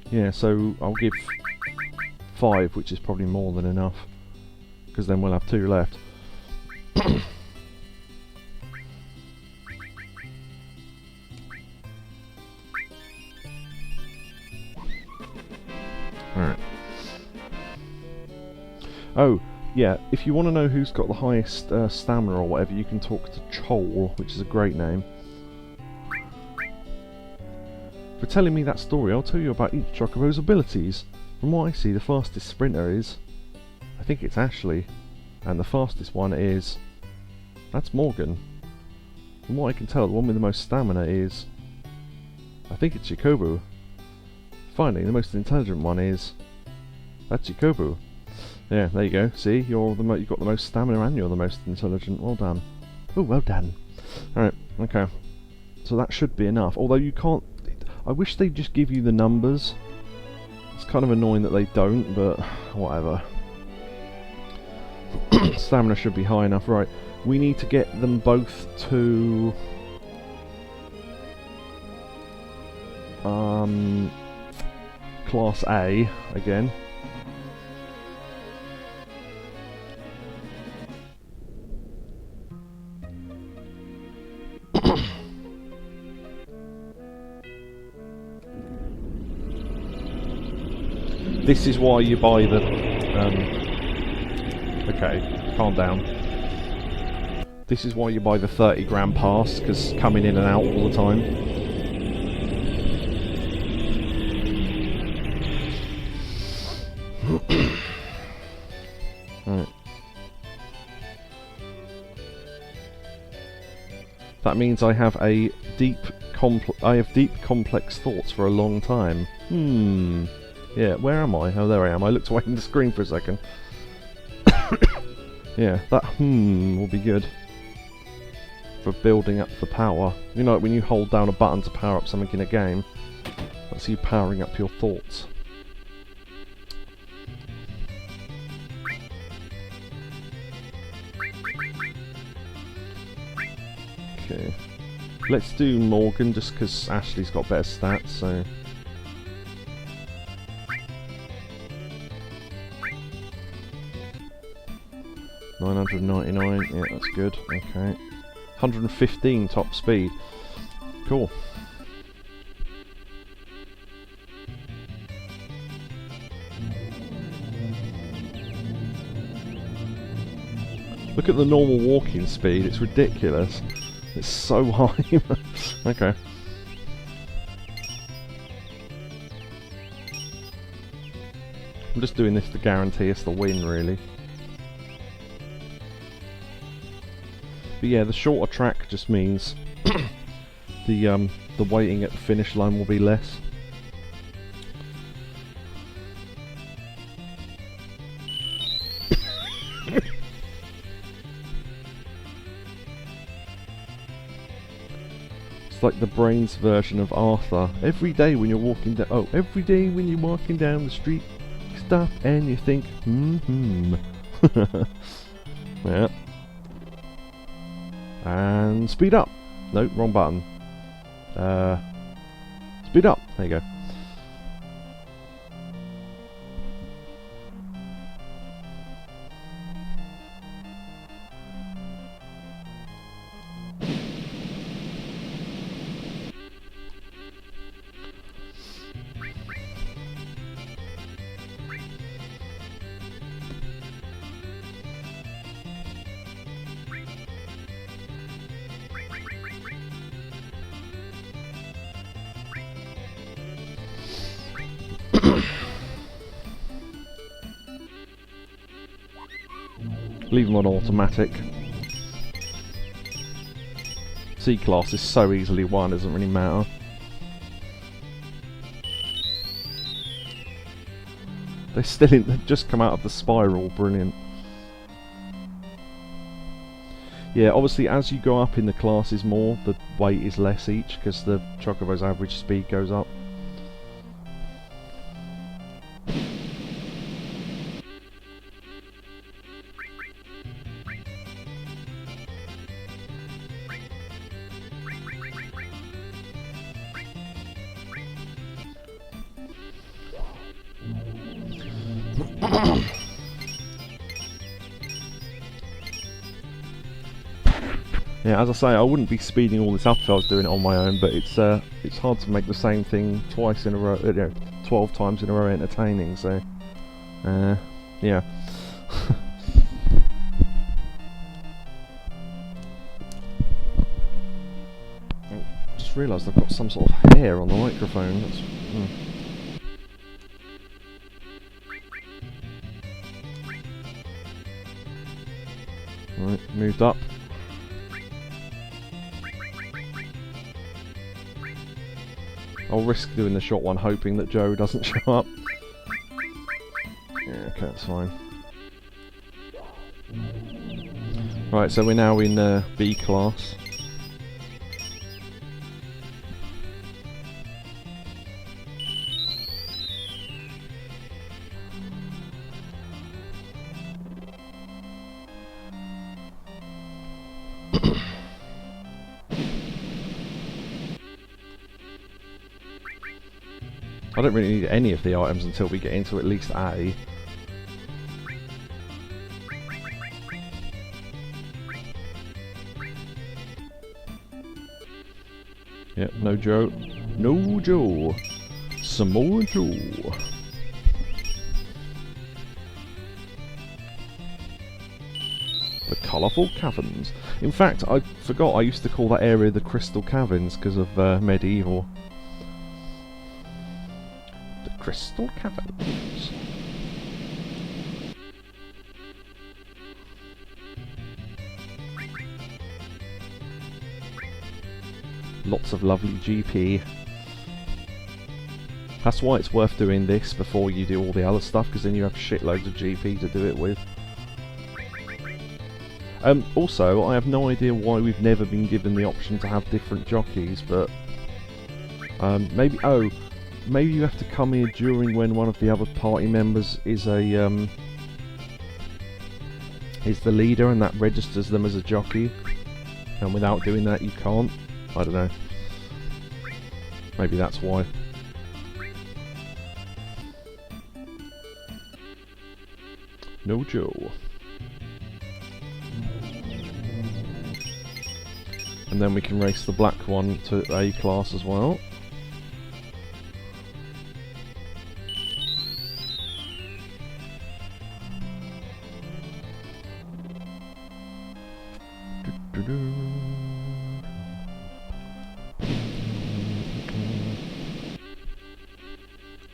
Yeah, so I'll give 5, which is probably more than enough, because then we'll have 2 left. Alright. Oh, yeah, if you want to know who's got the highest stamina or whatever, you can talk to Chol, which is a great name. For telling me that story, I'll tell you about each Chocobo's abilities. From what I see, the fastest sprinter is... I think it's Ashley. And the fastest one is... That's Morgan. From what I can tell, the one with the most stamina is... I think it's Jacobo. Finally, the most intelligent one is... That's Jacobo. Yeah, there you go. See, you've got the most stamina and you're the most intelligent. Well done. Oh, well done. Alright, okay. So that should be enough. Although you can't... I wish they'd just give you the numbers. It's kind of annoying that they don't, but whatever. Stamina should be high enough. Right, we need to get them both to... Class A again. This is why you buy the... okay, calm down. This is why you buy the 30 grand pass, because coming in and out all the time. Right. That means I have deep complex thoughts for a long time. Yeah, where am I? Oh, there I am. I looked away from the screen for a second. Yeah, that will be good. For building up the power. You know, when you hold down a button to power up something in a game, that's you powering up your thoughts. Okay. Let's do Morgan, just because Ashley's got better stats, so... $999, yeah, that's good, okay. 115 top speed. Cool. Look at the normal walking speed, it's ridiculous. It's so high. Okay. I'm just doing this to guarantee us the win, really. But yeah, the shorter track just means the waiting at the finish line will be less. It's like the brain's version of Arthur. Every day when you're walking down, every day when you're walking down the street, you stop and you think, yeah. And speed up. No, wrong button. Speed up. There you go. Leave them on automatic. C-class is so easily won, it doesn't really matter. They've just come out of the spiral, brilliant. Yeah, obviously as you go up in the classes more, the weight is less each, because the Chocobo's average speed goes up. Yeah, as I say, I wouldn't be speeding all this up if I was doing it on my own, but it's hard to make the same thing twice in a row, 12 times in a row entertaining, so, yeah. Just realised I've got some sort of hair on the microphone. That's, Right, moved up. I'll risk doing the short one, hoping that Joe doesn't show up. Yeah, okay, that's fine. Right, so we're now in B class. I don't really need any of the items until we get into at least A. Yep, no Joe. No Joe. Some more Joe. The colourful caverns. In fact, I forgot I used to call that area the Crystal Caverns because of Medieval. Crystal Caverns. Lots of lovely GP. That's why it's worth doing this before you do all the other stuff, because then you have shitloads of GP to do it with. Also, I have no idea why we've never been given the option to have different jockeys, but maybe. Oh. Maybe you have to come here during when one of the other party members is the leader, and that registers them as a jockey. And without doing that, you can't. I don't know. Maybe that's why. No Joe. And then we can race the black one to A class as well.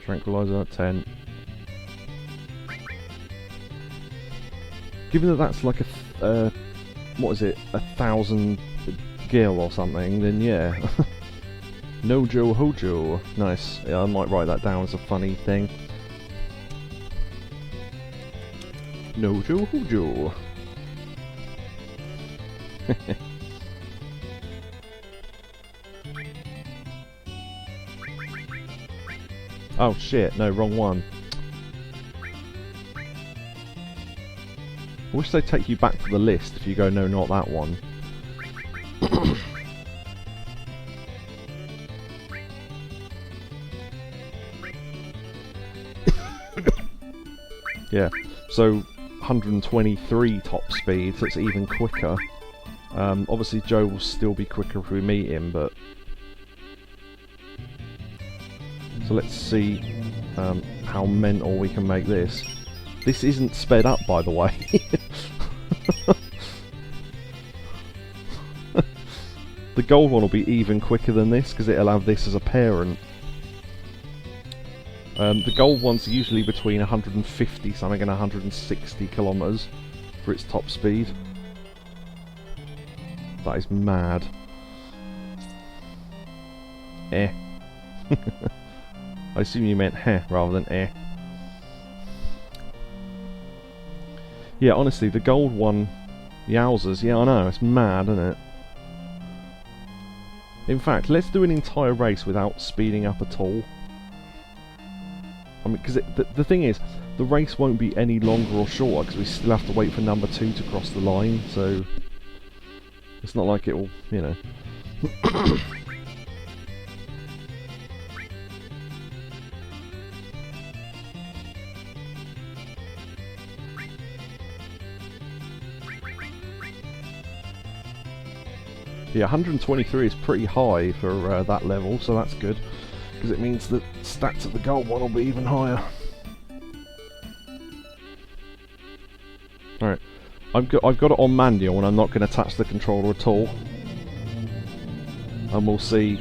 Tranquilizer at 10. Given that that's like a, what is it, 1,000 gil or something, then yeah. No Joe Hojo. Nice. Yeah, I might write that down as a funny thing. No Joe Hojo. Oh shit, no, wrong one. I wish they'd take you back to the list if you go, no, not that one. Yeah, so 123 top speed, so it's even quicker. Obviously Joe will still be quicker if we meet him, but... So let's see how mental we can make this. This isn't sped up, by the way. The gold one will be even quicker than this, because it'll have this as a parent. The gold one's usually between 150 something and 160 kilometers for its top speed. That is mad. Eh. I assume you meant heh rather than eh. Yeah, honestly, the gold one, yowzers, yeah I know, it's mad, isn't it? In fact, let's do an entire race without speeding up at all. I mean, because the thing is, the race won't be any longer or shorter, because we still have to wait for number 2 to cross the line, so... It's not like it will, you know... Yeah, 123 is pretty high for that level, so that's good. Because it means that stats of the gold one will be even higher. Alright. I've got it on manual and I'm not going to touch the controller at all. And we'll see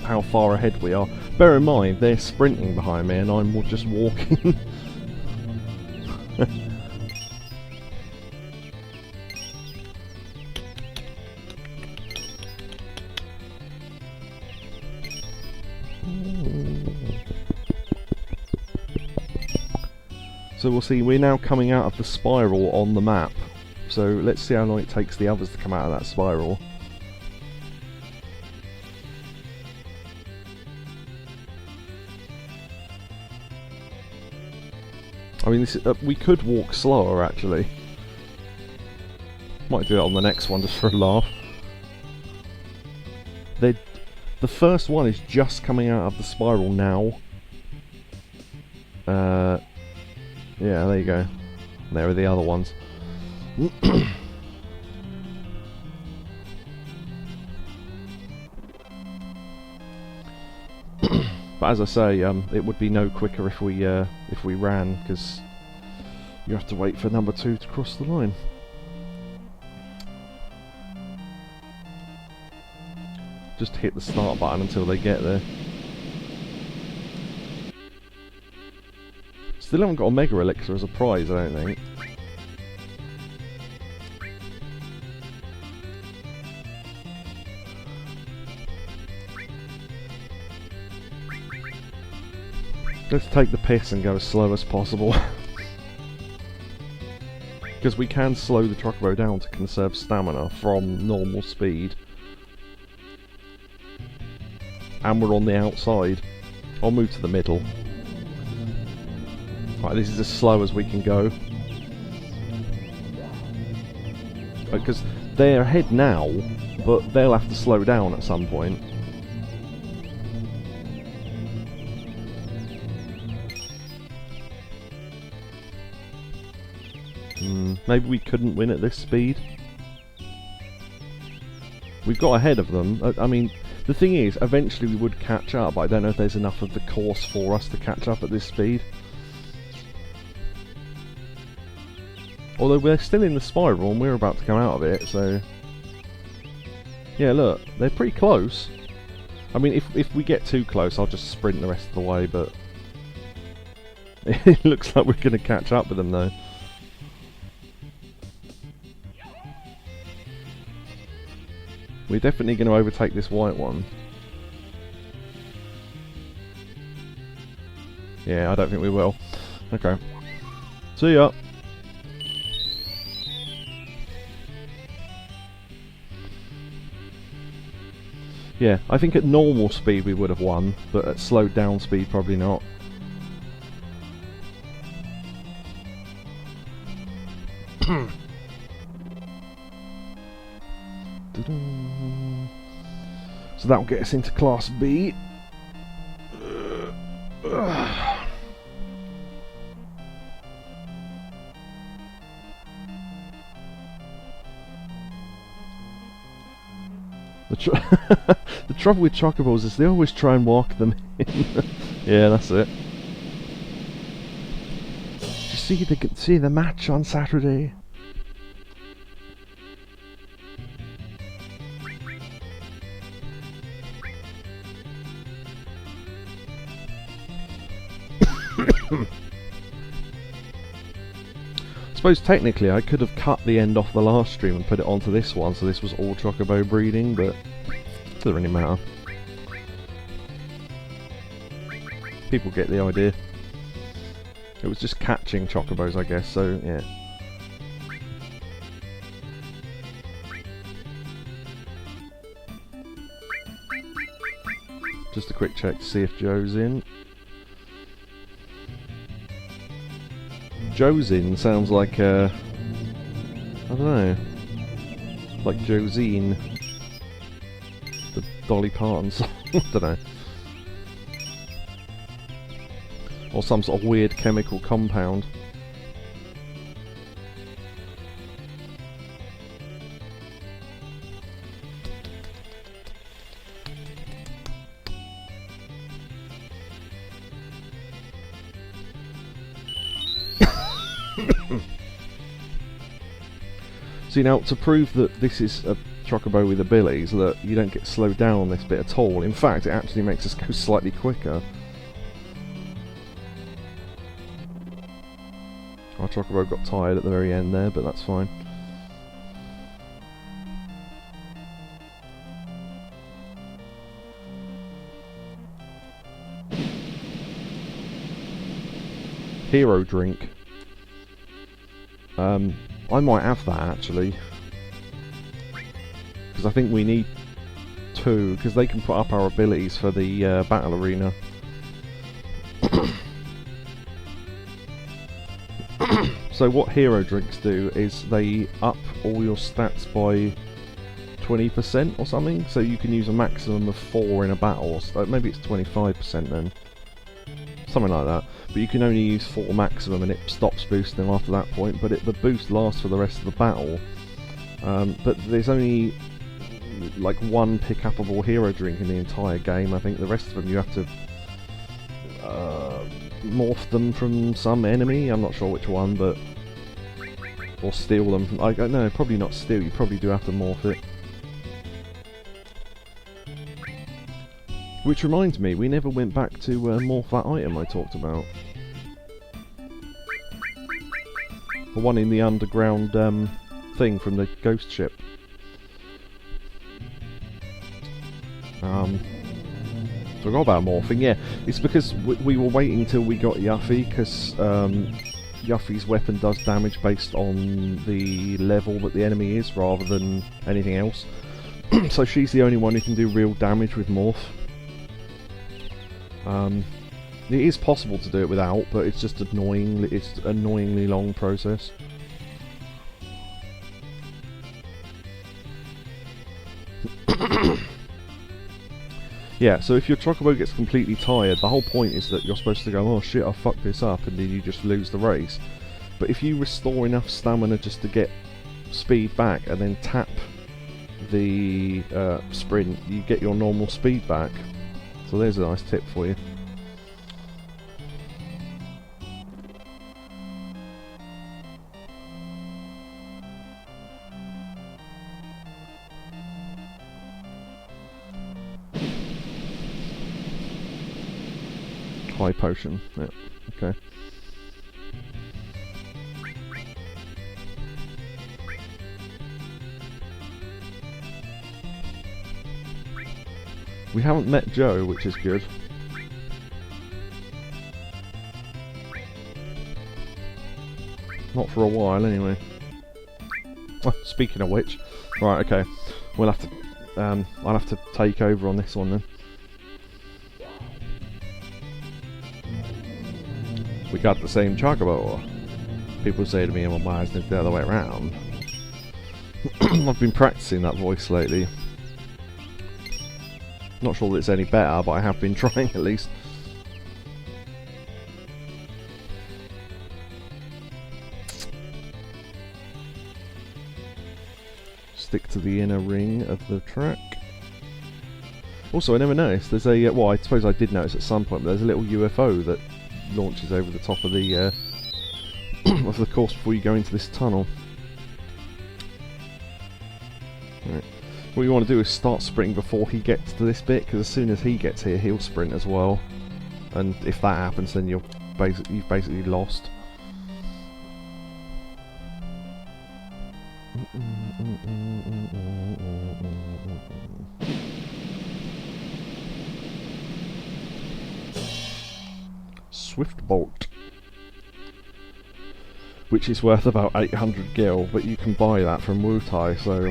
how far ahead we are. Bear in mind, they're sprinting behind me and I'm just walking. So we'll see, we're now coming out of the spiral on the map. So let's see how long it takes the others to come out of that spiral. I mean, this is, we could walk slower actually. Might do it on the next one just for a laugh. The first one is just coming out of the spiral now. Yeah, there you go. There are the other ones. But as I say, it would be no quicker if we ran, because you have to wait for number 2 to cross the line. Just hit the start button until they get there. Still haven't got a Mega Elixir as a prize, I don't think. Let's take the piss and go as slow as possible. Because we can slow the Chocobo down to conserve stamina from normal speed. And we're on the outside. I'll move to the middle. Right, this is as slow as we can go. Because they're ahead now, but they'll have to slow down at some point. Maybe we couldn't win at this speed. We've got ahead of them. I mean, the thing is, eventually we would catch up, but I don't know if there's enough of the course for us to catch up at this speed. Although we're still in the spiral and we're about to come out of it, so... Yeah, look, they're pretty close. I mean, if we get too close, I'll just sprint the rest of the way, but... It looks like we're going to catch up with them, though. We're definitely going to overtake this white one. Yeah, I don't think we will. Okay. See ya! Yeah, I think at normal speed we would have won, but at slowed down speed probably not. So that will get us into Class B. The trouble with Chocobos is they always try and walk them in. Yeah, that's it. Did you see the match on Saturday? I suppose technically I could have cut the end off the last stream and put it onto this one, so this was all Chocobo breeding, but it doesn't really matter. People get the idea. It was just catching Chocobos, I guess, so yeah. Just a quick check to see if Joe's in. Josin sounds like I don't know, like Josine, the Dolly Parton song. I don't know, or some sort of weird chemical compound. See, now, to prove that this is a chocobo with abilities, that you don't get slowed down on this bit at all. In fact, it actually makes us go slightly quicker. Our chocobo got tired at the very end there, but that's fine. Hero drink. I might have that actually, because I think we need 2, because they can put up our abilities for the battle arena. So what hero drinks do is they up all your stats by 20% or something, so you can use a maximum of 4 in a battle, so maybe it's 25% then. Something like that. But you can only use 4 maximum and it stops boosting after that point, but the boost lasts for the rest of the battle. But there's only like 1 pick-upable hero drink in the entire game. I think the rest of them you have to morph them from some enemy, I'm not sure which one, but... or steal them from... no, probably not steal, you probably do have to morph it. Which reminds me, we never went back to morph that item I talked about. The one in the underground thing from the ghost ship. Forgot about morphing, yeah. It's because we were waiting till we got Yuffie, because Yuffie's weapon does damage based on the level that the enemy is, rather than anything else. So she's the only one who can do real damage with morph. It is possible to do it without, but it's just annoying. It's an annoyingly long process. Yeah, so if your chocobo gets completely tired, the whole point is that you're supposed to go, oh shit, I fucked this up, and then you just lose the race. But if you restore enough stamina just to get speed back, and then tap the sprint, you get your normal speed back. So there's a nice tip for you. High potion, yeah, okay. We haven't met Joe, which is good. Not for a while, anyway. Oh, speaking of which, right, okay, we'll have to, I'll have to take over on this one then. We got the same chocobo. People say to me, well, why isn't it the other way around? I've been practicing that voice lately. Not sure that it's any better, but I have been trying at least. Stick to the inner ring of the track. Also, I never noticed, there's a, well, I suppose I did notice at some point, but there's a little UFO that launches over the top of the of the course before you go into this tunnel. Right. What you want to do is start sprinting before he gets to this bit, because as soon as he gets here, he'll sprint as well. And if that happens, then you've basically lost. Swift Bolt, which is worth about 800 gil, but you can buy that from Wutai, so,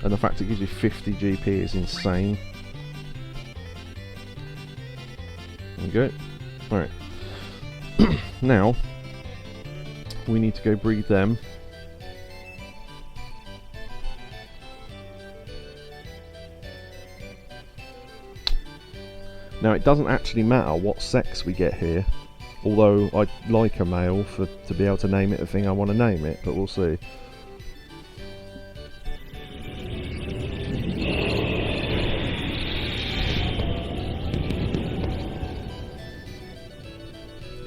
and the fact it gives you 50 GP is insane. Okay, alright. Now we need to go breed them. Now it doesn't actually matter what sex we get here, although I'd like a male to be able to name it the thing I want to name it, but we'll see.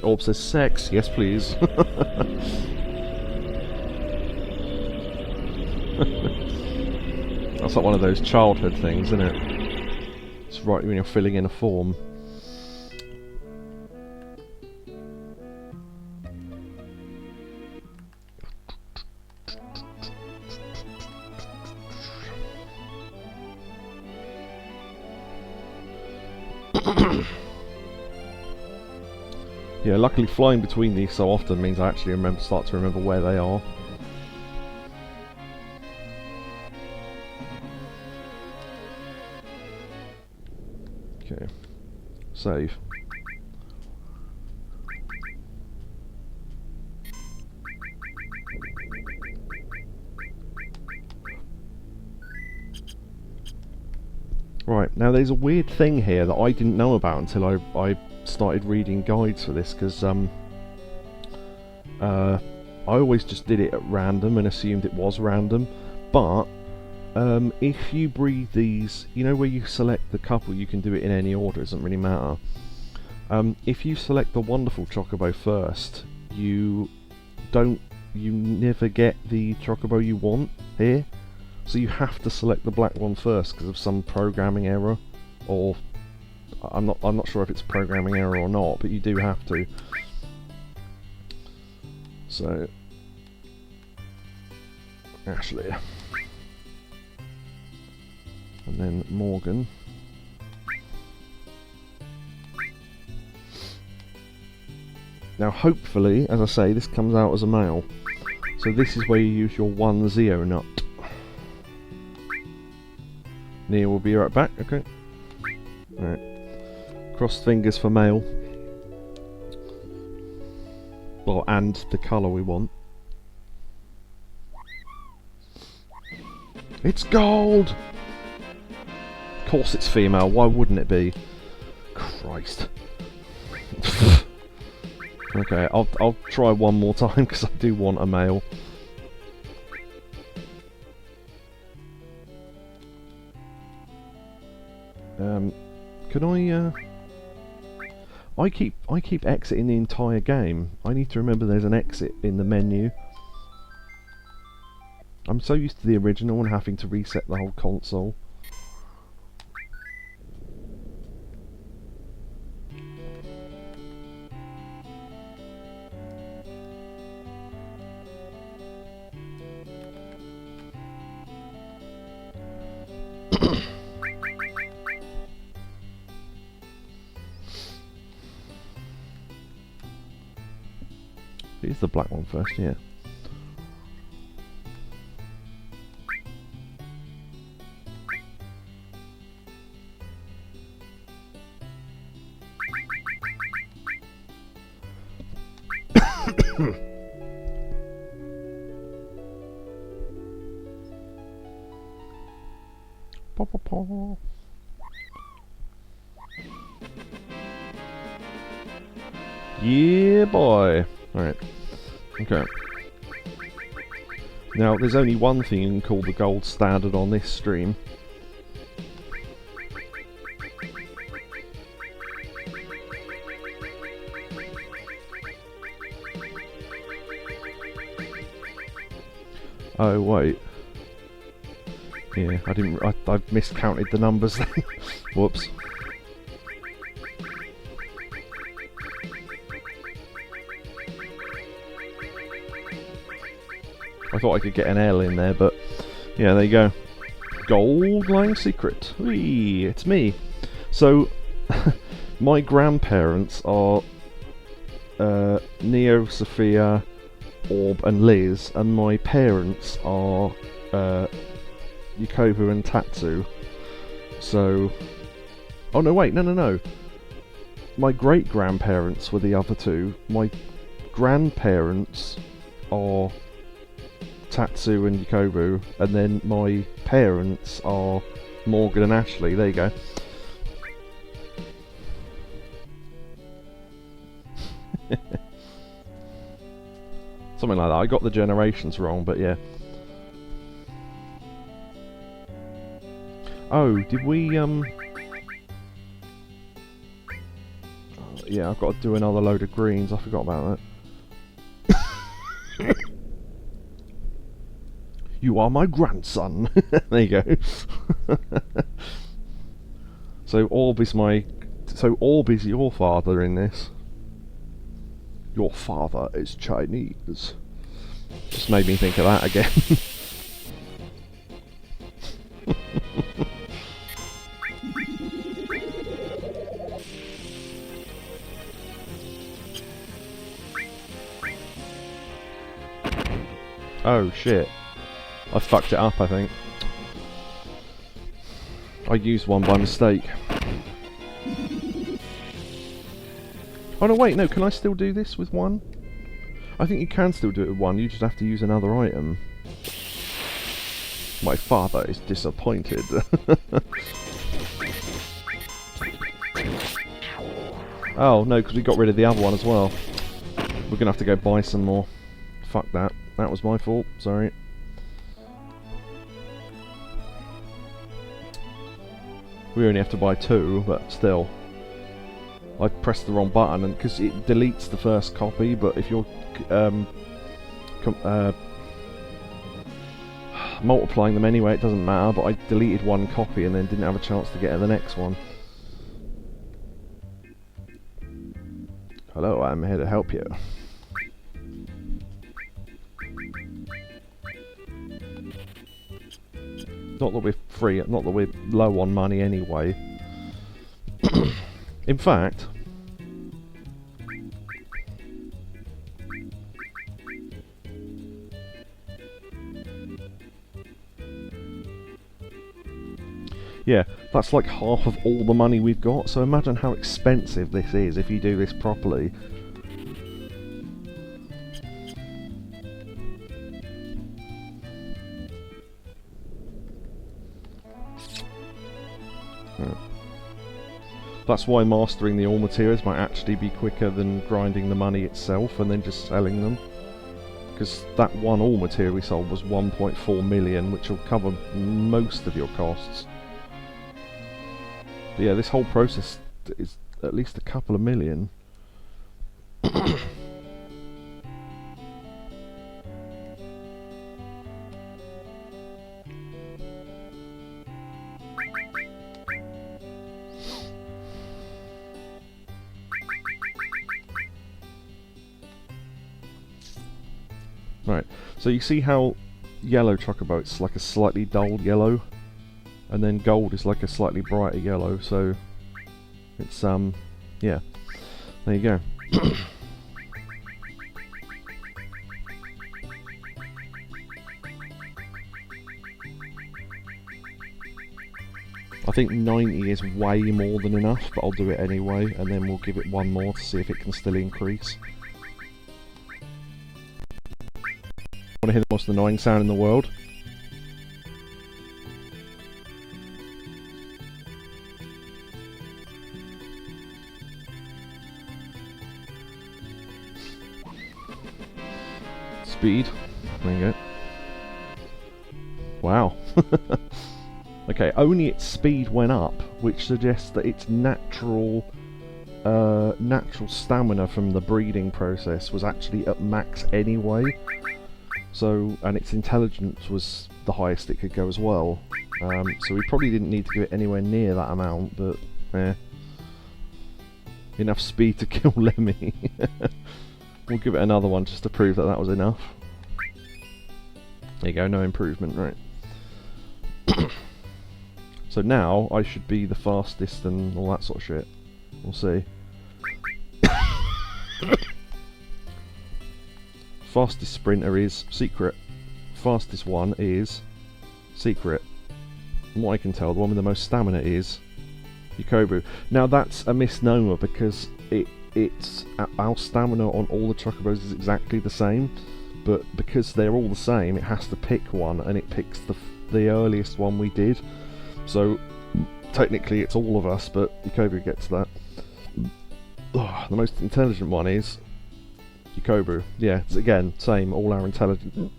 Orb says sex, yes please. That's like one of those childhood things, isn't it? It's right when you're filling in a form. Yeah, luckily flying between these so often means I actually start to remember where they are. Okay, save. Right, now there's a weird thing here that I didn't know about until I started reading guides for this, because I always just did it at random and assumed it was random, but if you breed these, you know where you select the couple, you can do it in any order, it doesn't really matter. If you select the wonderful chocobo first, you never get the chocobo you want here, so you have to select the black one first because of some programming error, or I'm not sure if it's a programming error or not, but you do have to. So Ashley, and then Morgan. Now hopefully, as I say, this comes out as a male. So this is where you use your 1 Zeo nut. Nia will be right back, okay. Alright. Crossed fingers for male. Well, and the colour we want. It's gold! Of course it's female, why wouldn't it be? Christ. Okay, I'll try one more time because I do want a male. Can I keep exiting the entire game. I need to remember there's an exit in the menu. I'm so used to the original and having to reset the whole console. Here's the black one first, yeah. Paw, paw, paw. Yeah, boy. Alright. Okay. Now, there's only one thing you can call the gold standard on this stream. Oh, wait. Yeah, I've miscounted the numbers then. Whoops. I thought I could get an L in there, but yeah, there you go. Gold LyingSecret. Whee, it's me. So, my grandparents are Neo, Sophia, Orb, and Liz, and my parents are Yukovu and Tatsu. So, oh no, wait, no. My great grandparents were the other two. My grandparents are Tatsu and Yukovu, and then my parents are Morgan and Ashley. There you go. Something like that. I got the generations wrong, but yeah. Oh, did we yeah, I've got to do another load of greens. I forgot about that. You are my grandson. There you go. So Orb is your father in this. Your father is Chinese. Just made me think of that again. Oh shit. I fucked it up, I think. I used one by mistake. Oh no, wait, no, can I still do this with one? I think you can still do it with one, you just have to use another item. My father is disappointed. Oh no, because we got rid of the other one as well. We're gonna have to go buy some more. Fuck that. That was my fault, sorry. We only have to buy 2, but still. I pressed the wrong button, and because it deletes the first copy, but if you're multiplying them anyway, it doesn't matter, but I deleted one copy and then didn't have a chance to get the next one. Hello, I'm here to help you. Not that we're free, not that we're low on money anyway. In fact, yeah, that's like half of all the money we've got, so imagine how expensive this is if you do this properly. That's why mastering the all materials might actually be quicker than grinding the money itself and then just selling them. Because that one all material we sold was 1.4 million, which will cover most of your costs. But yeah, this whole process is at least a couple of million. Right, so you see how yellow Chocobo's like a slightly dulled yellow, and then gold is like a slightly brighter yellow, so it's yeah, there you go. I think 90 is way more than enough, but I'll do it anyway, and then we'll give it one more to see if it can still increase. Want to hear the most annoying sound in the world? Speed. There you go. Wow. Okay, only its speed went up, which suggests that its natural stamina from the breeding process was actually at max anyway. So, and its intelligence was the highest it could go as well. So we probably didn't need to give it anywhere near that amount, but enough speed to kill Lemmy. We'll give it another one just to prove that that was enough. There you go, no improvement, right. So now I should be the fastest and all that sort of shit. We'll see. Fastest sprinter is Secret. Fastest one is Secret. From what I can tell, the one with the most stamina is Yukobu. Now that's a misnomer because it's our stamina on all the Chocobos is exactly the same, but because they're all the same, it has to pick one, and it picks the earliest one we did. So technically it's all of us, but Yukobu gets that. Oh, the most intelligent one is Yukobu. Yeah, it's again, same, all our intelligence.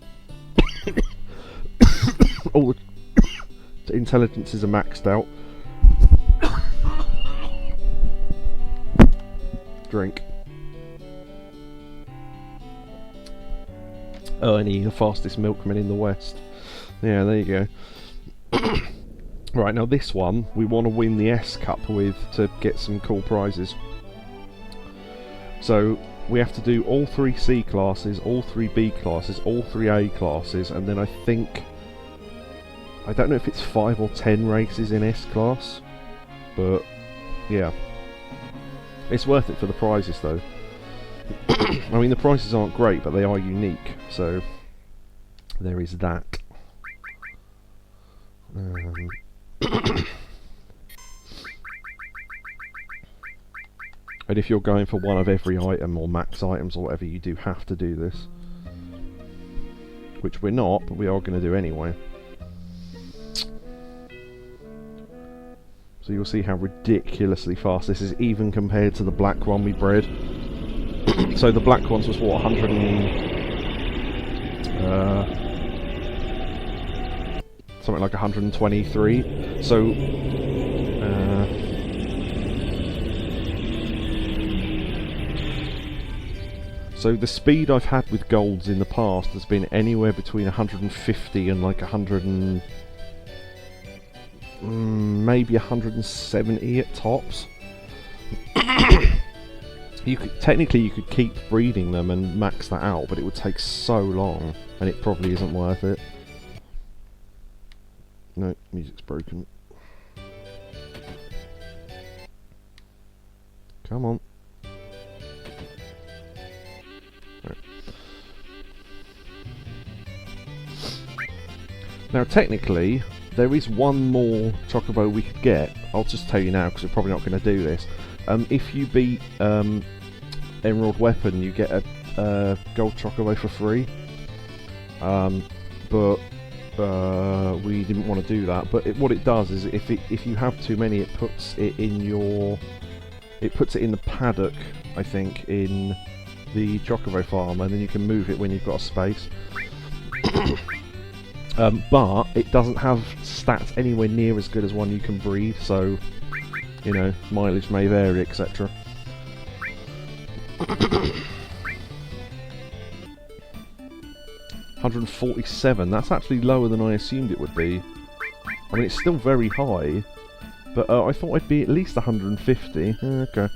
All the intelligences are maxed out. Drink. Ernie, the fastest milkman in the West. Yeah, there you go. Right, now this one, we want to win the S Cup with to get some cool prizes. So, we have to do all 3 C classes, all 3 B classes, all 3 A classes, and then I think... I don't know if it's 5 or 10 races in S class, but yeah. It's worth it for the prizes though. I mean, the prizes aren't great, but they are unique, so there is that. And if you're going for one of every item or max items or whatever, you do have to do this. Which we're not, but we are going to do anyway. So you'll see how ridiculously fast this is, even compared to the black one we bred. So the black ones was what, 100 and... something like 123. So the speed I've had with golds in the past has been anywhere between 150 and like 100 and... maybe 170 at tops. Technically you could keep breeding them and max that out, but it would take so long, and it probably isn't worth it. No, music's broken. Come on. Right. Now technically, there is one more chocobo we could get. I'll just tell you now because we're probably not going to do this. If you beat Emerald Weapon, you get a gold chocobo for free. But we didn't want to do that. But what it does is, if you have too many, it puts it in the paddock, I think, in the chocobo farm, and then you can move it when you've got a space. But it doesn't have stats anywhere near as good as one you can breed, so, you know, mileage may vary, etc. 147, that's actually lower than I assumed it would be. I mean, it's still very high, but I thought I'd be at least 150. Okay.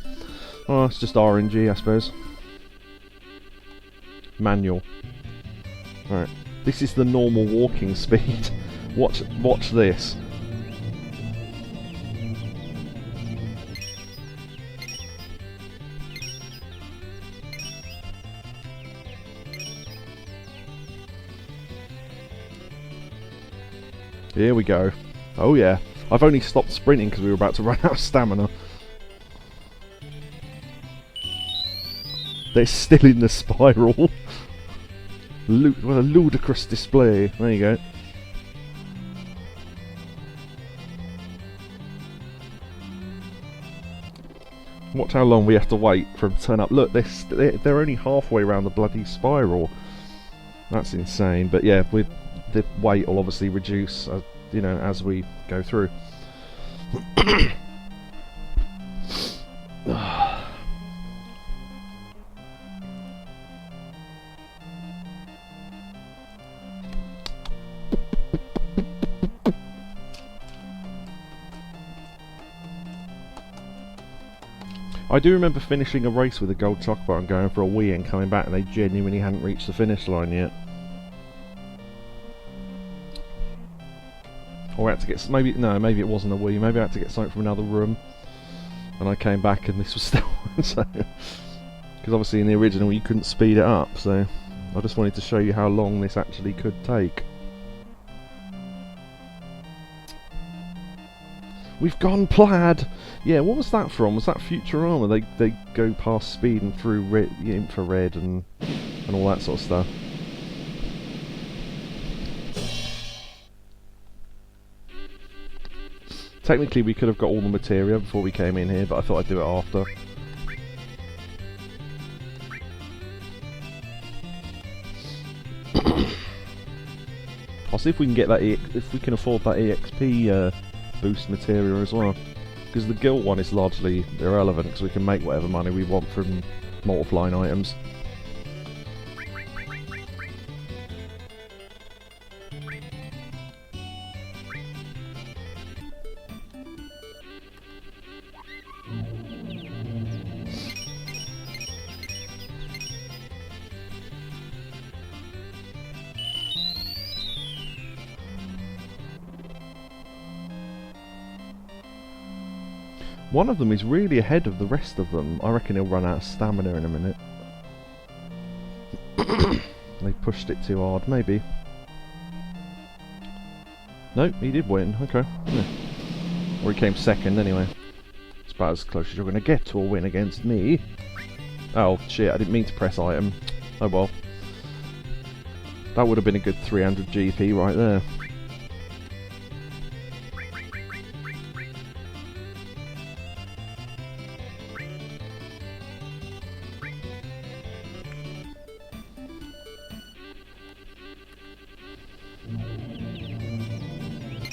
Oh, it's just RNG, I suppose. Manual. Right. This is the normal walking speed. Watch this. Here we go. Oh yeah. I've only stopped sprinting because we were about to run out of stamina. They're still in the spiral. What a ludicrous display. There you go. Watch how long we have to wait for them to turn up. Look, they're only halfway around the bloody spiral. That's insane. But yeah, the weight will obviously reduce, you know, as we go through. I do remember finishing a race with a gold chocobo and going for a wee and coming back and they genuinely hadn't reached the finish line yet. Or I had to get... maybe it wasn't a wee, maybe I had to get something from another room. And I came back and this was still... so, because obviously in the original you couldn't speed it up, so... I just wanted to show you how long this actually could take. We've gone plaid! Yeah, what was that from? Was that Futurama? They go past speed and through infrared and all that sort of stuff. Technically we could have got all the materia before we came in here, but I thought I'd do it after. I'll see if we can get that if we can afford that EXP boost materia as well. Because the guilt one is largely irrelevant, because we can make whatever money we want from multiplying items. One of them is really ahead of the rest of them. I reckon he'll run out of stamina in a minute. They pushed it too hard, maybe. No, he did win, okay. Yeah. Or he came second anyway. It's about as close as you're going to get to a win against me. Oh, shit, I didn't mean to press item. Oh well. That would have been a good 300 GP right there.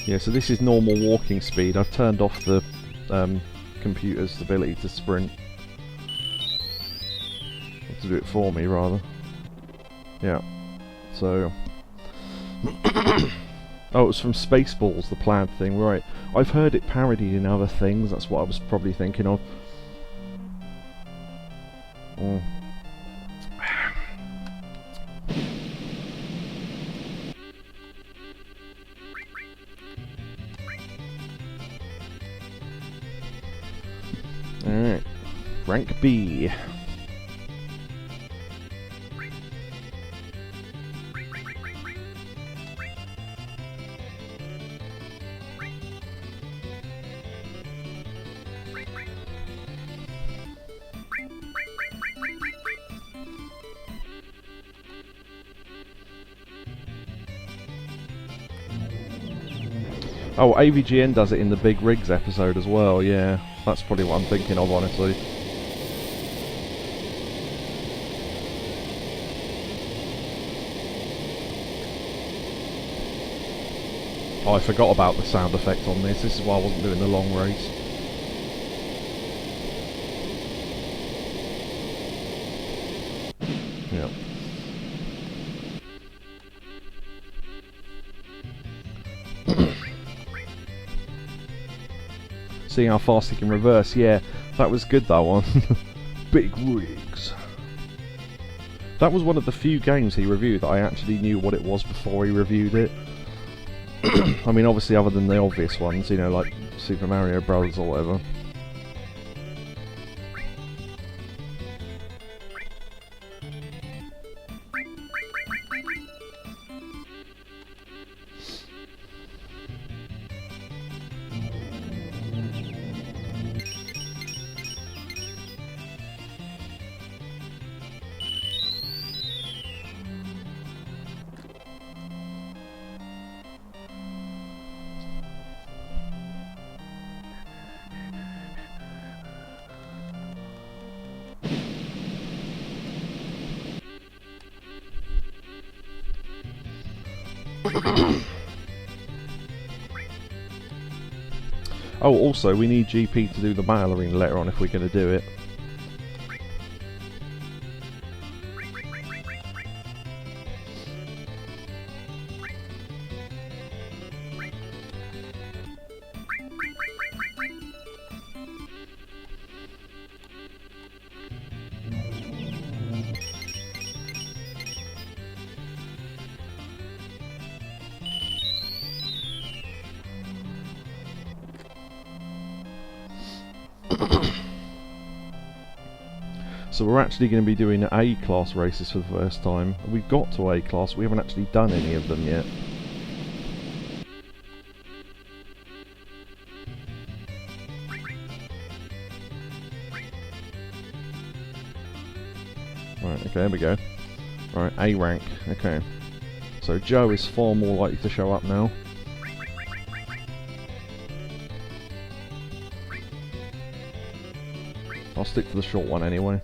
Yeah, so this is normal walking speed. I've turned off the computer's ability to sprint. To do it for me, rather. Yeah. So... oh, it was from Spaceballs, the plaid thing, right. I've heard it parodied in other things, that's what I was probably thinking of. Mm. Alright, rank B. Oh, AVGN does it in the Big Rigs episode as well, yeah. That's probably what I'm thinking of, honestly. Oh, I forgot about the sound effect on this. This is why I wasn't doing the long race. Yeah. Seeing how fast he can reverse, yeah, that was good, that one. Big Rigs. That was one of the few games he reviewed that I actually knew what it was before he reviewed it. I mean, obviously other than the obvious ones, you know, like Super Mario Bros. Or whatever. Oh, also, we need GP to do the mail arena later on if we're going to do it. So we're actually going to be doing A-class races for the first time. We've got to A-class, we haven't actually done any of them yet. Right, okay, there we go. Right, A rank, okay. So Joe is far more likely to show up now. I'll stick to the short one anyway.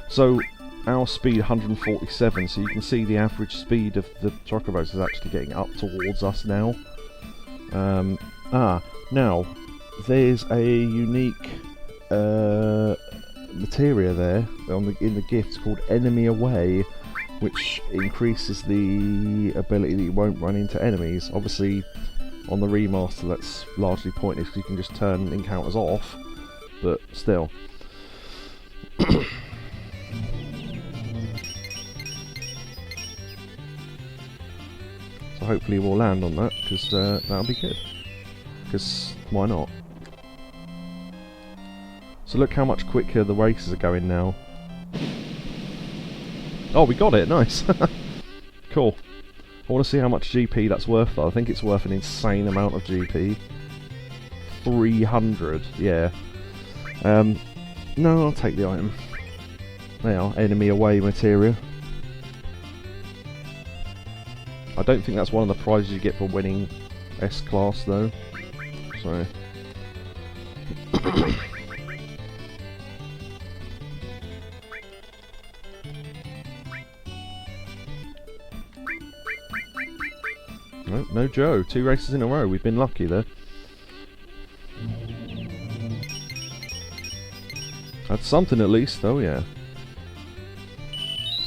So, our speed 147, so you can see the average speed of the chocobos is actually getting up towards us now. Now, there's a unique materia there in the gifts called Enemy Away, which increases the ability that you won't run into enemies. Obviously, on the remaster that's largely pointless because you can just turn encounters off, but still. So hopefully we'll land on that, because that'll be good. because why not? So look how much quicker the races are going now. Oh, we got it, nice. Cool. I want to see how much GP that's worth though. I think it's worth an insane amount of GP. 300, yeah. No, I'll take the item. There are, enemy away Materia. I don't think that's one of the prizes you get for winning S-Class though. So... No, no Joe. 2 races in a row. We've been lucky there. That's something at least. Oh yeah.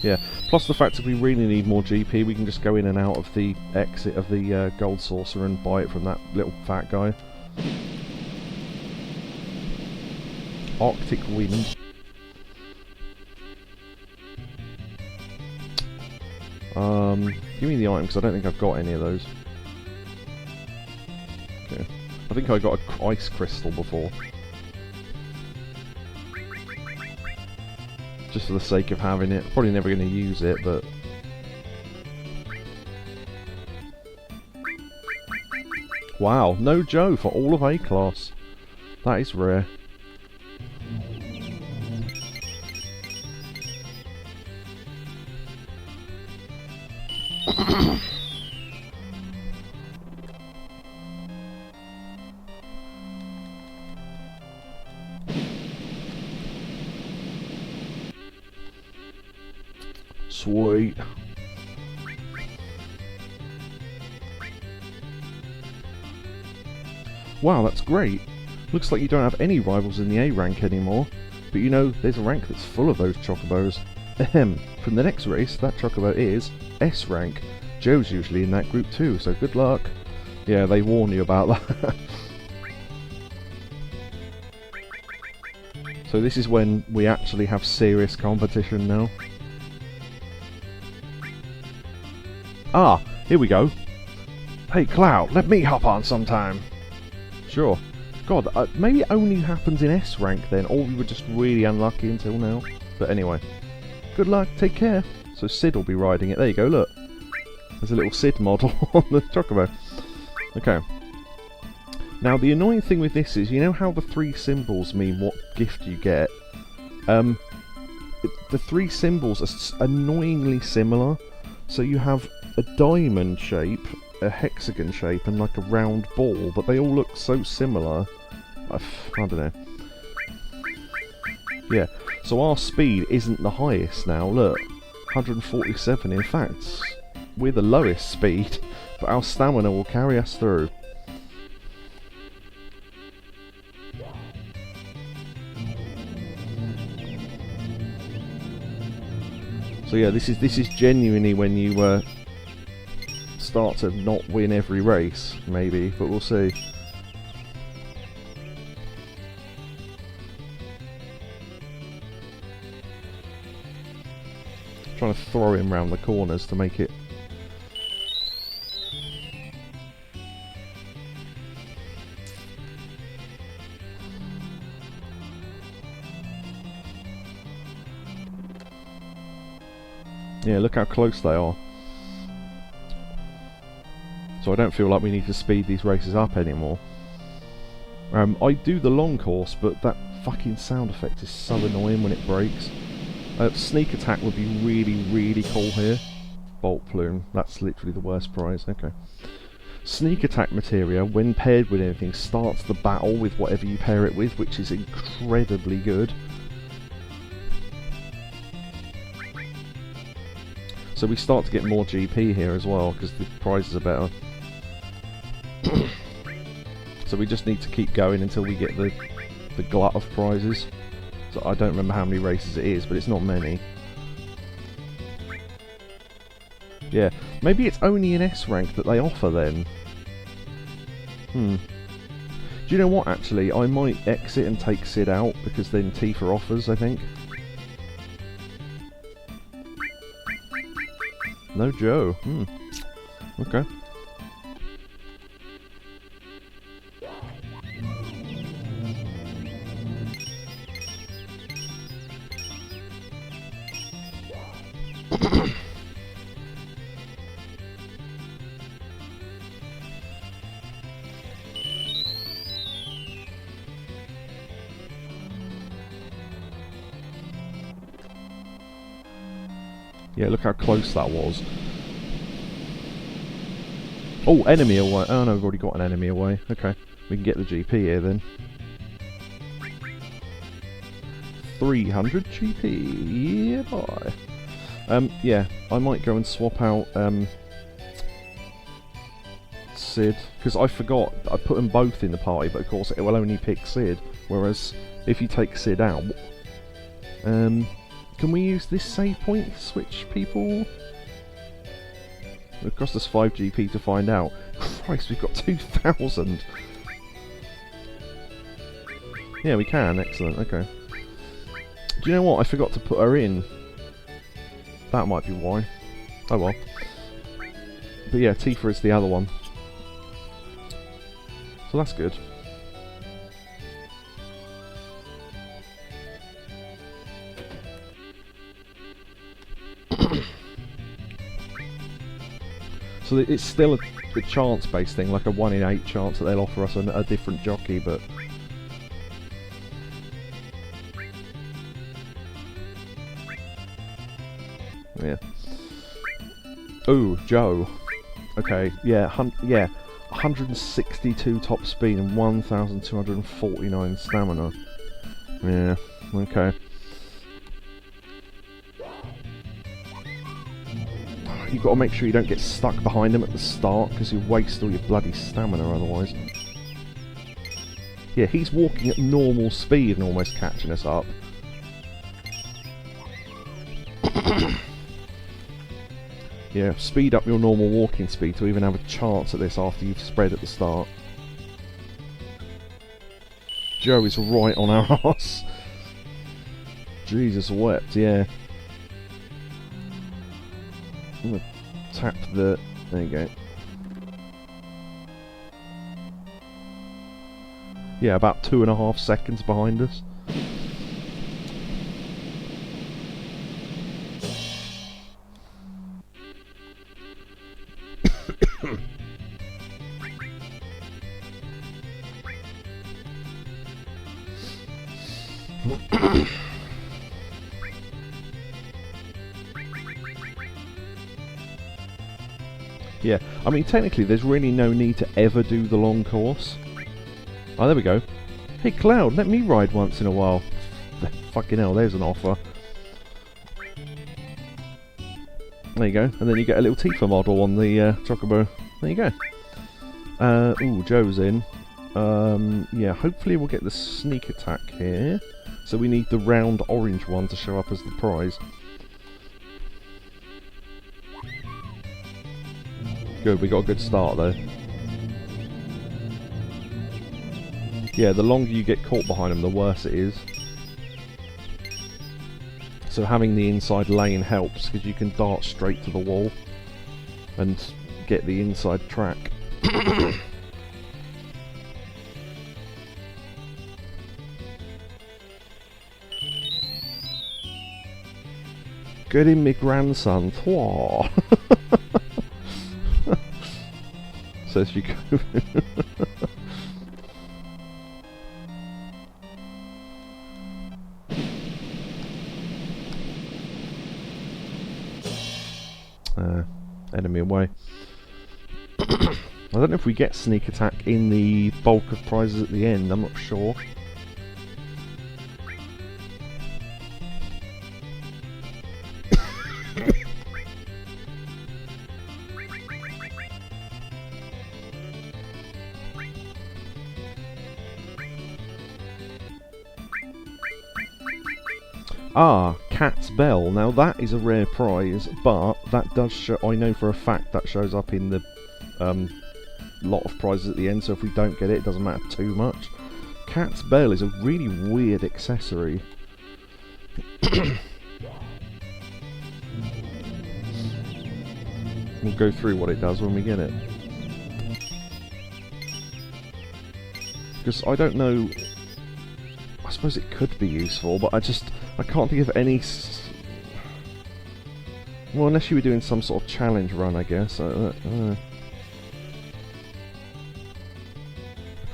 Yeah. Plus the fact that we really need more GP, we can just go in and out of the exit of the gold saucer and buy it from that little fat guy. Arctic Wind. Give me the item because I don't think I've got any of those. Okay. I think I got a ice crystal before. Just for the sake of having it. Probably never going to use it, but... Wow, no Joe for all of A-Class. That is rare. Sweet. Wow, that's great. Looks like you don't have any rivals in the A rank anymore. But you know, there's a rank that's full of those chocobos. Ahem. From the next race, that chocobo is S rank. Joe's usually in that group too, so good luck. Yeah, they warn you about that. So this is when we actually have serious competition now. Ah, here we go. Hey Cloud, let me hop on sometime. Sure. God, maybe it only happens in S rank then, or we were just really unlucky until now. But anyway, good luck, take care. So Sid will be riding it. There you go, look. There's a little Sid model on the chocobo. Okay. Now the annoying thing with this is, you know how the 3 symbols mean what gift you get? The 3 symbols are annoyingly similar. So you have a diamond shape, a hexagon shape, and like a round ball, but they all look so similar. I don't know. Yeah, so our speed isn't the highest now, look. 147, in fact, we're the lowest speed, but our stamina will carry us through. So yeah, this is genuinely when you start to not win every race, maybe, but we'll see. Trying to throw him round the corners to make it. Yeah, look how close they are. So I don't feel like we need to speed these races up anymore. I do the long course, but that fucking sound effect is so annoying when it breaks. Sneak attack would be really, really cool here. Bolt plume, that's literally the worst prize, okay. Sneak attack materia, when paired with anything, starts the battle with whatever you pair it with, which is incredibly good. So we start to get more GP here as well, because the prizes are better. So we just need to keep going until we get the glut of prizes. So I don't remember how many races it is, but it's not many. Yeah, maybe it's only in S rank that they offer then. Do you know what, actually? I might exit and take Sid out, because then Tifa offers, I think. No Joe. Okay. Yeah, look how close that was. Oh, enemy away. Oh no, we've already got an enemy away. Okay, we can get the GP here then. 300 GP, yeah boy. Yeah, I might go and swap out Sid, because I forgot I put them both in the party, but of course it will only pick Sid, whereas if you take Sid out, can we use this save point to switch people? It cost us 5 GP to find out. Christ, we've got 2,000. Yeah, we can, excellent, okay. Do you know what? I forgot to put her in. That might be why. Oh well. But yeah, Tifa is the other one. So that's good. So it's still a chance-based thing, like a 1 in 8 chance that they'll offer us a different jockey, but... yeah. Ooh, Joe. Okay, yeah, 162 top speed and 1,249 stamina. Yeah, okay. You've got to make sure you don't get stuck behind them at the start, because you waste all your bloody stamina otherwise. Yeah, he's walking at normal speed and almost catching us up. Yeah, speed up your normal walking speed to even have a chance at this after you've spread at the start. Joe is right on our arse. Jesus wept, yeah. I'm gonna tap the... there you go. Yeah, about 2.5 seconds behind us. Yeah, I mean technically there's really no need to ever do the long course. Oh, there we go. Hey Cloud, let me ride once in a while. Fucking hell, there's an offer. There you go, and then you get a little Tifa model on the Chocobo. There you go. Ooh, Joe's in. Yeah, hopefully we'll get the sneak attack here. So we need the round orange one to show up as the prize. Good, we got a good start though. Yeah, the longer you get caught behind them, the worse it is. So having the inside lane helps, because you can dart straight to the wall and get the inside track. Good in me grandson. Whoa. Says you go. Enemy away. I don't know if we get sneak attack in the bulk of prizes at the end, I'm not sure. Ah, Cat's Bell. Now that is a rare prize, but that does show, I know for a fact that shows up in the lot of prizes at the end, so if we don't get it, it doesn't matter too much. Cat's Bell is a really weird accessory. We'll go through what it does when we get it. Because I don't know... I suppose it could be useful, but I can't think of any... Well, unless you were doing some sort of challenge run, I guess. I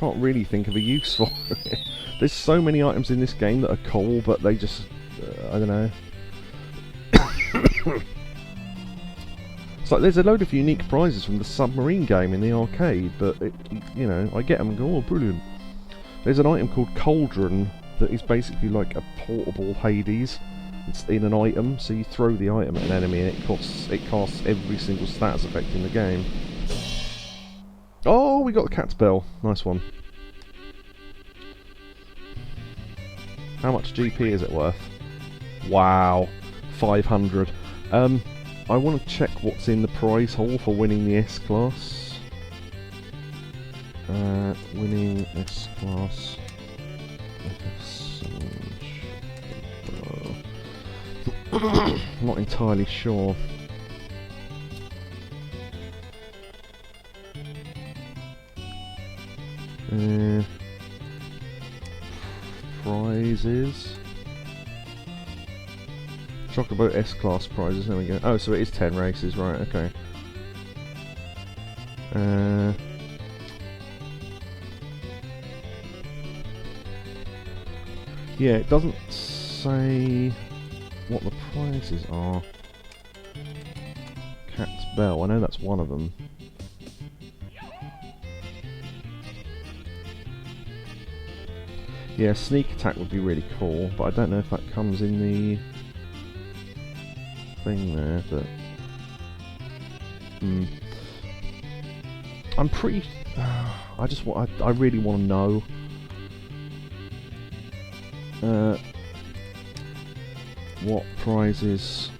can't really think of a use for it. There's so many items in this game that are cool, but they just... I don't know. It's like there's a load of unique prizes from the submarine game in the arcade, but, you know, I get them and go, oh, brilliant. There's an item called Cauldron that is basically like a portable Hades. It's in an item, so you throw the item at an enemy and it casts every single status effect in the game. Oh, we got the cat's bell. Nice one. How much GP is it worth? Wow, 500. I want to check what's in the prize hole for winning the S-Class. Winning S-Class. Not entirely sure. Prizes. Chocobo S-Class prizes, there we go. Oh, so it is 10 races, right, okay. Yeah, it doesn't say what the prizes are. Cat's Bell, I know that's one of them. Yeah, Sneak Attack would be really cool, but I don't know if that comes in the thing there, but... I'm pretty... I really want to know. What prizes?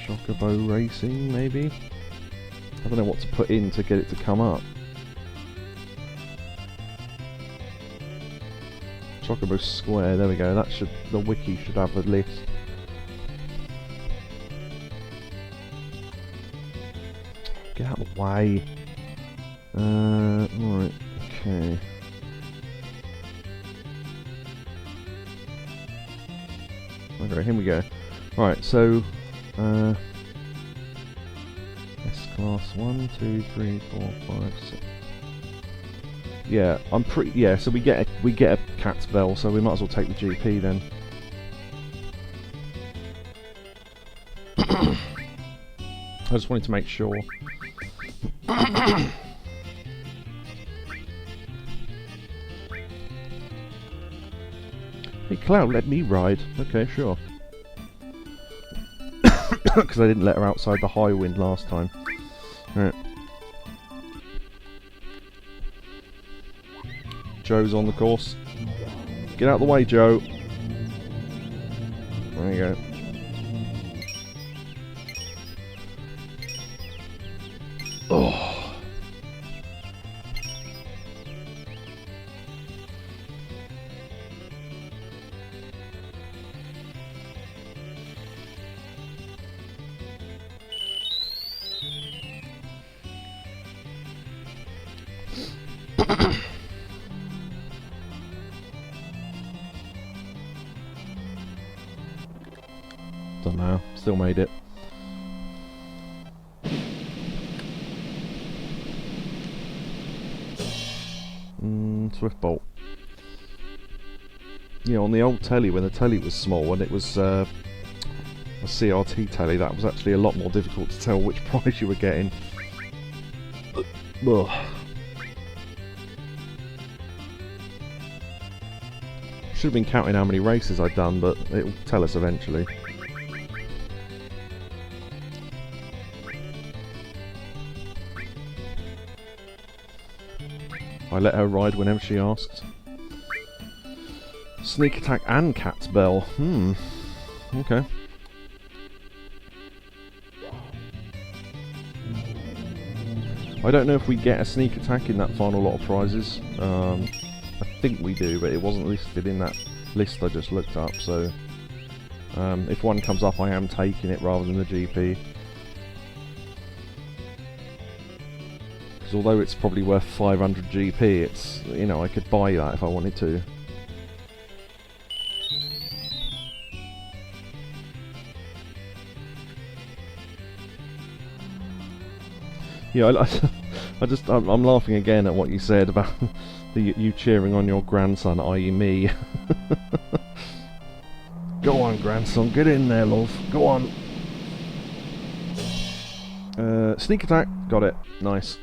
Chocobo Racing, maybe? I don't know what to put in to get it to come up. Chocobo Square, there we go. That should, the wiki should have a list. Get out of the way. Right, okay. Okay, here we go. Right, so S-Class 1, 2, 3, 4, 5, 6. Yeah, I'm pretty. Yeah, so we get a cat's bell, so we might as well take the GP then. I just wanted to make sure. Hey, Cloud, let me ride. Okay, sure. Because I didn't let her outside the high wind last time. Right. Joe's on the course. Get out of the way, Joe. There you go. Oh. Don't know. Still made it. Swift Bolt. Yeah, on the old telly, when the telly was small and it was a CRT telly, that was actually a lot more difficult to tell which prize you were getting. Ugh. Should have been counting how many races I'd done, but it'll tell us eventually. I let her ride whenever she asked. Sneak Attack and Cat's Bell. Okay. I don't know if we get a Sneak Attack in that final lot of prizes. I think we do, but it wasn't listed in that list I just looked up, so... if one comes up, I am taking it rather than the GP. Because although it's probably worth 500 GP, it's, you know, I could buy that if I wanted to. Yeah, I'm laughing again at what you said about you cheering on your grandson, i.e. me. Go on, grandson, get in there, love. Go on. Sneak attack, got it. Nice.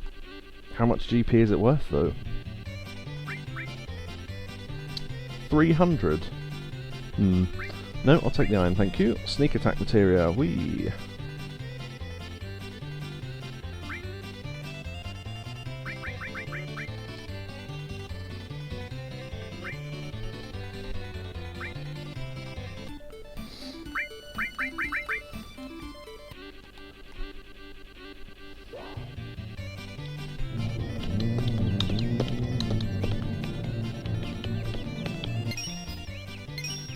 How much GP is it worth, though? 300. No, I'll take the iron, thank you. Sneak attack materia, whee.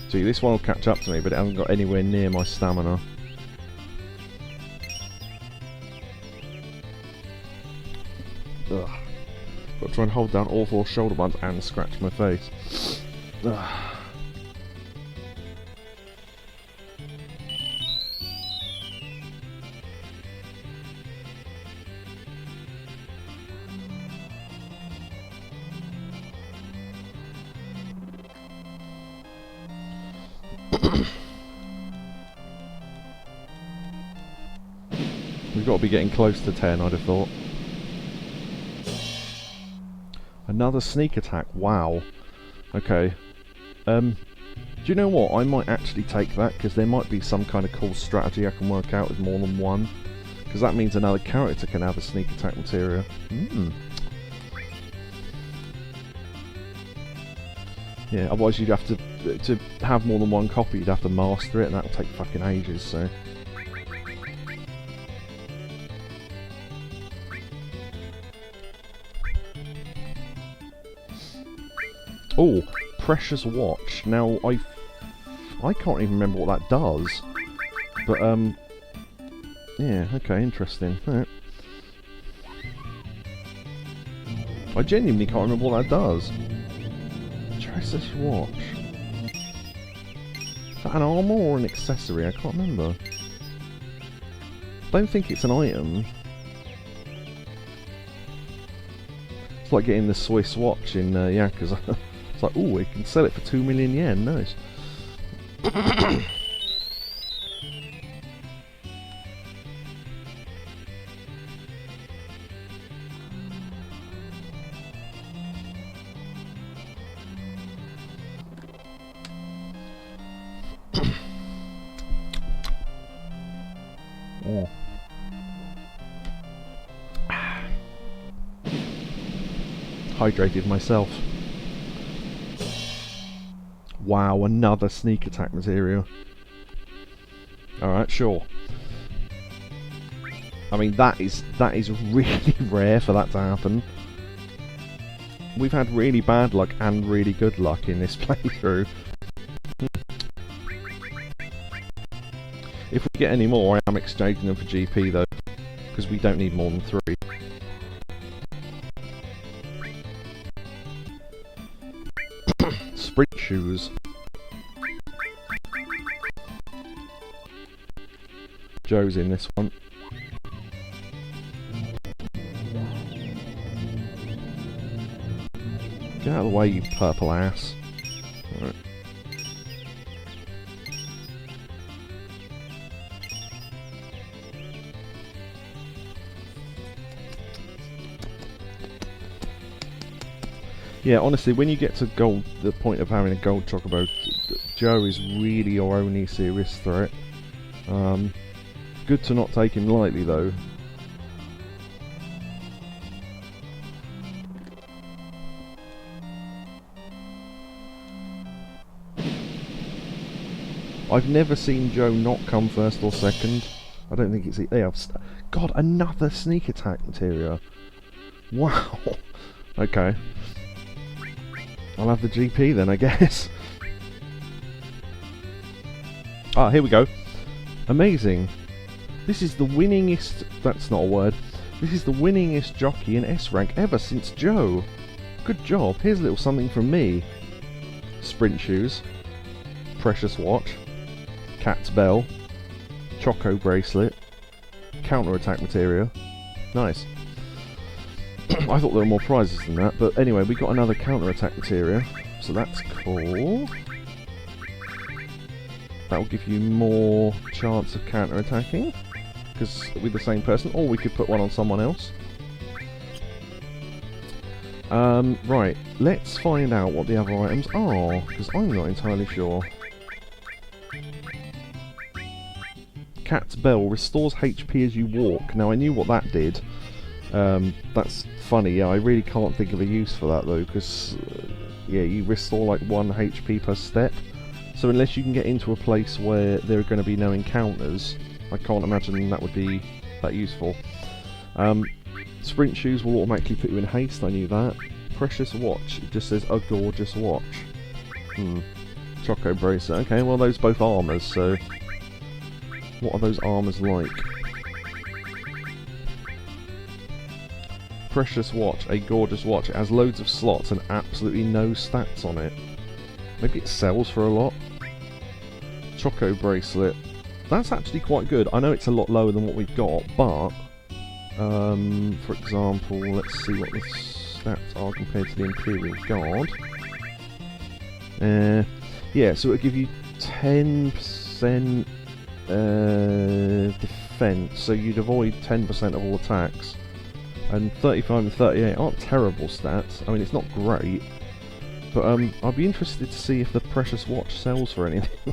See, this one will catch up to me, but it hasn't got anywhere near my stamina. Ugh. Got to try and hold down all 4 shoulder buttons and scratch my face. Ugh. We've got to be getting close to 10, I'd have thought. Another sneak attack, wow. Okay. Do you know what? I might actually take that, because there might be some kind of cool strategy I can work out with more than one. Because that means another character can have a sneak attack materia. Yeah, otherwise you'd have to have more than one copy, you'd have to master it, and that'll take fucking ages, so... Oh, precious watch. Now, I can't even remember what that does. But, yeah, okay, interesting. Right. I genuinely can't remember what that does. Precious watch. Is that an armour or an accessory? I can't remember. Don't think it's an item. It's like getting the Swiss watch in Yakuza. It's like, ooh, we can sell it for 2 million yen, nice. Oh. Hydrated myself. Wow, another sneak attack material. Alright, sure. I mean, that is really rare for that to happen. We've had really bad luck and really good luck in this playthrough. If we get any more, I am exchanging them for GP though, because we don't need more than 3. Sprint shoes. Joe's in this one. Get out of the way, you purple ass. Right. Yeah, honestly, when you get to gold, the point of having a gold chocobo, Joe is really your only serious threat. Good to not take him lightly, though. I've never seen Joe not come first or second. I don't think it's... God, another sneak attack materia. Wow. Okay. I'll have the GP then, I guess. Ah, here we go. Amazing. This is the winningest... That's not a word. This is the winningest jockey in S rank ever since Joe. Good job. Here's a little something from me. Sprint shoes. Precious watch. Cat's bell. Choco bracelet. Counter attack materia. Nice. I thought there were more prizes than that, but anyway, we got another counter-attack materia, so that's cool. That will give you more chance of counter-attacking, because with the same person, or we could put one on someone else. Right, let's find out what the other items are, because I'm not entirely sure. Cat's Bell restores HP as you walk. Now, I knew what that did. That's funny, yeah, I really can't think of a use for that though, because yeah, you restore like 1 HP per step. So unless you can get into a place where there are going to be no encounters, I can't imagine that would be that useful. Sprint shoes will automatically put you in haste, I knew that. Precious watch, it just says a gorgeous watch. Choco bracelet, okay, well those both armours, so what are those armours like? Precious watch, a gorgeous watch. It has loads of slots and absolutely no stats on it. Maybe it sells for a lot. Choco bracelet. That's actually quite good. I know it's a lot lower than what we've got, but for example, let's see what the stats are compared to the Imperial Guard. Yeah, so it'll give you 10% defense, so you'd avoid 10% of all attacks. And 35 and 38 aren't terrible stats. I mean, it's not great, but I'd be interested to see if the precious watch sells for anything.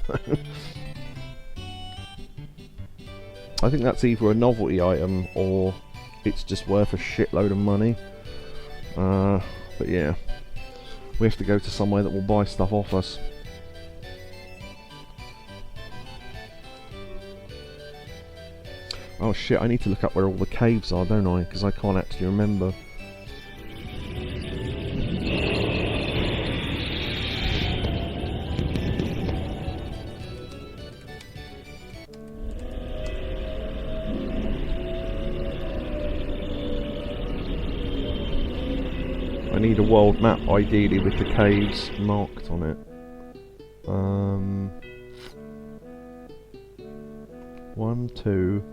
I think that's either a novelty item or it's just worth a shitload of money. But yeah, we have to go to somewhere that will buy stuff off us. Oh shit, I need to look up where all the caves are, don't I? Because I can't actually remember. I need a world map, ideally, with the caves marked on it. 1, 2,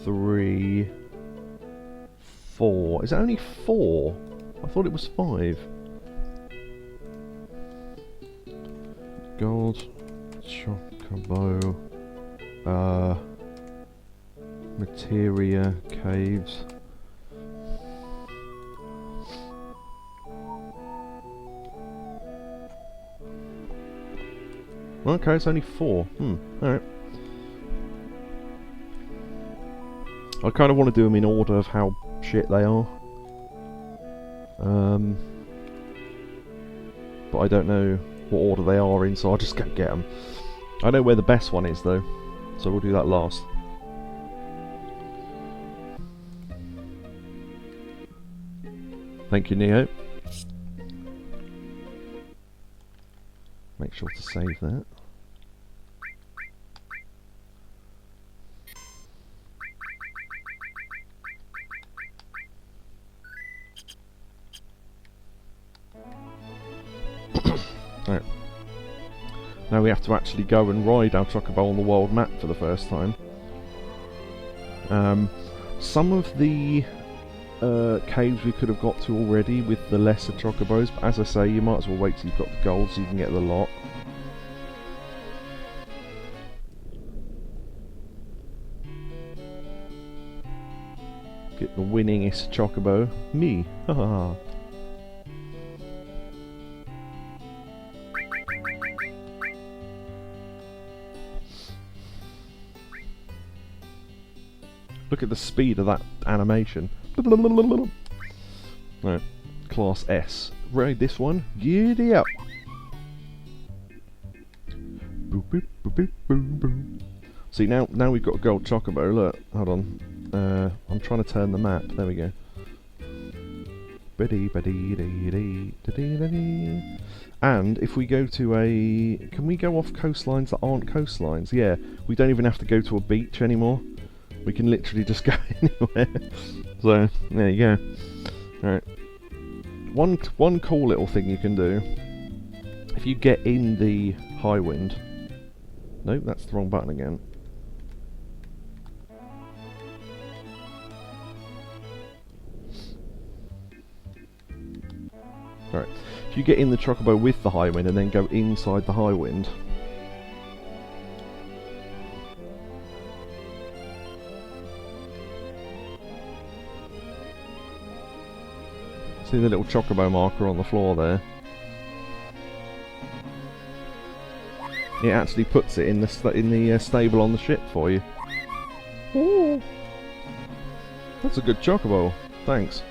3, 4. Is it only 4? I thought it was 5. Gold, Chocobo, Materia, caves. Okay, it's only 4. Alright. I kind of want to do them in order of how shit they are. But I don't know what order they are in, so I'll just go get them. I know where the best one is, though, so we'll do that last. Thank you, Neo. Make sure to save that. Right. Now we have to actually go and ride our chocobo on the world map for the first time. Some of the caves we could have got to already with the lesser chocobos, but as I say, you might as well wait till you've got the gold so you can get the lot. Get the winningest chocobo. Me. Haha. Look at the speed of that animation. Right, class S. Ride this one. Giddy up. Boop, boop, boop, boop, boop, boop. See, now we've got a gold chocobo. Look, hold on. I'm trying to turn the map. There we go. And if we go to a... Can we go off coastlines that aren't coastlines? Yeah, we don't even have to go to a beach anymore. We can literally just go anywhere. So, there you go. Alright. One cool little thing you can do. If you get in the high wind... Nope, that's the wrong button again. Right. If you get in the Chocobo with the high wind and then go inside the high wind. See the little Chocobo marker on the floor there? It actually puts it in the stable on the ship for you. Ooh. That's a good Chocobo. Thanks.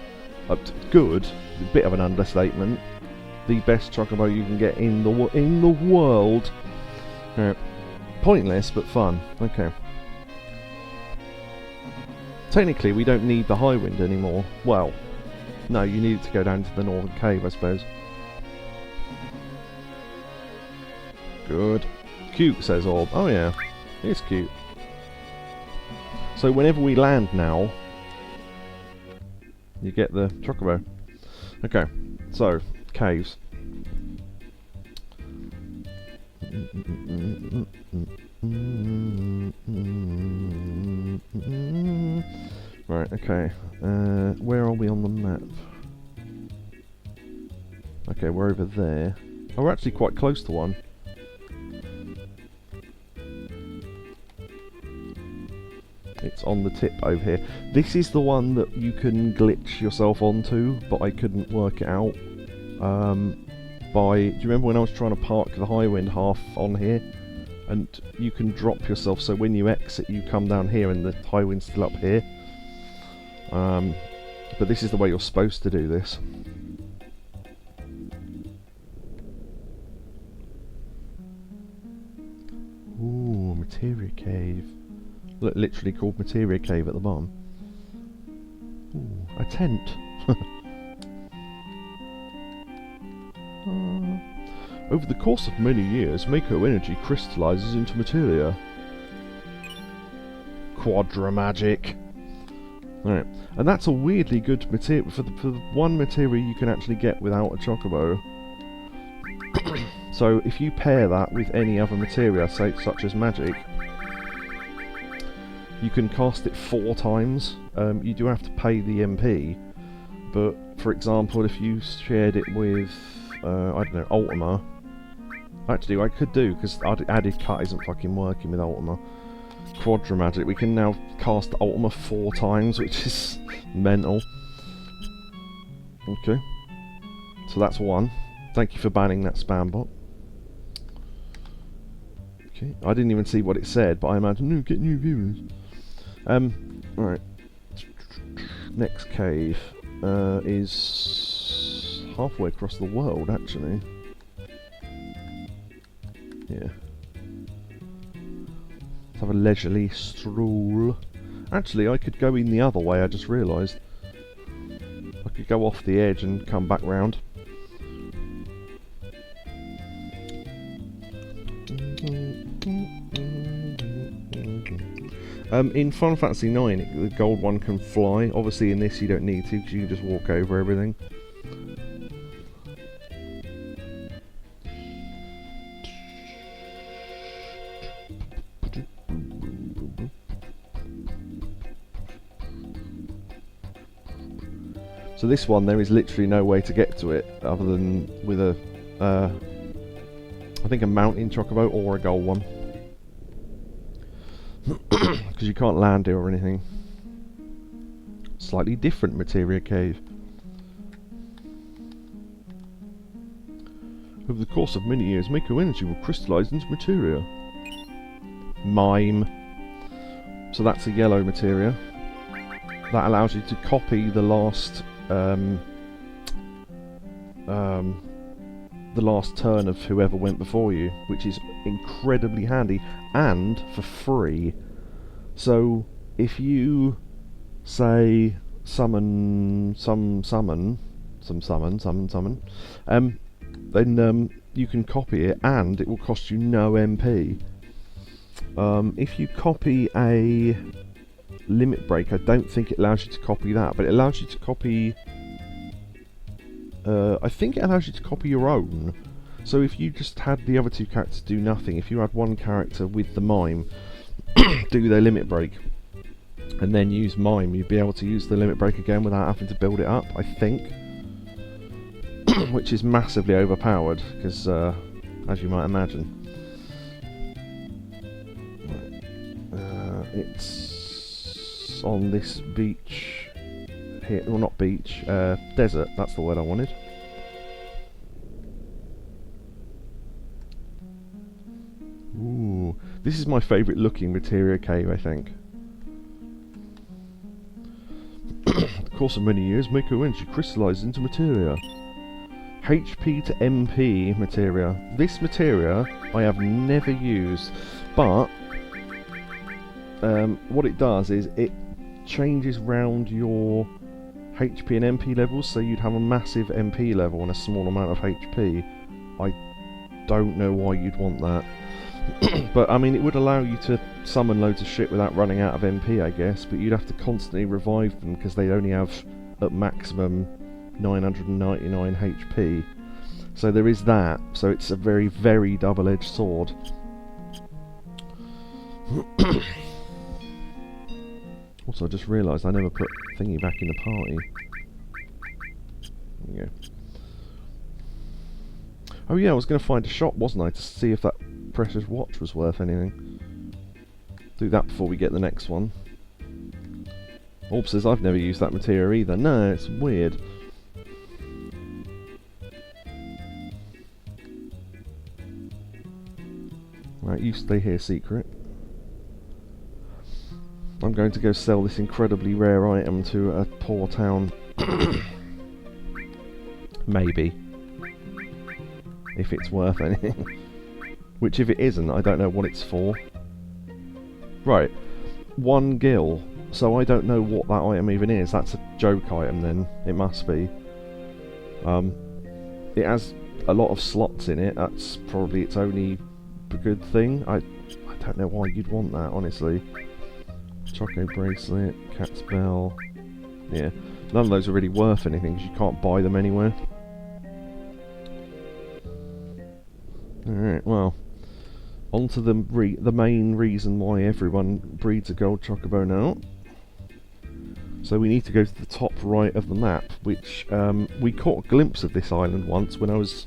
Good. A bit of an understatement. The best Chocobo you can get in the world. Right. Pointless but fun. Okay. Technically, we don't need the high wind anymore. Well, no, you need it to go down to the northern cave, I suppose. Good. Cute, says Orb. Oh yeah, it's cute. So whenever we land now, you get the Chocobo. Okay, so, caves. Right, okay. Where are we on the map? Okay, we're over there. Oh, we're actually quite close to one. It's on the tip over here. This is the one that you can glitch yourself onto, but I couldn't work it out. Do you remember when I was trying to park the high wind half on here? And you can drop yourself, so when you exit you come down here and the high wind's still up here. But this is the way you're supposed to do this. Ooh, Materia Cave. Look, literally called Materia Cave at the bottom. Ooh, a tent. Over the course of many years, Mako energy crystallizes into materia. Quadramagic. Alright, and that's a weirdly good materia. For the one materia you can actually get without a Chocobo. So if you pair that with any other materia, say such as magic, you can cast it 4 times. You do have to pay the MP, but for example, if you shared it with, I don't know, Ultima. Actually, I could do, because added cut isn't fucking working with Ultima. Quadramagic, we can now cast Ultima 4 times, which is mental. Okay. So that's 1. Thank you for banning that spam bot. Okay, I didn't even see what it said, but I imagine, no, get new viewers. Right. Next cave is halfway across the world, actually. Yeah. Let's have a leisurely stroll. Actually, I could go in the other way, I just realised. I could go off the edge and come back round. In Final Fantasy IX, the gold one can fly. Obviously in this you don't need to, because you can just walk over everything. So this one, there is literally no way to get to it, other than with a, I think a mountain Chocobo or a gold one. Because you can't land here or anything. Slightly different Materia Cave. Over the course of many years, Mako energy will crystallise into materia. Mime. So that's a yellow materia. That allows you to copy the last turn of whoever went before you, which is incredibly handy and for free. So if you say summon, then you can copy it and it will cost you no MP. If you copy a limit break, I don't think it allows you to copy that, but it allows you to copy, I think it allows you to copy your own. So if you just had the other 2 characters do nothing, if you had one character with the mime do their limit break and then use mime, you'd be able to use the limit break again without having to build it up, I think. which is massively overpowered, because, as you might imagine, it's on this beach here, well not beach, desert, that's the word I wanted. Ooh, this is my favourite looking Materia cave, I think. In the course of many years, Mako energy crystallises into Materia. HP to MP Materia. This Materia I have never used, but what it does is it changes round your HP and MP levels, so you'd have a massive MP level and a small amount of HP. I don't know why you'd want that. But I mean, it would allow you to summon loads of shit without running out of MP, I guess, but you'd have to constantly revive them because they only have at maximum 999 HP. So there is that, so it's a very, very double-edged sword. Also, I just realised I never put thingy back in the party. There you go. Oh yeah, I was going to find a shop, wasn't I, to see if that precious watch was worth anything. Do that before we get the next one. Orb says I've never used that Materia either. No, it's weird. Right, you stay here, Secret. I'm going to go sell this incredibly rare item to a poor town. Maybe. If it's worth anything. Which, if it isn't, I don't know what it's for. Right. 1 gil. So I don't know what that item even is. That's a joke item then. It must be. It has a lot of slots in it. That's probably its only good thing. I don't know why you'd want that, honestly. Choco bracelet, cat's bell. Yeah. None of those are really worth anything because you can't buy them anywhere. Alright, well. On to the main reason why everyone breeds a gold chocobo now. So we need to go to the top right of the map, which we caught a glimpse of this island once when I was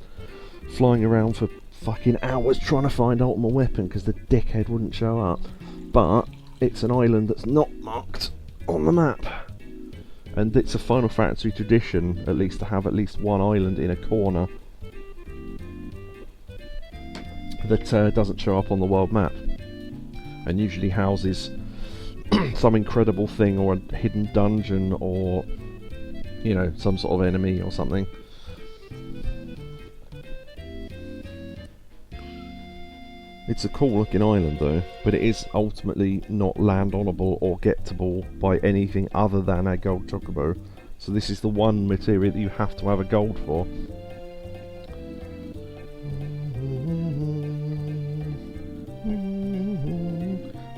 flying around for fucking hours trying to find Ultimate Weapon because the dickhead wouldn't show up. But it's an island that's not marked on the map. And it's a Final Fantasy tradition, at least, to have at least one island in a corner that doesn't show up on the world map, and usually houses some incredible thing or a hidden dungeon or, you know, some sort of enemy or something. It's a cool looking island though, but it is ultimately not land-onable or gettable by anything other than a gold chocobo. So this is the one Materia that you have to have a gold for.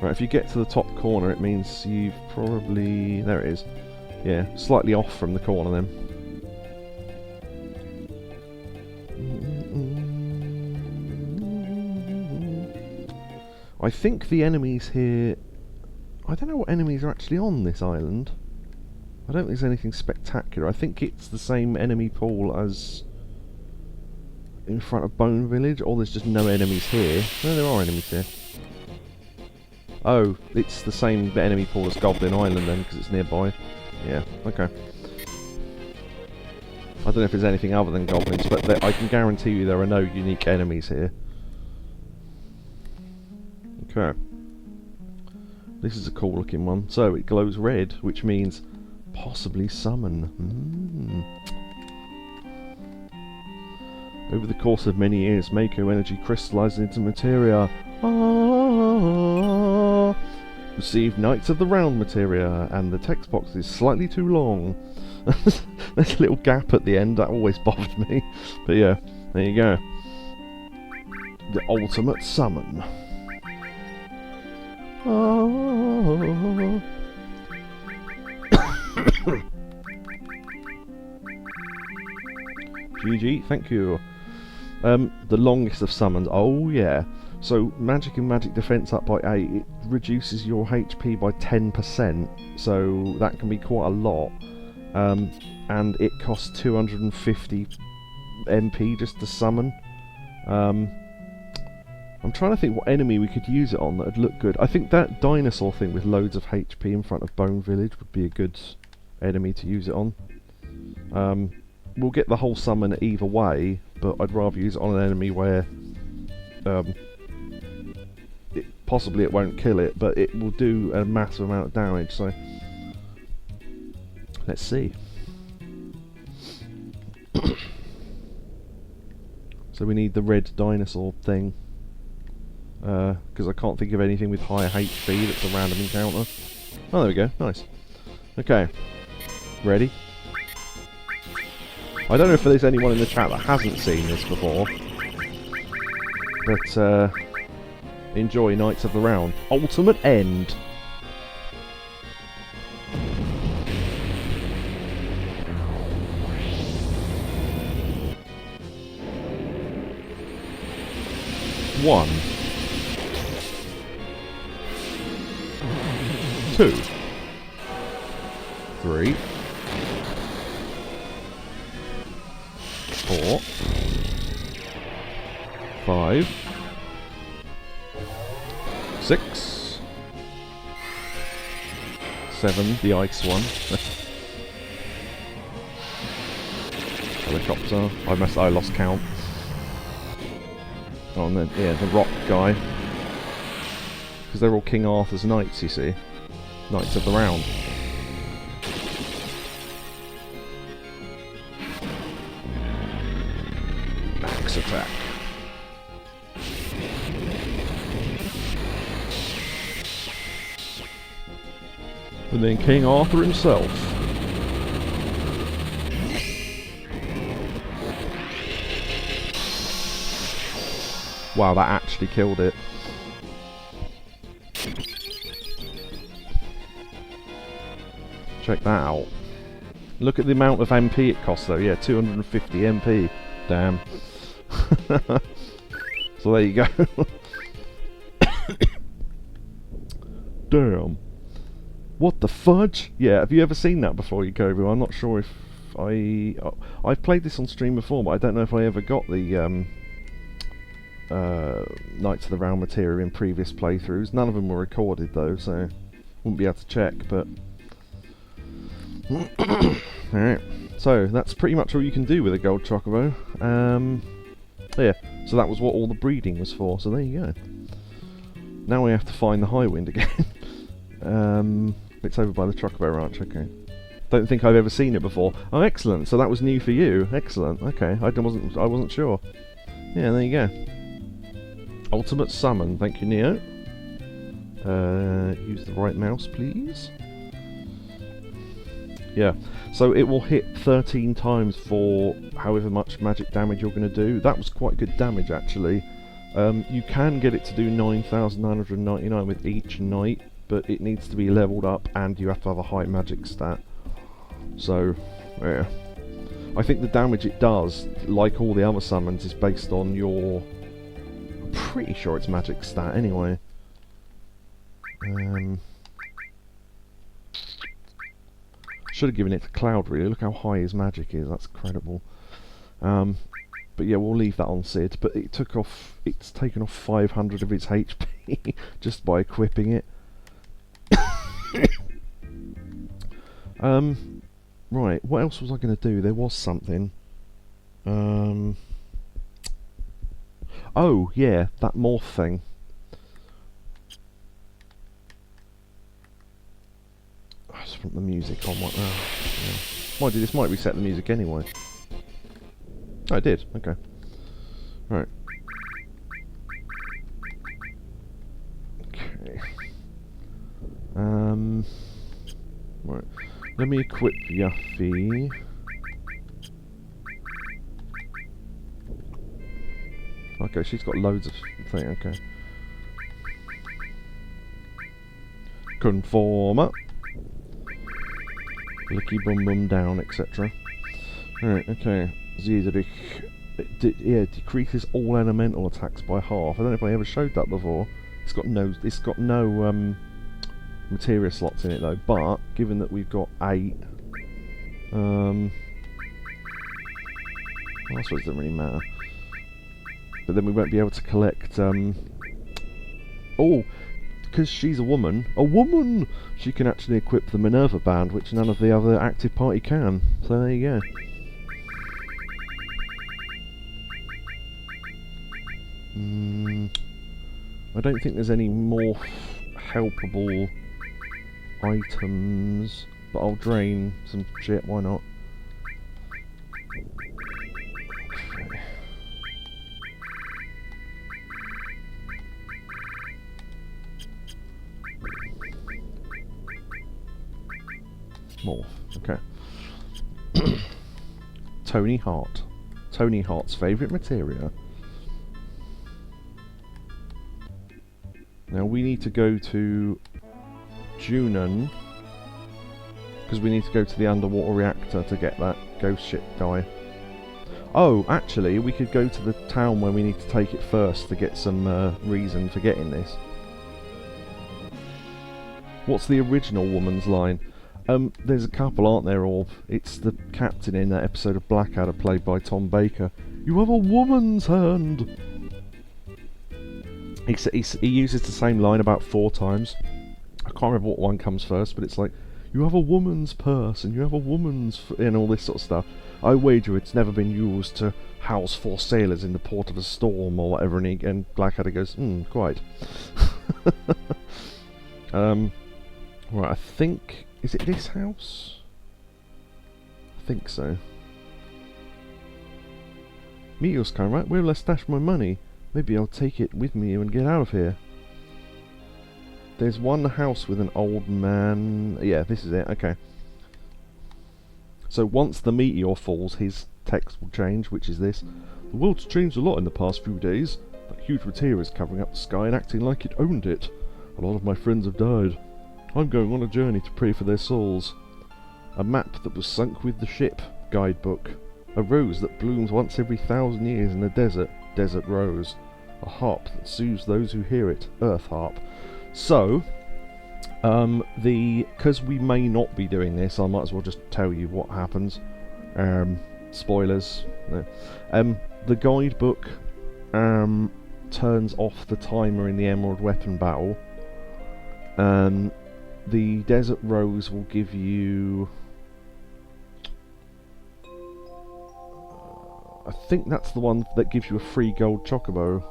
Right, if you get to the top corner, it means you've probably... there it is. Yeah, slightly off from the corner then. I think the enemies here... I don't know what enemies are actually on this island. I don't think there's anything spectacular. I think it's the same enemy pool as in front of Bone Village, or there's just no enemies here. No, there are enemies here. Oh, it's the same enemy pool as Goblin Island then, because it's nearby. Yeah, okay. I don't know if there's anything other than goblins, but I can guarantee you there are no unique enemies here. Okay. This is a cool looking one. So, it glows red, which means possibly summon. Over the course of many years, Mako energy crystallizes into Materia. Receive Knights of the Round Materia, and the text box is slightly too long. There's a little gap at the end, that always bothered me. But yeah, there you go. The ultimate summon. GG, thank you. The longest of summons, oh yeah. So magic and magic defense up by 8, it reduces your HP by 10%, so that can be quite a lot. And it costs 250 MP just to summon. I'm trying to think what enemy we could use it on that would look good. I think that dinosaur thing with loads of HP in front of Bone Village would be a good enemy to use it on. We'll get the whole summon either way, but I'd rather use it on an enemy where possibly it won't kill it, but it will do a massive amount of damage, so let's see. So we need the red dinosaur thing, because I can't think of anything with higher HP that's a random encounter. Oh, there we go, nice. Okay, ready? I don't know if there's anyone in the chat that hasn't seen this before, but enjoy Knights of the Round. Ultimate End. One. 2. 3. 4. 5. 6. 7, the ice one. Helicopter. I lost count. Oh, and then, yeah, the rock guy. Because they're all King Arthur's knights, you see. Knights of the Round. Max attack. And then King Arthur himself. Wow, that actually killed it. Check that out. Look at the amount of MP it costs though. Yeah, 250 MP. Damn. So there you go. Damn. What the fudge? Yeah, have you ever seen that before, you Kobu? I'm not sure if I've played this on stream before, but I don't know if I ever got the Knights of the Round Materia in previous playthroughs. None of them were recorded though, so wouldn't be able to check, but alright, so that's pretty much all you can do with a gold chocobo. Yeah, so that was what all the breeding was for, so there you go. Now we have to find the high wind again. It's over by the chocobo ranch, okay. Don't think I've ever seen it before. Oh, excellent, so that was new for you. Excellent, okay, I wasn't sure. Yeah, there you go. Ultimate summon, thank you, Neo. Use the right mouse, please. Yeah, so it will hit 13 times for however much magic damage you're going to do. That was quite good damage, actually. You can get it to do 9,999 with each knight, but it needs to be leveled up and you have to have a high magic stat. So, yeah. I think the damage it does, like all the other summons, is based on your... I'm pretty sure it's magic stat anyway. Should have given it to Cloud, really. Look how high his magic is. That's incredible. But yeah, we'll leave that on Sid. But it took off. It's taken off 500 of its HP just by equipping it. Right. What else was I going to do? There was something. Oh yeah, that morph thing. I just want the music on right now. Yeah. Mind you, this might reset the music anyway. Oh, it did. Okay. Right. Okay. Right. Let me equip Yuffie. Okay, she's got loads of thing. Okay. Conformer. Licky bum bum down, etc. Alright, okay. Ziedrich. Yeah, decreases all elemental attacks by half. I don't know if I ever showed that before. It's got no materia slots in it though, but given that we've got 8, Well, I suppose it doesn't really matter. But then we won't be able to collect, oh, because she's a woman, she can actually equip the Minerva band, which none of the other active party can. So there you go. I don't think there's any more helpable items, but I'll drain some shit, why not? Okay. More, okay. Tony Hart. Tony Hart's favourite materia. Now we need to go to Junon, because we need to go to the underwater reactor to get that ghost ship guy. Oh, actually, we could go to the town where we need to take it first to get some reason for getting this. What's the original woman's line? There's a couple, aren't there, Orb? It's the captain in that episode of Blackadder, played by Tom Baker. You have a woman's hand! He uses the same line about 4 times. I can't remember what one comes first, but it's like, you have a woman's purse, and you have a woman's... and all this sort of stuff. I wager it's never been used to house 4 sailors in the port of a storm, or whatever, and Blackadder goes, quite. Right, I think... is it this house? I think so. Meteor's coming, right? Where will I stash my money? Maybe I'll take it with me and get out of here. There's one house with an old man... yeah, this is it, okay. So once the meteor falls, his text will change, which is this. The world's changed a lot in the past few days. That huge Materia is covering up the sky and acting like it owned it. A lot of my friends have died. I'm going on a journey to pray for their souls. A map that was sunk with the ship. Guidebook. A rose that blooms once every 1,000 years in the desert. Desert rose. A harp that soothes those who hear it. Earth harp. So, because we may not be doing this, I might as well just tell you what happens. Spoilers. No. The guidebook turns off the timer in the Emerald Weapon battle. The Desert Rose will give you... I think that's the one that gives you a free gold chocobo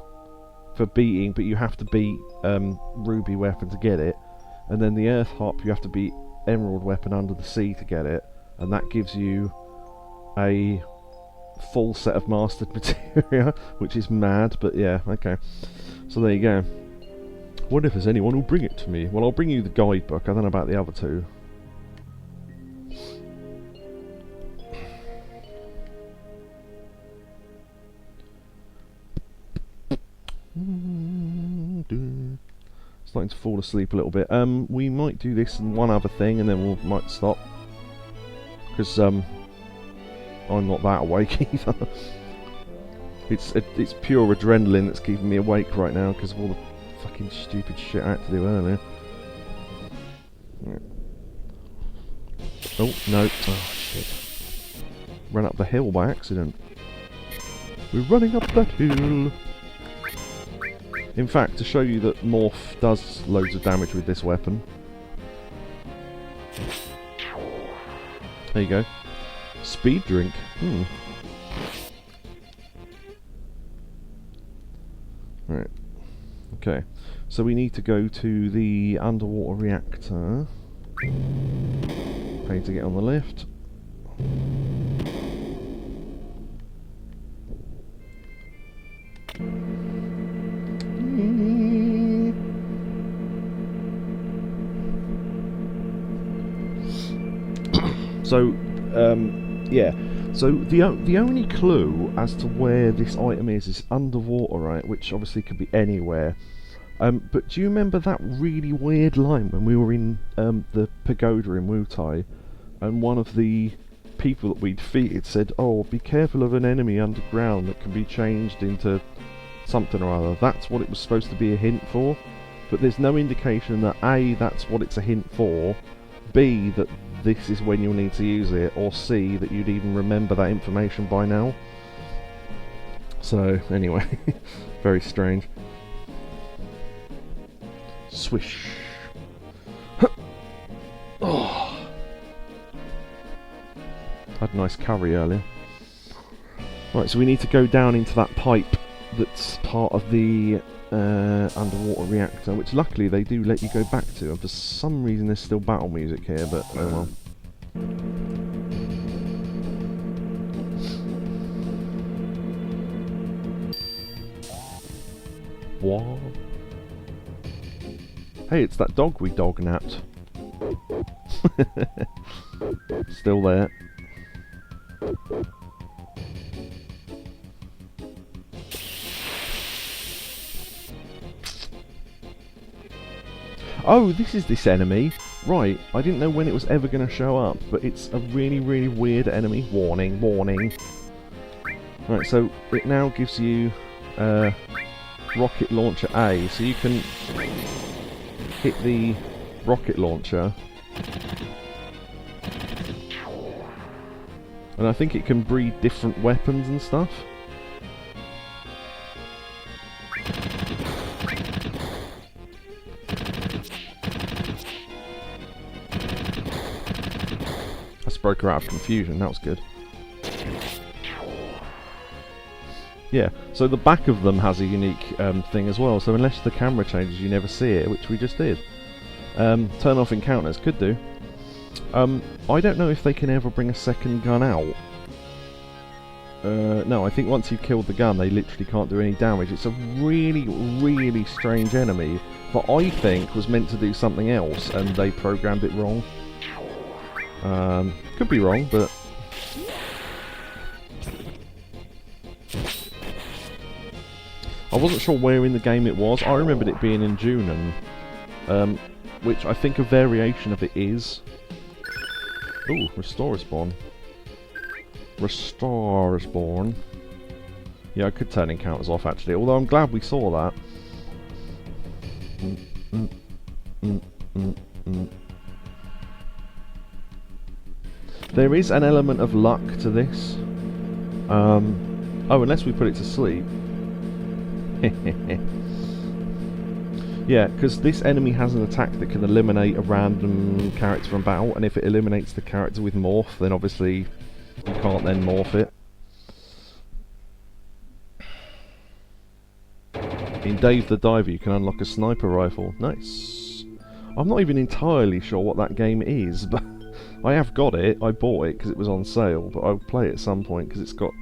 for beating, but you have to beat Ruby Weapon to get it. And then the Earth Harp, you have to beat Emerald Weapon Under the Sea to get it. And that gives you a full set of mastered materia, which is mad, but yeah, okay. So there you go. What if there's anyone who'll bring it to me? Well, I'll bring you the guidebook. I don't know about the other two. Starting to fall asleep a little bit. We might do this and one other thing, and then we might stop. Because I'm not that awake either. It's pure adrenaline that's keeping me awake right now because of all the fucking stupid shit I had to do earlier. Oh, no. Oh, shit. Ran up the hill by accident. We're running up that hill. In fact, to show you that Morph does loads of damage with this weapon. There you go. Speed drink. Right. Okay. So we need to go to the underwater reactor. Pay to get on the lift. So, yeah. So the only clue as to where this item is underwater, right? Which obviously could be anywhere. But do you remember that really weird line when we were in the pagoda in Wutai, and one of the people that we defeated said, "Oh, be careful of an enemy underground that can be changed into something or other." That's what it was supposed to be a hint for. But there's no indication that A, that's what it's a hint for, B, that this is when you'll need to use it, or C, that you'd even remember that information by now. So, anyway, very strange. Swish. Oh. Had a nice curry earlier. Right, so we need to go down into that pipe that's part of the underwater reactor, which luckily they do let you go back to, and for some reason there's still battle music here, but oh well. What? Hey, it's that dog we dog-napped. Still there. Oh, this is this enemy. Right, I didn't know when it was ever going to show up, but it's a really, really weird enemy. Warning, warning. Right, so it now gives you rocket launcher A, so you can hit the rocket launcher. And I think it can breed different weapons and stuff. Broke her out of confusion, that was good. Yeah, so the back of them has a unique thing as well, so unless the camera changes you never see it, which we just did. Turn off encounters, could do. I don't know if they can ever bring a second gun out. No, I think once you've killed the gun they literally can't do any damage. It's a really, really strange enemy that I think was meant to do something else and they programmed it wrong. Could be wrong, but I wasn't sure where in the game it was. I remembered it being in Junon, which I think a variation of it is. Ooh, Restore Spawn. Restore Spawn. Yeah, I could turn encounters off actually, although I'm glad we saw that. There is an element of luck to this. Oh, unless we put it to sleep. Yeah, because this enemy has an attack that can eliminate a random character from battle, and if it eliminates the character with morph, then obviously you can't then morph it. In Dave the Diver you can unlock a sniper rifle. Nice. I'm not even entirely sure what that game is, but I have got it. I bought it because it was on sale, but I'll play it at some point because it's got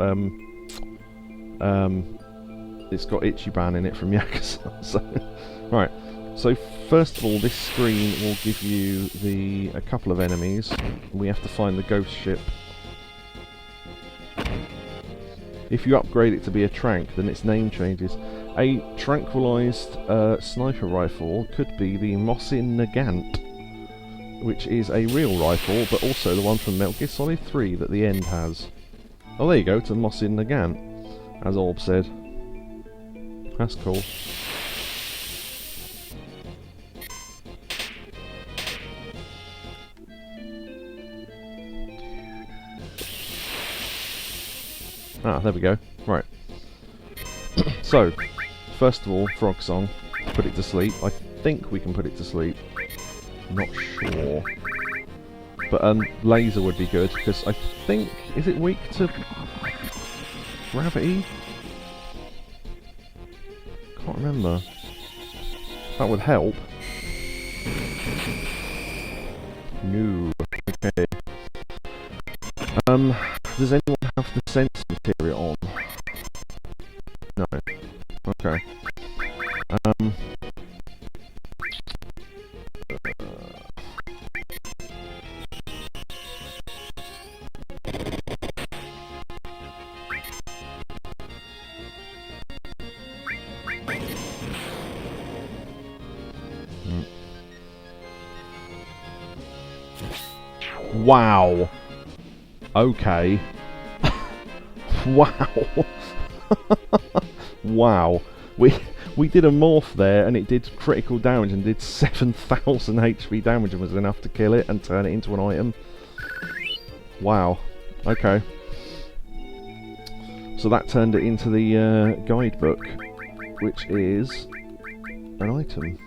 Ichiban in it from Yakuza. So, right. So first of all, this screen will give you a couple of enemies. We have to find the ghost ship. If you upgrade it to be a trank, then its name changes. A tranquilized sniper rifle could be the Mosin Nagant, which is a real rifle, but also the one from Metal Gear Solid 3 that the end has. Oh, there you go, to Mosin Nagant, as Orb said. That's cool. Ah, there we go. Right. So, first of all, Frog Song. Put it to sleep. I think we can put it to sleep. Not sure. But laser would be good, because I think... Is it weak to gravity? Can't remember. That would help. No. Okay. Does anyone have the sense materia on? No. Okay. Wow. Okay. Wow. Wow. We did a morph there and it did critical damage and did 7,000 HP damage and was enough to kill it and turn it into an item. Wow. Okay. So that turned it into the guidebook, which is an item.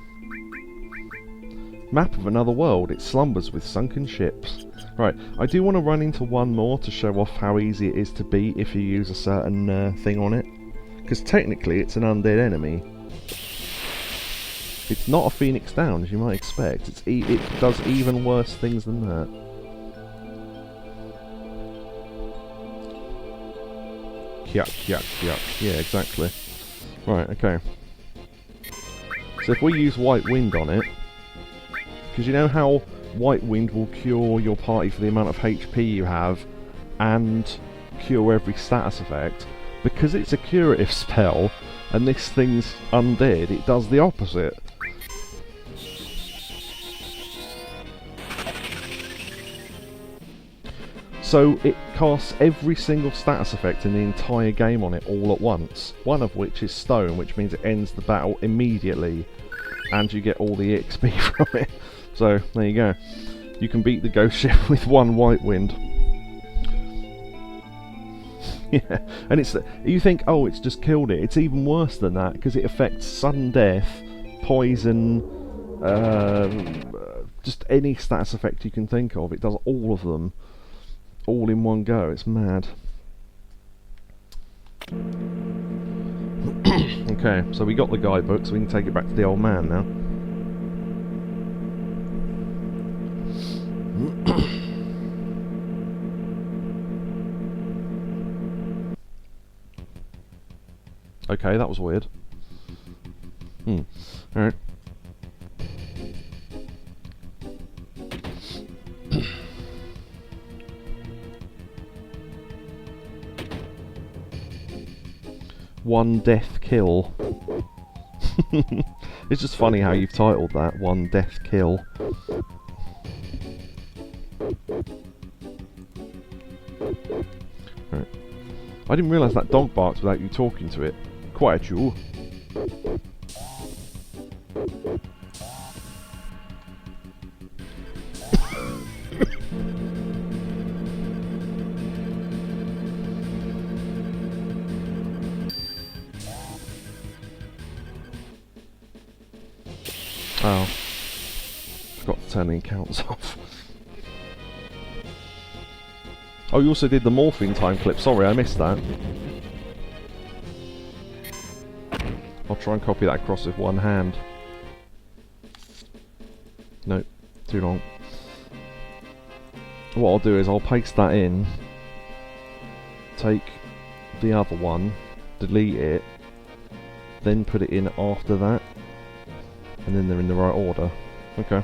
Map of another world. It slumbers with sunken ships. Right, I do want to run into one more to show off how easy it is to beat if you use a certain thing on it. Because technically it's an undead enemy. It's not a Phoenix Down, as you might expect. It does even worse things than that. Yuck, yuck, yuck. Yeah, exactly. Right, okay. So if we use White Wind on it, because you know how White Wind will cure your party for the amount of HP you have, and cure every status effect, because it's a curative spell, and this thing's undead, it does the opposite. So it casts every single status effect in the entire game on it all at once, one of which is stone, which means it ends the battle immediately, and you get all the EXP from it. So, there you go. You can beat the ghost ship with one White Wind. Yeah, and it's you think, oh, it's just killed it. It's even worse than that, because it affects sudden death, poison, just any status effect you can think of. It does all of them, all in one go. It's mad. Okay, so we got the guidebook, so we can take it back to the old man now. Okay, that was weird. Alright. One death kill. It's just funny how you've titled that, One Death Kill. Right. I didn't realise that dog barks without you talking to it. Quite a jewel. Oh. Forgot to turn the accounts off. Oh, you also did the morphine time clip. Sorry, I missed that. I'll try and copy that across with one hand. Nope, too long. What I'll do is I'll paste that in, take the other one, delete it, then put it in after that, and then they're in the right order. Okay.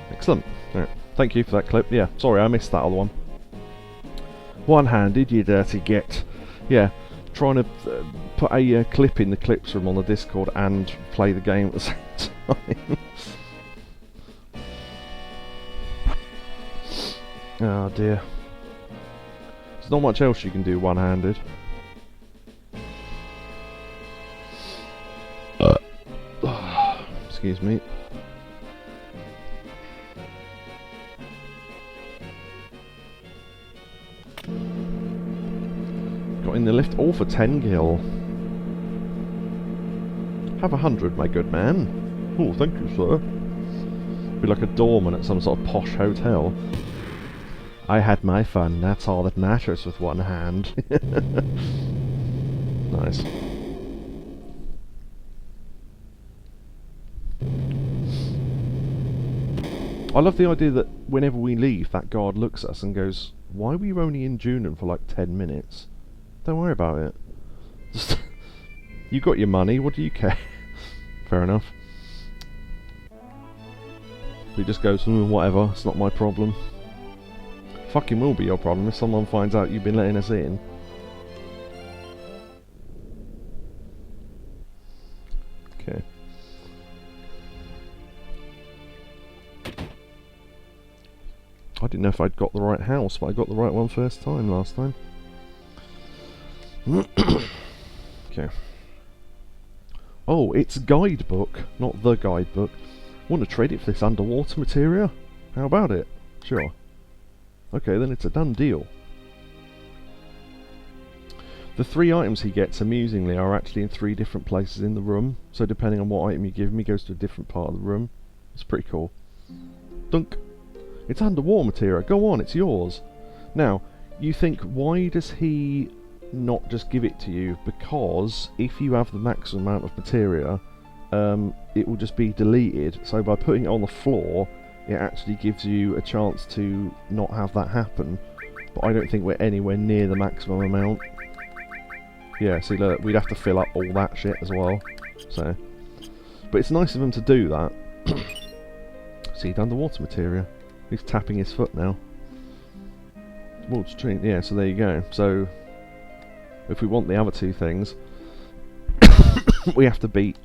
Excellent. Right. Thank you for that clip. Yeah, sorry I missed that other one. One-handed, you dirty git. Yeah, trying to put a clip in the clips room on the Discord and play the game at the same time. Oh dear. There's not much else you can do one-handed. Excuse me. Got in the lift, all for 10 gil. Have 100, my good man. Oh, thank you, sir. Be like a doorman at some sort of posh hotel. I had my fun, that's all that matters with one hand. Nice. I love the idea that whenever we leave, that guard looks at us and goes, "Why were you only in Junon for like 10 minutes? Don't worry about it. Just you got your money, what do you care?" Fair enough. He just goes, whatever, it's not my problem. Fucking will be your problem if someone finds out you've been letting us in. Okay. I didn't know if I'd got the right house, but I got the right one first time last time. Okay. Oh, it's a guidebook, not the guidebook. Want to trade it for this underwater materia? How about it? Sure. Okay, then it's a done deal. The 3 items he gets, amusingly, are actually in 3 different places in the room. So depending on what item you give him, he goes to a different part of the room. It's pretty cool. Dunk. It's underwater materia. Go on, it's yours. Now, you think, why does he not just give it to you? Because if you have the maximum amount of materia, it will just be deleted. So by putting it on the floor, it actually gives you a chance to not have that happen. But I don't think we're anywhere near the maximum amount. Yeah, see, look, we'd have to fill up all that shit as well. So, but it's nice of him to do that. See, underwater materia. He's tapping his foot now. Towards tree. Yeah, so there you go. So, if we want the other 2 things, we have to beat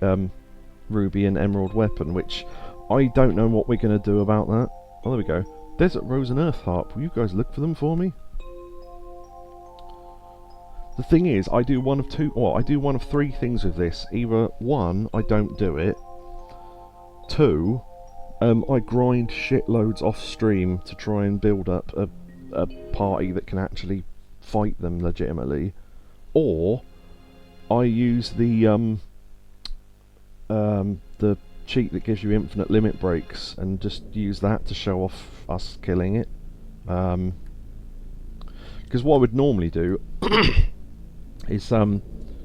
Ruby and Emerald Weapon, which I don't know what we're going to do about that. Oh, there we go. Desert Rose and Earth Harp. Will you guys look for them for me? The thing is, I do one of 3 things with this. Either 1, I don't do it. 2, I grind shitloads off stream to try and build up a party that can actually fight them legitimately. Or I use the cheat that gives you infinite limit breaks and just use that to show off us killing it. Because what I would normally do is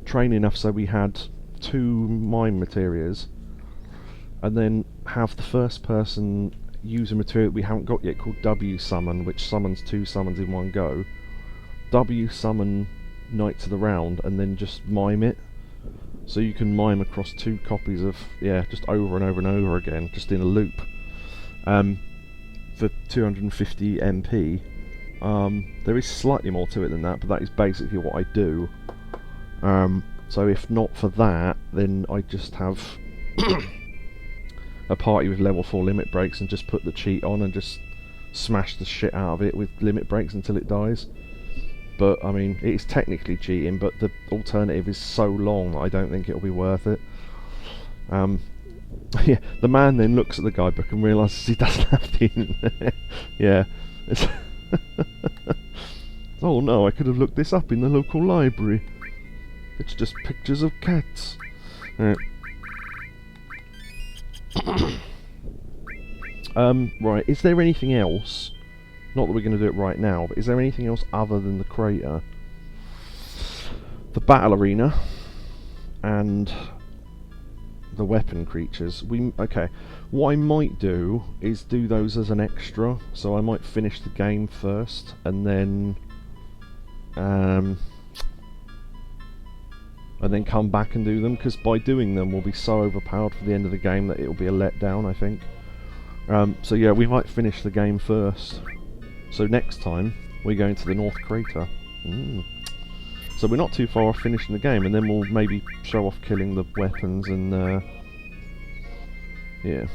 train enough so we had 2 mine materias, and then have the first person use a material that we haven't got yet called W summon, which summons 2 summons in one go. W summon Knights of the Round, and then just mime it. So you can mime across 2 copies of, yeah, just over and over and over again, just in a loop. For 250 MP. There is slightly more to it than that, but that is basically what I do. So if not for that, then I just have a party with level 4 limit breaks and just put the cheat on and just smash the shit out of it with limit breaks until it dies. But, I mean, it is technically cheating, but the alternative is so long that I don't think it'll be worth it. Yeah, the man then looks at the guidebook and realises he doesn't have the internet. Yeah. Oh no, I could have looked this up in the local library. It's just pictures of cats. Right. Right, is there anything else? Not that we're going to do it right now, but is there anything else other than the crater? The battle arena and the weapon creatures. Okay, what I might do is do those as an extra, so I might finish the game first and then come back and do them, because by doing them we'll be so overpowered for the end of the game that it'll be a letdown, I think. So yeah, we might finish the game first. So next time we're going to the North Crater. So we're not too far off finishing the game, and then we'll maybe show off killing the weapons and yeah.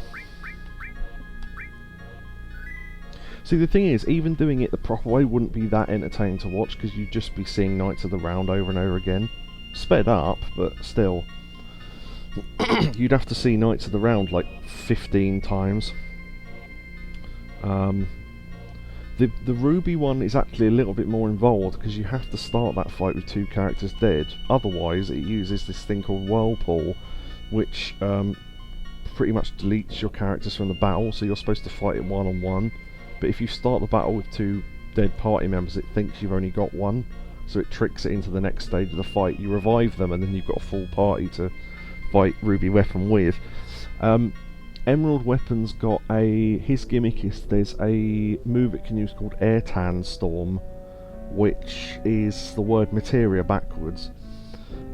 See, the thing is, even doing it the proper way wouldn't be that entertaining to watch, because you'd just be seeing Knights of the Round over and over again. Sped up, but still. You'd have to see Knights of the Round like 15 times. The Ruby one is actually a little bit more involved, because you have to start that fight with 2 characters dead. Otherwise, it uses this thing called Whirlpool, which pretty much deletes your characters from the battle, so you're supposed to fight it one-on-one. But if you start the battle with 2 dead party members, it thinks you've only got 1, so it tricks it into the next stage of the fight. You revive them, and then you've got a full party to fight Ruby Weapon with. Emerald Weapon's got his gimmick is there's a move it can use called Airtan Storm, which is the word materia backwards,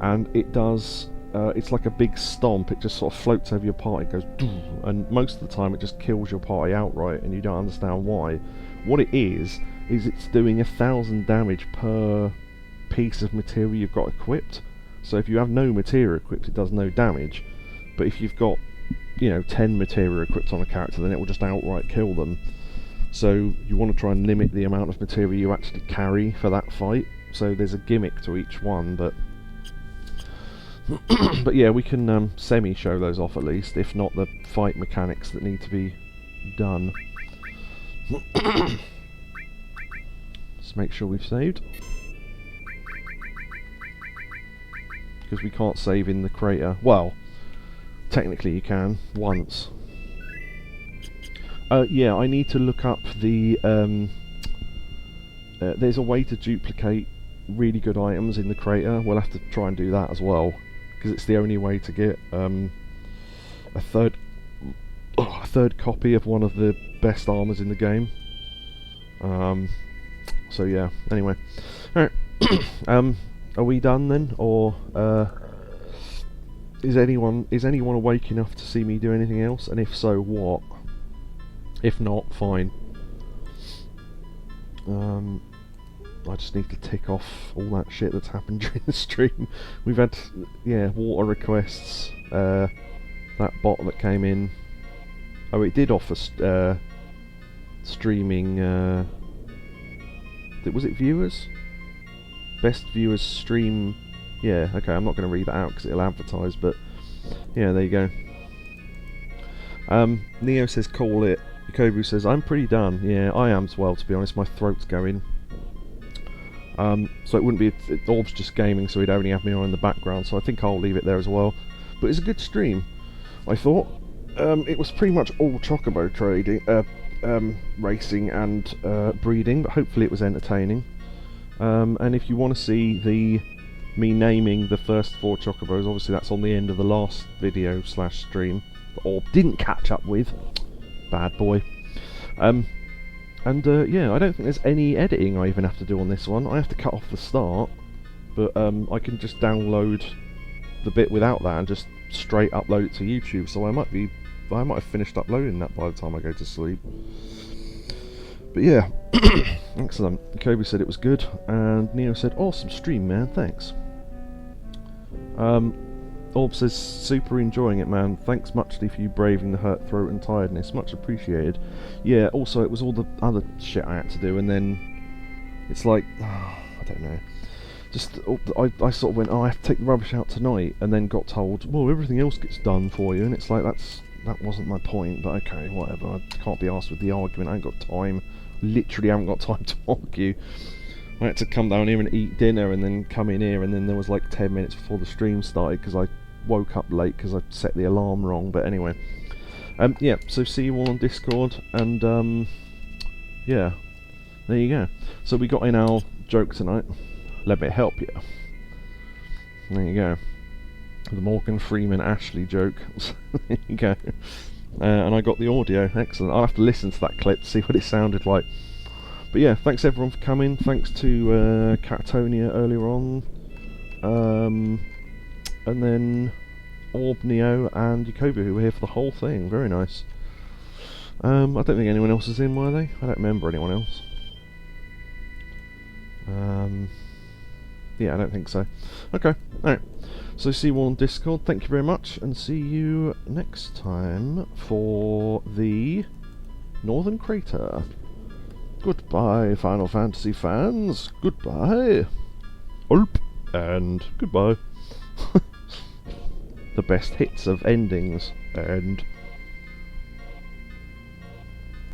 and it does, it's like a big stomp. It just sort of floats over your party, goes, and most of the time it just kills your party outright, and you don't understand why. What it is it's doing 1,000 damage per piece of materia you've got equipped. So if you have no materia equipped, it does no damage, but if you've got 10 materia equipped on a character, then it will just outright kill them. So you want to try and limit the amount of materia you actually carry for that fight. So there's a gimmick to each one, but but yeah, we can semi-show those off at least, if not the fight mechanics that need to be done. Let's make sure we've saved. because we can't save in the crater. Well, technically you can, once. Yeah, I need to look up the... there's a way to duplicate really good items in the crater. We'll have to try and do that as well, because it's the only way to get a third copy of one of the best armors in the game. So yeah, anyway. Alright. Are we done then? Or is anyone awake enough to see me do anything else? And if so, what? If not, fine. I just need to tick off all that shit that's happened during the stream. We've had, yeah, water requests, that bot that came in. Oh, it did offer streaming, was it viewers? Best viewers stream, yeah, okay, I'm not going to read that out because it'll advertise, but yeah, there you go. Neo says call it. Yakobu says I'm pretty done. Yeah, I am as well, to be honest, my throat's going. So it wouldn't be, Orb's just gaming, so he'd only have me on in the background, so I think I'll leave it there as well. But it's a good stream, I thought. It was pretty much all chocobo trading, racing and breeding, but hopefully it was entertaining. And if you want to see me naming the first 4 chocobos, obviously that's on the end of the last video / stream that Orb didn't catch up with. Bad boy. Yeah, I don't think there's any editing I even have to do on this one. I have to cut off the start, but I can just download the bit without that and just straight upload it to YouTube. So I might have finished uploading that by the time I go to sleep. But yeah, excellent. Kobe said it was good, and Neo said awesome stream, man. Thanks. Orb says super enjoying it, man. Thanks muchly for you braving the hurt throat and tiredness. Much appreciated. Yeah, also it was all the other shit I had to do, and then it's like, I don't know. Just I sort of went, oh, I have to take the rubbish out tonight, and then got told, well, everything else gets done for you, and it's like that wasn't my point. But okay, whatever. I can't be arsed with the argument. I ain't got time. Literally haven't got time to argue. I had to come down here and eat dinner and then come in here, and then there was like 10 minutes before the stream started because I woke up late because I set the alarm wrong. But anyway, yeah, so see you all on Discord, and yeah, there you go. So we got in our joke tonight. Let me help you. There you go. The Morgan Freeman Ashley joke. There you go. And I got the audio. Excellent. I'll have to listen to that clip to see what it sounded like. But yeah, thanks everyone for coming. Thanks to Catatonia earlier on. And then Orb, Neo and Yakobu, who were here for the whole thing. Very nice. I don't think anyone else is in, were they? I don't remember anyone else. Yeah, I don't think so. Okay, alright. So see you all on Discord. Thank you very much, and see you next time for the Northern Crater. Goodbye, Final Fantasy fans. Goodbye. Ulp. And goodbye. The best hits of endings. And